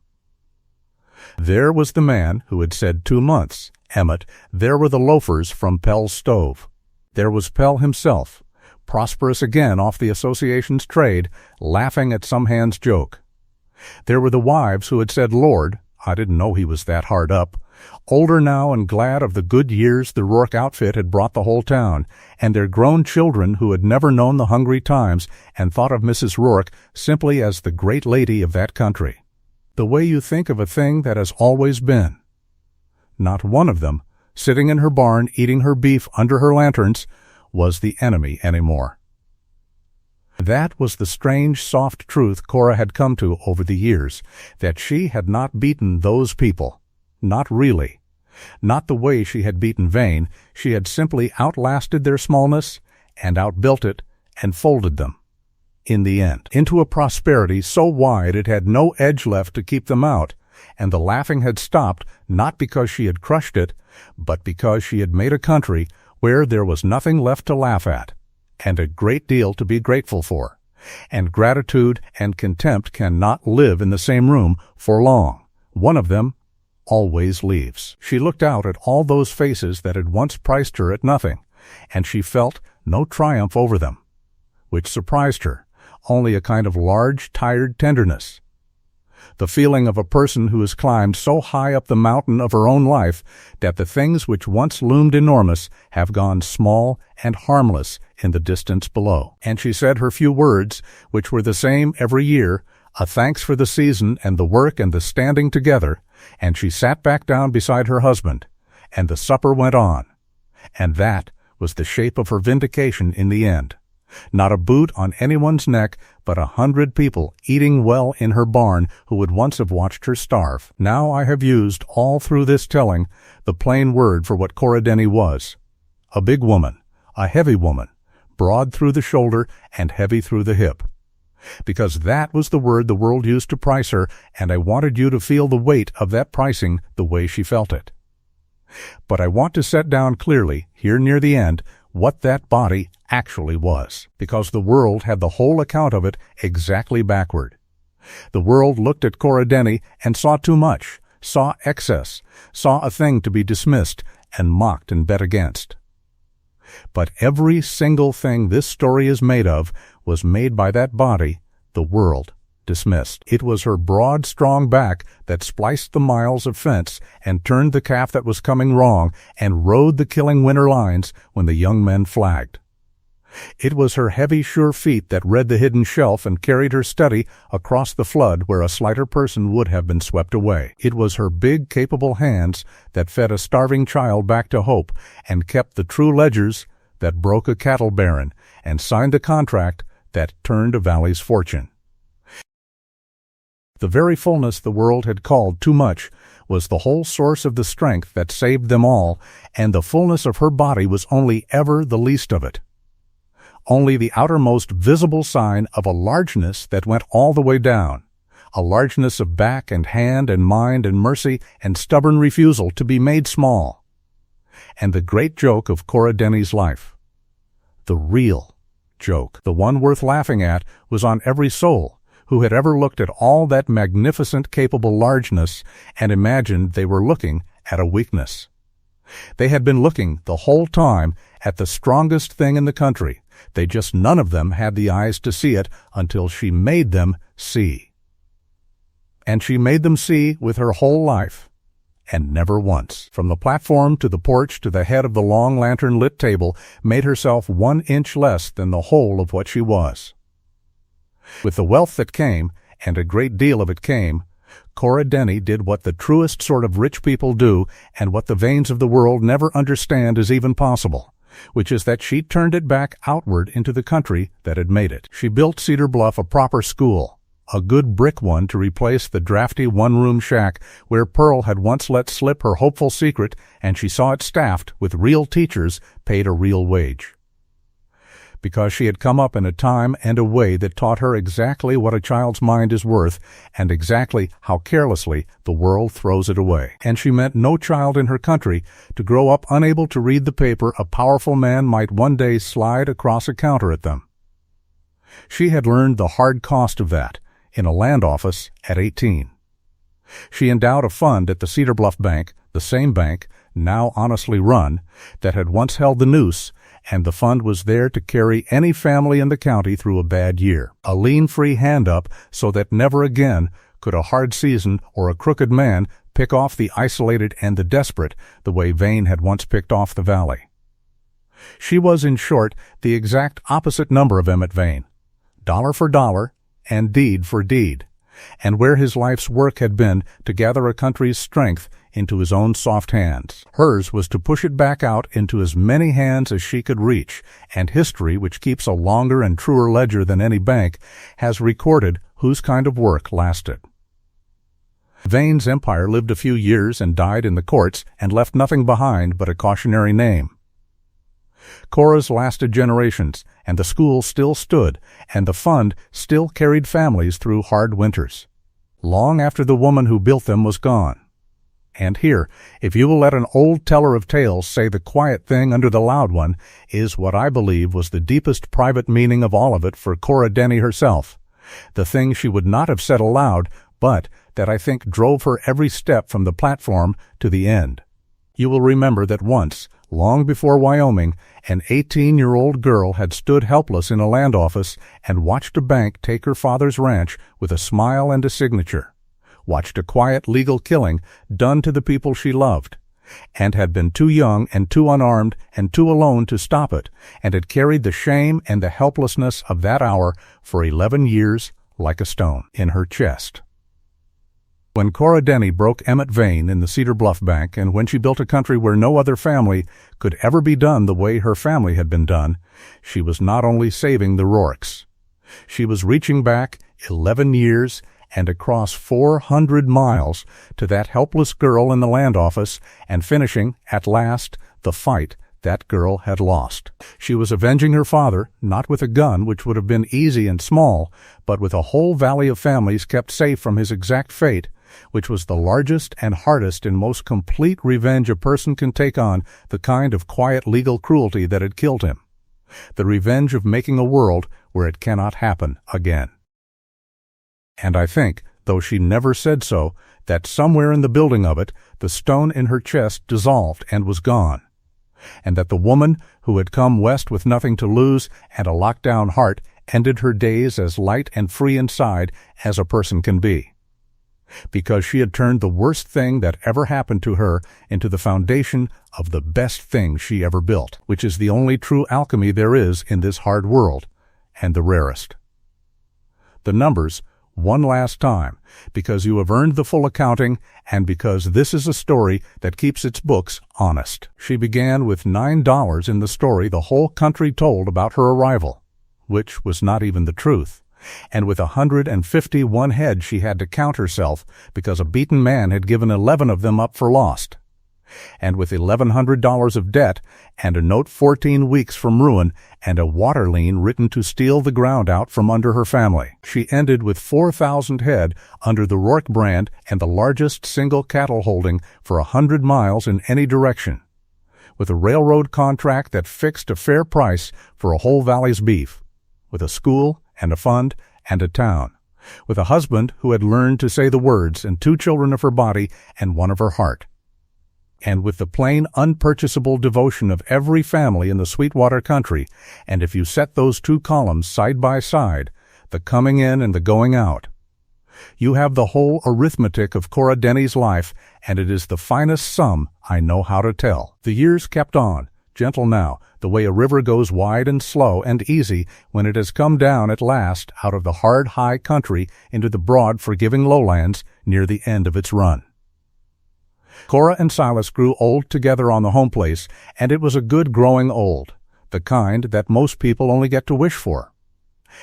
There was the man who had said 2 months, Emmett. There were the loafers from Pell's stove. There was Pell himself, prosperous again off the association's trade, laughing at some hand's joke. There were the wives who had said, Lord, I didn't know he was that hard up, older now and glad of the good years the Rourke outfit had brought the whole town, and their grown children who had never known the hungry times and thought of Mrs. Rourke simply as the great lady of that country. The way you think of a thing that has always been. Not one of them, sitting in her barn eating her beef under her lanterns, was the enemy anymore. That was the strange, soft truth Cora had come to over the years, that she had not beaten those people. Not really. Not the way she had beaten Vane. She had simply outlasted their smallness and outbuilt it and folded them, in the end, into a prosperity so wide it had no edge left to keep them out, and the laughing had stopped not because she had crushed it, but because she had made a country where there was nothing left to laugh at, and a great deal to be grateful for, and gratitude and contempt cannot live in the same room for long. One of them always leaves. She looked out at all those faces that had once priced her at nothing, and she felt no triumph over them, which surprised her, only a kind of large, tired tenderness. The feeling of a person who has climbed so high up the mountain of her own life that the things which once loomed enormous have gone small and harmless in the distance below. And she said her few words, which were the same every year, a thanks for the season and the work and the standing together, and she sat back down beside her husband, and the supper went on. And that was the shape of her vindication in the end. Not a boot on anyone's neck, but 100 people eating well in her barn who would once have watched her starve. Now I have used, all through this telling, the plain word for what Cora Denny was. A big woman, a heavy woman, broad through the shoulder and heavy through the hip. Because that was the word the world used to price her, and I wanted you to feel the weight of that pricing the way she felt it. But I want to set down clearly, here near the end, what that body actually was, because the world had the whole account of it exactly backward. The world looked at Cora Denny and saw too much, saw excess, saw a thing to be dismissed and mocked and bet against. But every single thing this story is made of was made by that body the world dismissed. It was her broad, strong back that spliced the miles of fence and turned the calf that was coming wrong and rode the killing winter lines when the young men flagged. It was her heavy, sure feet that read the hidden shelf and carried her study across the flood where a slighter person would have been swept away. It was her big, capable hands that fed a starving child back to hope and kept the true ledgers that broke a cattle baron and signed the contract that turned a valley's fortune. The very fullness the world had called too much was the whole source of the strength that saved them all, and the fullness of her body was only ever the least of it. Only the outermost visible sign of a largeness that went all the way down, a largeness of back and hand and mind and mercy and stubborn refusal to be made small. And the great joke of Cora Denny's life, the real joke, the one worth laughing at, was on every soul who had ever looked at all that magnificent, capable largeness and imagined they were looking at a weakness. They had been looking the whole time at the strongest thing in the country. They just none of them had the eyes to see it until she made them see. And she made them see with her whole life, and never once, from the platform to the porch to the head of the long lantern-lit table, made herself 1 inch less than the whole of what she was. With the wealth that came, and a great deal of it came, Cora Denny did what the truest sort of rich people do, and what the vains of the world never understand is even possible, which is that she turned it back outward into the country that had made it. She built Cedar Bluff a proper school, a good brick one to replace the drafty one-room shack where Pearl had once let slip her hopeful secret, and she saw it staffed with real teachers paid a real wage. Because she had come up in a time and a way that taught her exactly what a child's mind is worth and exactly how carelessly the world throws it away. And she meant no child in her country to grow up unable to read the paper a powerful man might one day slide across a counter at them. She had learned the hard cost of that in a land office at 18. She endowed a fund at the Cedar Bluff Bank, the same bank, now honestly run, that had once held the noose, and the fund was there to carry any family in the county through a bad year, a lean free hand up so that never again could a hard season or a crooked man pick off the isolated and the desperate the way Vane had once picked off the valley. She was, in short, the exact opposite number of Emmett Vane, dollar for dollar and deed for deed, and where his life's work had been to gather a country's strength into his own soft hands. Hers was to push it back out into as many hands as she could reach, and history, which keeps a longer and truer ledger than any bank, has recorded whose kind of work lasted. Vane's empire lived a few years and died in the courts and left nothing behind but a cautionary name. Cora's lasted generations, and the school still stood, and the fund still carried families through hard winters, long after the woman who built them was gone. And here, if you will let an old teller of tales say the quiet thing under the loud one, is what I believe was the deepest private meaning of all of it for Cora Denny herself, the thing she would not have said aloud, but that I think drove her every step from the platform to the end. You will remember that once, long before Wyoming, an 18-year-old girl had stood helpless in a land office and watched a bank take her father's ranch with a smile and a signature. watched a quiet legal killing done to the people she loved, and had been too young and too unarmed and too alone to stop it, and had carried the shame and the helplessness of that hour for 11 years like a stone in her chest. When Cora Denny broke Emmett Vein in the Cedar Bluff Bank, and when she built a country where no other family could ever be done the way her family had been done, she was not only saving the Rourkes. She was reaching back 11 years and across 400 miles to that helpless girl in the land office and finishing, at last, the fight that girl had lost. She was avenging her father, not with a gun, which would have been easy and small, but with a whole valley of families kept safe from his exact fate, which was the largest and hardest and most complete revenge a person can take on the kind of quiet legal cruelty that had killed him. The revenge of making a world where it cannot happen again. And I think, though she never said so, that somewhere in the building of it, the stone in her chest dissolved and was gone, and that the woman who had come west with nothing to lose and a locked-down heart ended her days as light and free inside as a person can be, because she had turned the worst thing that ever happened to her into the foundation of the best thing she ever built, which is the only true alchemy there is in this hard world, and the rarest. The numbers, one last time, because you have earned the full accounting, and because this is a story that keeps its books honest. She began with $9 in the story the whole country told about her arrival, which was not even the truth, and with 151 head she had to count herself because a beaten man had given 11 of them up for lost, and with $1,100 of debt, and a note 14 weeks from ruin, and a water lien written to steal the ground out from under her family. She ended with 4,000 head under the Rourke brand and the largest single cattle holding for 100 miles in any direction, with a railroad contract that fixed a fair price for a whole valley's beef, with a school and a fund and a town, with a husband who had learned to say the words, and 2 children of her body and 1 of her heart, and with the plain unpurchasable devotion of every family in the Sweetwater country, and if you set those 2 columns side by side, the coming in and the going out, you have the whole arithmetic of Cora Denny's life, and it is the finest sum I know how to tell. The years kept on, gentle now, the way a river goes wide and slow and easy when it has come down at last out of the hard, high country into the broad, forgiving lowlands near the end of its run. Cora and Silas grew old together on the home place, and it was a good growing old, the kind that most people only get to wish for.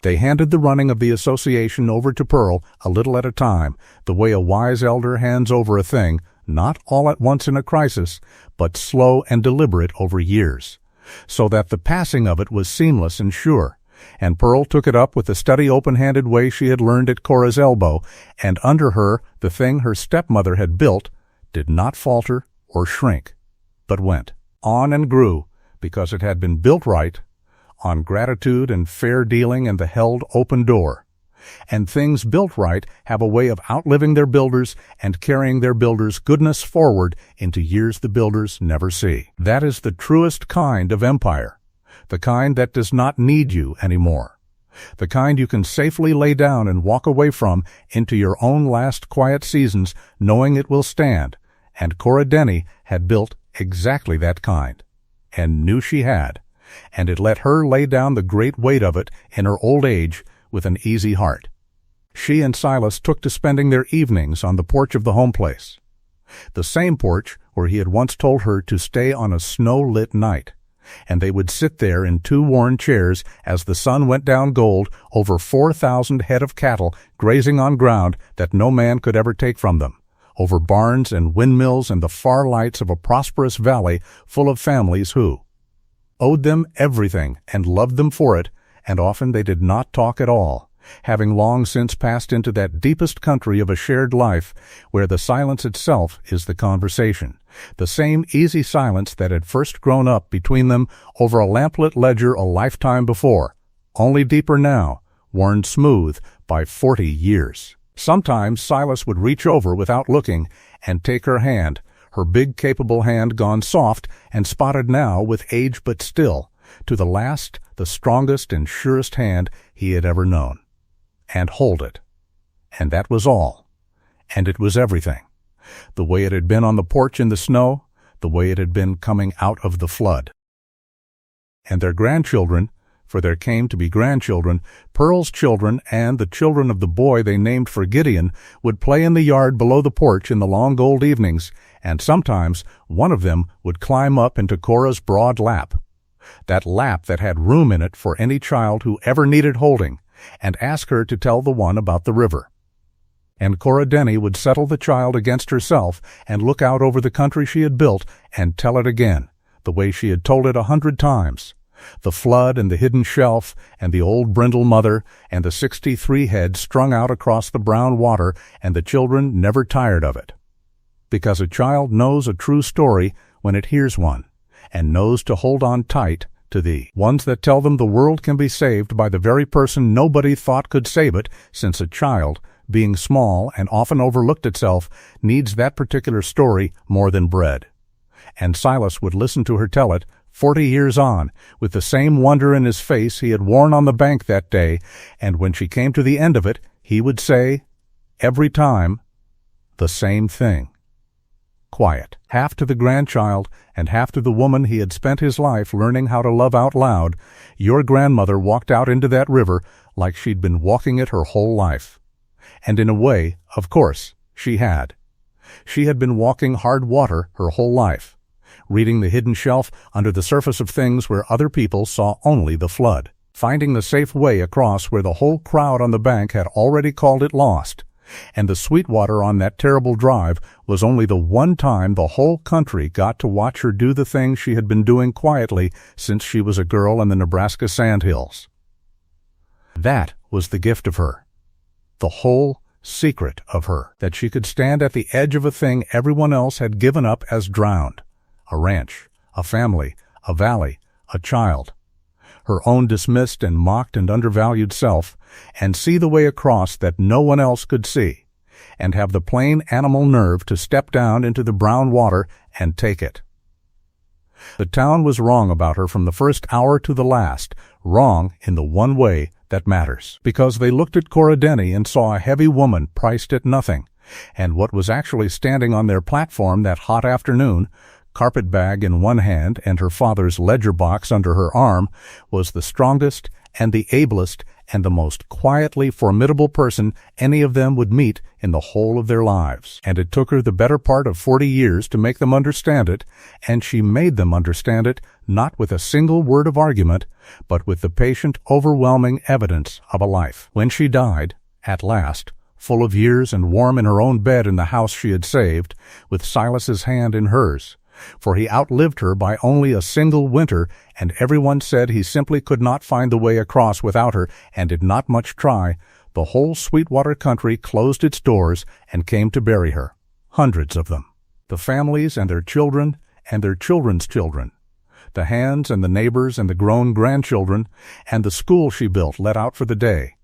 They handed the running of the association over to Pearl a little at a time, the way a wise elder hands over a thing, not all at once in a crisis, but slow and deliberate over years, so that the passing of it was seamless and sure, and Pearl took it up with the steady open-handed way she had learned at Cora's elbow, and under her the thing her stepmother had built did not falter or shrink, but went on and grew, because it had been built right, on gratitude and fair dealing and the held open door. And things built right have a way of outliving their builders and carrying their builders' goodness forward into years the builders never see. That is the truest kind of empire, the kind that does not need you anymore, the kind you can safely lay down and walk away from into your own last quiet seasons, knowing it will stand. And Cora Denny had built exactly that kind, and knew she had, and it let her lay down the great weight of it in her old age with an easy heart. She and Silas took to spending their evenings on the porch of the home place, the same porch where he had once told her to stay on a snow-lit night, and they would sit there in 2 worn chairs as the sun went down gold over 4,000 head of cattle grazing on ground that no man could ever take from them, over barns and windmills and the far lights of a prosperous valley full of families who owed them everything and loved them for it, and often they did not talk at all, having long since passed into that deepest country of a shared life where the silence itself is the conversation, the same easy silence that had first grown up between them over a lamplit ledger a lifetime before, only deeper now, worn smooth by 40 years. Sometimes Silas would reach over without looking and take her hand, her big capable hand gone soft and spotted now with age but still, to the last, the strongest and surest hand he had ever known, and hold it. And that was all. And it was everything. The way it had been on the porch in the snow, the way it had been coming out of the flood. And their grandchildren, for there came to be grandchildren, Pearl's children and the children of the boy they named for Gideon, would play in the yard below the porch in the long old evenings, and sometimes one of them would climb up into Cora's broad lap, that lap that had room in it for any child who ever needed holding, and ask her to tell the one about the river. And Cora Denny would settle the child against herself and look out over the country she had built and tell it again, the way she had told it 100 times. The flood and the hidden shelf and the old brindle mother and the 63 heads strung out across the brown water, and the children never tired of it. Because a child knows a true story when it hears one, and knows to hold on tight to the ones that tell them the world can be saved by the very person nobody thought could save it, since a child, being small and often overlooked itself, needs that particular story more than bread. And Silas would listen to her tell it 40 years on, with the same wonder in his face he had worn on the bank that day, and when she came to the end of it, he would say, every time, the same thing. Quiet, half to the grandchild and half to the woman he had spent his life learning how to love out loud, your grandmother walked out into that river like she'd been walking it her whole life. And in a way, of course, she had. She had been walking hard water her whole life, reading the hidden shelf under the surface of things where other people saw only the flood, finding the safe way across where the whole crowd on the bank had already called it lost, and the sweet water on that terrible drive was only the one time the whole country got to watch her do the things she had been doing quietly since she was a girl in the Nebraska sandhills. That was the gift of her, the whole secret of her, that she could stand at the edge of a thing everyone else had given up as drowned, a ranch, a family, a valley, a child, her own dismissed and mocked and undervalued self, and see the way across that no one else could see, and have the plain animal nerve to step down into the brown water and take it. The town was wrong about her from the first hour to the last, wrong in the one way that matters, because they looked at Cora Denny and saw a heavy woman priced at nothing, and what was actually standing on their platform that hot afternoon, carpet-bag in one hand and her father's ledger box under her arm, was the strongest and the ablest and the most quietly formidable person any of them would meet in the whole of their lives. And it took her the better part of 40 years to make them understand it, and she made them understand it not with a single word of argument, but with the patient, overwhelming evidence of a life. When she died, at last, full of years and warm in her own bed in the house she had saved, with Silas's hand in hers, for he outlived her by only a single winter, and everyone said he simply could not find the way across without her, and did not much try, the whole Sweetwater country closed its doors and came to bury her, hundreds of them, the families and their children and their children's children, the hands and the neighbors and the grown grandchildren, and the school she built let out for the day.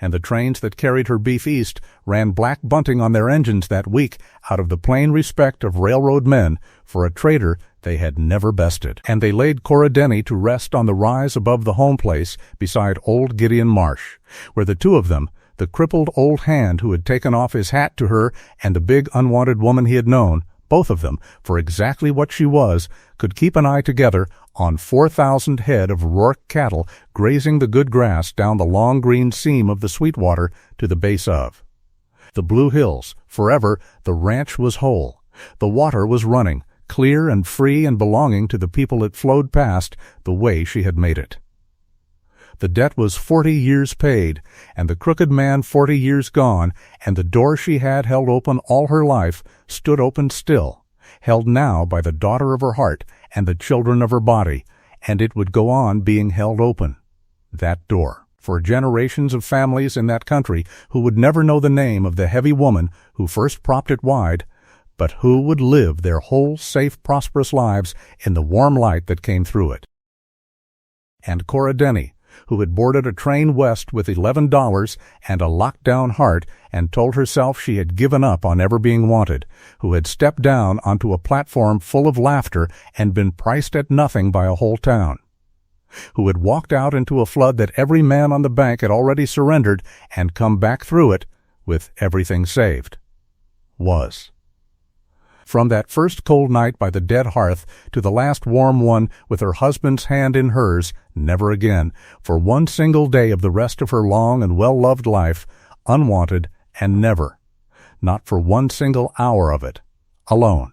And the trains that carried her beef east ran black bunting on their engines that week out of the plain respect of railroad men for a trader they had never bested. And they laid Cora Denny to rest on the rise above the home place beside old Gideon Marsh, where the two of them, the crippled old hand who had taken off his hat to her and the big unwanted woman he had known, both of them, for exactly what she was, could keep an eye together on 4,000 head of Rourke cattle grazing the good grass down the long green seam of the Sweetwater to the base of the Blue Hills. Forever the ranch was whole. The water was running, clear and free and belonging to the people it flowed past the way she had made it. The debt was 40 years paid, and the crooked man 40 years gone, and the door she had held open all her life stood open still, held now by the daughter of her heart and the children of her body, and it would go on being held open, that door, for generations of families in that country who would never know the name of the heavy woman who first propped it wide, but who would live their whole safe, prosperous lives in the warm light that came through it. And Cora Denny, who had boarded a train west with $11 and a locked-down heart and told herself she had given up on ever being wanted, who had stepped down onto a platform full of laughter and been priced at nothing by a whole town, who had walked out into a flood that every man on the bank had already surrendered and come back through it with everything saved. was. From that first cold night by the dead hearth to the last warm one with her husband's hand in hers, never again, for one single day of the rest of her long and well-loved life, unwanted and never, not for one single hour of it, alone.